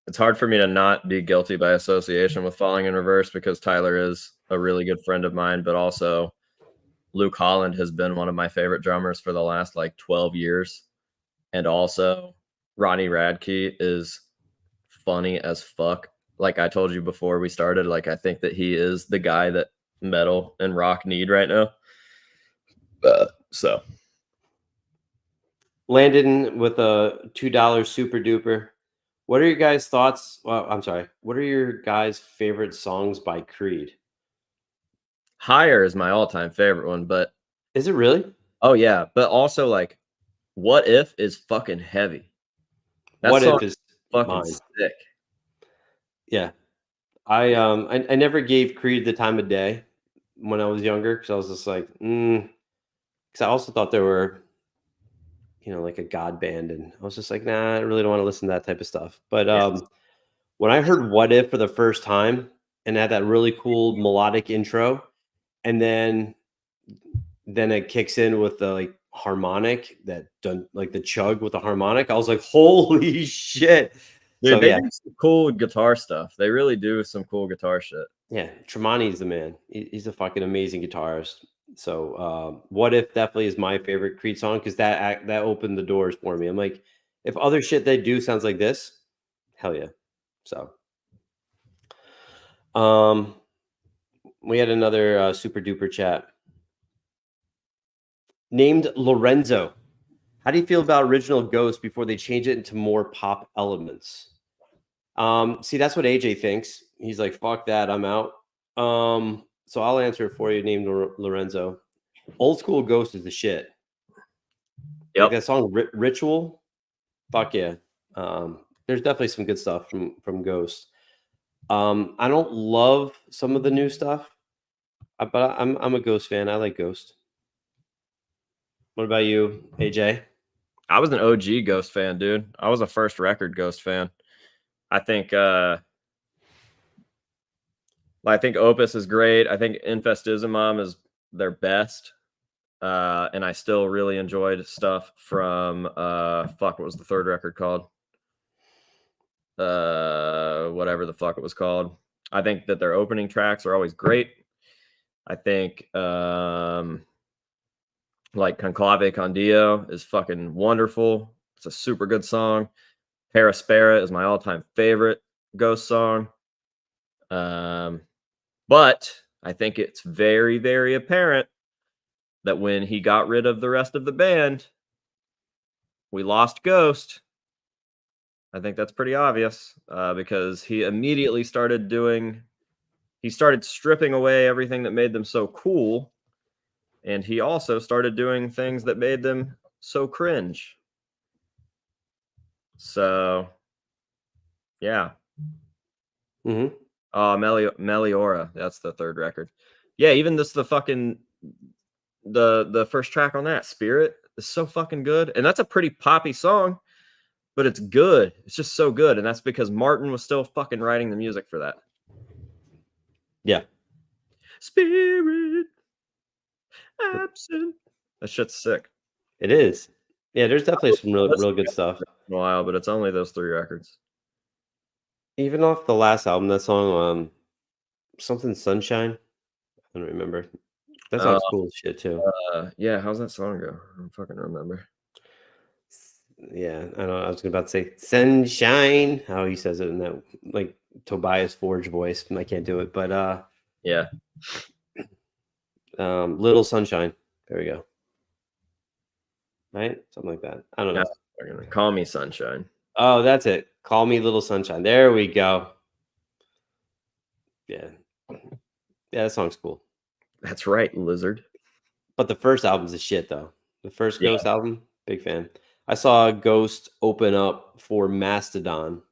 It's hard for me to not be guilty by association with Falling in Reverse because Tyler is a really good friend of mine, but also Luke Holland has been one of my favorite drummers for the last like 12 years. And also Ronnie Radke is funny as fuck. Like I told you before we started, like I think that he is the guy that metal and rock need right now. So Landon with a $2 super duper. What are your guys' thoughts? Well, I'm sorry. What are your guys' favorite songs by Creed? Higher is my all-time favorite one, but is it really? Oh yeah, but also like What If is fucking heavy. That What If is fucking mine. sick. Yeah. I never gave Creed the time of day when I was younger because I was just like, because I also thought they were, like a god band, and I was just like, nah, I really don't want to listen to that type of stuff. But when I heard What If for the first time and had that really cool melodic intro, and then it kicks in with the like harmonic that done like the chug with the harmonic, I was like, holy shit. Dude, they do some cool guitar stuff. They really do some cool guitar shit. Yeah, Tremonti's the man. He's a fucking amazing guitarist. So What If definitely is my favorite Creed song because that opened the doors for me. I'm like, if other shit they do sounds like this, hell yeah. So we had another super duper chat. Named Lorenzo. How do you feel about original Ghost before they change it into more pop elements? See, that's what AJ thinks. He's like, fuck that, I'm out. So I'll answer it for you, named Lorenzo. Old school Ghost is the shit. Yep. Like that song Ritual. Fuck yeah. There's definitely some good stuff from Ghost. I don't love some of the new stuff, but I'm a Ghost fan. I like Ghost. What about you, AJ? I was an OG Ghost fan, dude. I was a first record Ghost fan. I think Opus is great. I think Infestissimum is their best. And I still really enjoyed stuff from what was the third record called? Whatever the fuck it was called. I think that their opening tracks are always great. I think like Conclave con Dio is fucking wonderful. It's a super good song. Perispera is my all-time favorite Ghost song. But I think it's very, very apparent that when he got rid of the rest of the band, we lost Ghost. I think that's pretty obvious because he immediately started stripping away everything that made them so cool. And he also started doing things that made them so cringe. So, yeah. Mm-hmm. Meliora, that's the third record. Yeah, even the first track on that, Spirit, is so fucking good. And that's a pretty poppy song, but it's good. It's just so good. And that's because Martin was still fucking writing the music for that. Yeah. Spirit absent. That shit's sick. It is. Yeah, there's definitely some real good stuff. A while, but it's only those 3 records. Even off the last album, that song, something Sunshine. I don't remember. That song's cool as shit too. Yeah, how's that song go? I don't fucking remember. Yeah, I know. I was about to say Sunshine. How he says it in that like Tobias Forge voice. I can't do it, but yeah. Little Sunshine. There we go. Right? Something like that. I don't know. Call Me Sunshine. Oh, that's it. Call Me Little Sunshine. There we go. Yeah. Yeah, that song's cool. That's right, Lizard. But the first album's a shit, though. The first Ghost album, big fan. I saw Ghost open up for Mastodon.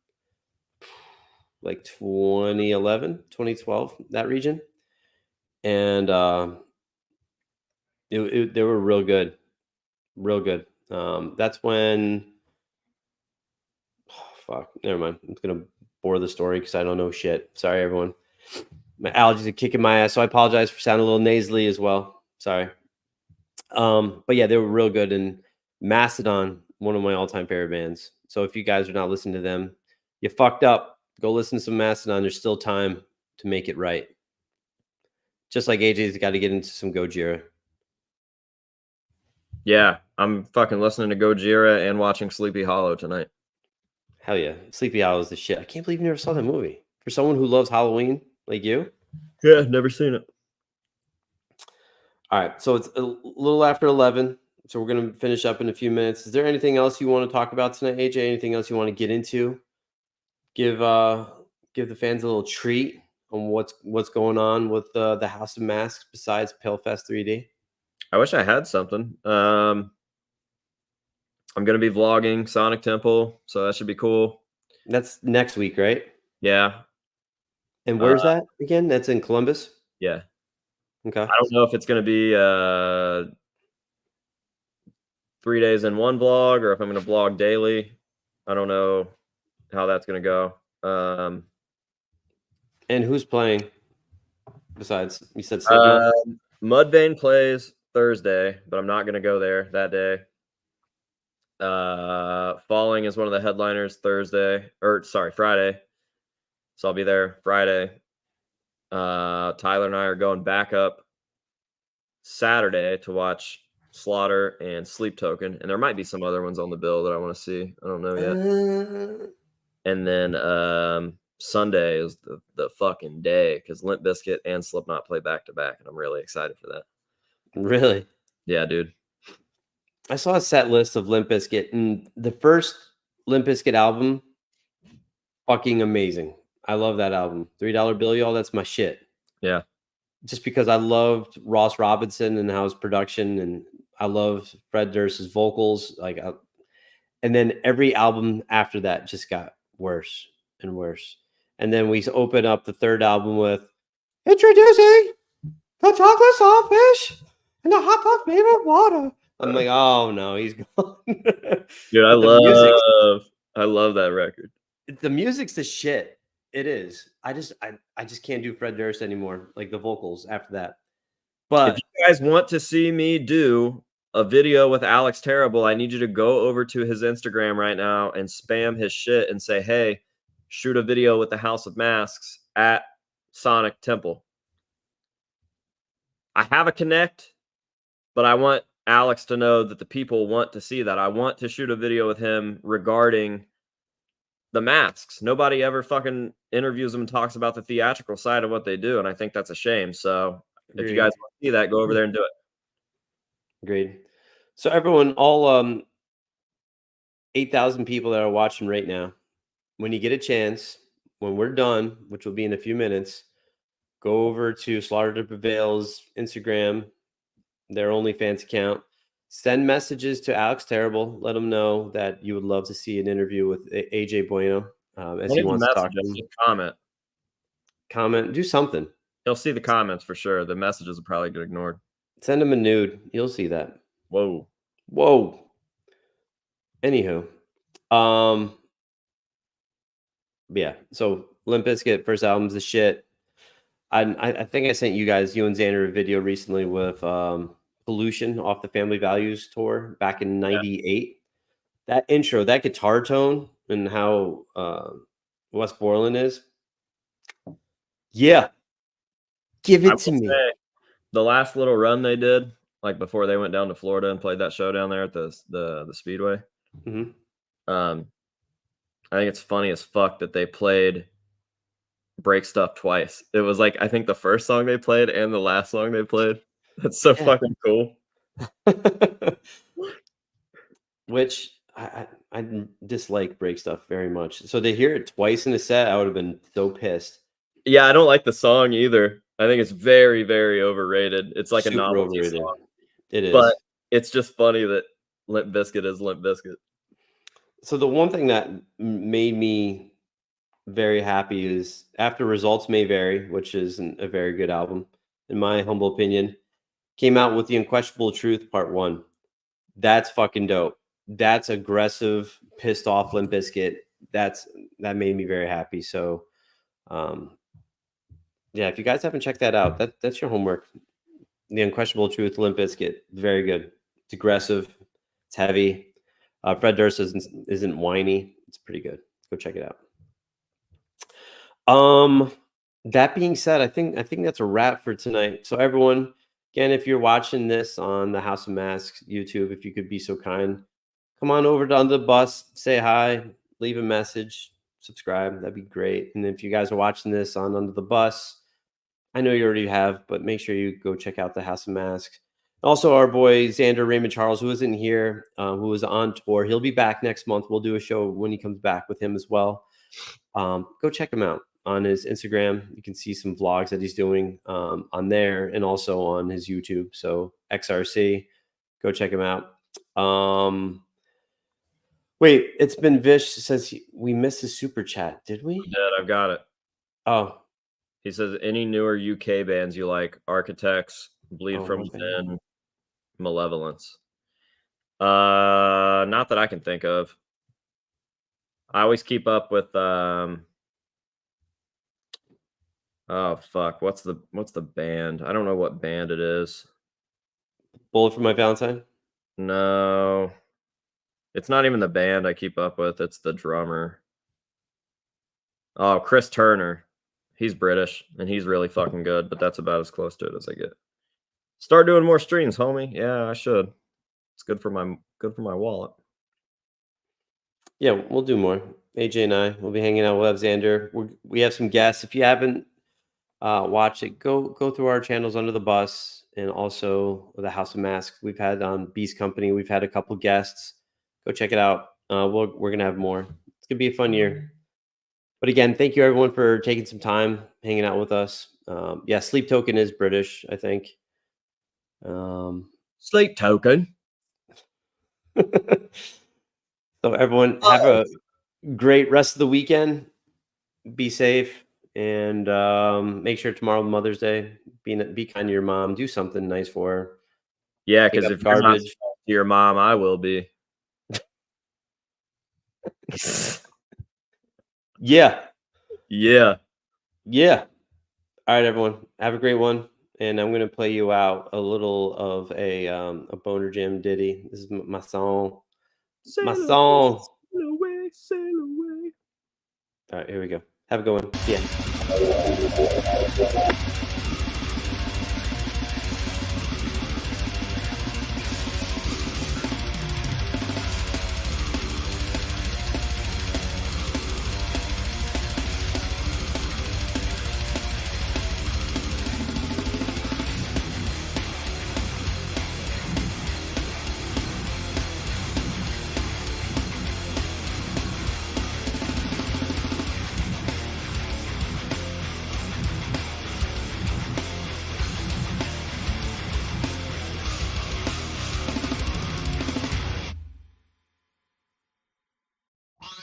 like 2011, 2012, that region. And they were real good. Real good. That's when, oh, fuck, never mind. I'm just gonna bore the story because I don't know shit. Sorry, everyone. My allergies are kicking my ass, so I apologize for sounding a little nasally as well. Sorry. But yeah, they were real good. And Mastodon, one of my all-time favorite bands. So if you guys are not listening to them, you fucked up. Go listen to some Mastodon. There's still time to make it right. Just like AJ's got to get into some Gojira. Yeah, I'm fucking listening to Gojira and watching Sleepy Hollow tonight. Hell yeah. Sleepy Hollow is the shit. I can't believe you never saw that movie. For someone who loves Halloween like you. Yeah, never seen it. All right. So it's a little after 11. So we're going to finish up in a few minutes. Is there anything else you want to talk about tonight, AJ? Anything else you want to get into? Give the fans a little treat on what's going on with the House of Masks besides Palefest 3D. I wish I had something. I'm gonna be vlogging Sonic Temple, so that should be cool. That's next week, right? Yeah. And where's that again? That's in Columbus. Yeah. Okay. I don't know if it's gonna be 3 days in one vlog or if I'm gonna vlog daily. I don't know how that's gonna go. And who's playing? Besides, you said Slipknot. Mudvayne plays Thursday, but I'm not gonna go there that day. Falling is one of the headliners Friday. So I'll be there Friday. Tyler and I are going back up Saturday to watch Slaughter and Sleep Token, and there might be some other ones on the bill that I want to see. I don't know yet. And then Sunday is the fucking day because Limp Bizkit and Slipknot play back to back, and I'm really excited for that. Really? Yeah, dude. I saw a set list of Limp Bizkit, and the first Limp Bizkit album, fucking amazing. I love that album. $3 Bill, y'all. That's my shit. Yeah. Just because I loved Ross Robinson and how his production, and I loved Fred Durst's vocals. And then every album after that just got worse and worse. And then we open up the third album with introducing the chocolate sawfish and the hot dog flavored water. I'm like, oh no, he's gone. Dude, I love that record. The music's the shit. It is. I just can't do Fred Durst anymore. Like the vocals after that. But if you guys want to see me do a video with Alex Terrible, I need you to go over to his Instagram right now and spam his shit and say, hey, shoot a video with the House of Masks at Sonic Temple. I have a connect, but I want Alex to know that the people want to see that. I want to shoot a video with him regarding the masks. Nobody ever fucking interviews them and talks about the theatrical side of what they do, and I think that's a shame. So if you guys want to see that, go over there and do it. Agreed. So everyone, all 8,000 people that are watching right now, when you get a chance, when we're done, which will be in a few minutes, go over to Slaughter to Prevail's Instagram, their OnlyFans account. Send messages to Alex Terrible. Let him know that you would love to see an interview with AJ Bueno as he wants to talk to him. Comment. Do something. He'll see the comments for sure. The messages will probably get ignored. Send him a nude. You'll see that. Whoa. Anywho. Yeah. So Limp Bizkit first album's the shit. I think I sent you and Xander a video recently with Pollution off the Family Values tour back in '98. That intro, that guitar tone, and how Wes Borland is. Yeah. Give it to me. The last little run they did, like before they went down to Florida and played that show down there at the Speedway. Mm-hmm. I think it's funny as fuck that they played Break Stuff twice. It was like, I think the first song they played and the last song they played. That's so fucking cool. Which I dislike Break Stuff very much. So to hear it twice in a set, I would have been so pissed. Yeah, I don't like the song either. I think it's very, very overrated. It's like Super a novelty overrated. song. It is. But it's just funny that Limp Bizkit is Limp Bizkit. So the one thing that made me very happy is After Results May Vary, which is a very good album, in my humble opinion. Came out with The Unquestionable Truth Part 1. That's fucking dope. That's aggressive, pissed off Limp Bizkit. That made me very happy. So, yeah, if you guys haven't checked that out, that's your homework. The Unquestionable Truth, Limp Bizkit, very good. It's aggressive. It's heavy. Fred Durst isn't whiny. It's pretty good. Go check it out. That being said, I think that's a wrap for tonight. So everyone, again, if you're watching this on the House of Masks YouTube, if you could be so kind, come on over to Under the Bus, say hi, leave a message, subscribe. That'd be great. And if you guys are watching this on Under the Bus, I know you already have, but make sure you go check out the House of Masks. Also, our boy Xander Raymond Charles, who isn't here, who is on tour. He'll be back next month. We'll do a show when he comes back with him as well. Go check him out on his Instagram. You can see some vlogs that he's doing on there and also on his YouTube. So XRC, go check him out. Wait, it's been Vish says we missed his super chat. Did we? We did. I've got it. Oh, he says any newer UK bands you like? Architects, Bleed from Within, Malevolence. Not that I can think of. I always keep up with oh fuck, what's the band? I don't know what band it is. Bullet for My Valentine? No. It's not even the band I keep up with, it's the drummer. Oh, Chris Turner. He's British and he's really fucking good, but that's about as close to it as I get. Start doing more streams, homie. Yeah, I should. It's good for my wallet. Yeah, we'll do more. AJ and I will be hanging out. We'll have Xander. We have some guests. If you haven't watched it, go through our channels Under the Bus and also the House of Masks. We've had on Beast Company. We've had a couple guests. Go check it out. We're gonna have more. It's gonna be a fun year. But again, thank you everyone for taking some time hanging out with us. Yeah, Sleep Token is British, I think. Sleep Token. So everyone have a great rest of the weekend. Be safe and make sure tomorrow Mother's Day. Be kind to your mom. Do something nice for her. Yeah, because if you're not to your mom, I will be. Yeah. All right, everyone. Have a great one. And I'm gonna play you out a little of a Boner Jam ditty. This is my song. Sail away, sail away. All right, here we go. Have a good one. Yeah.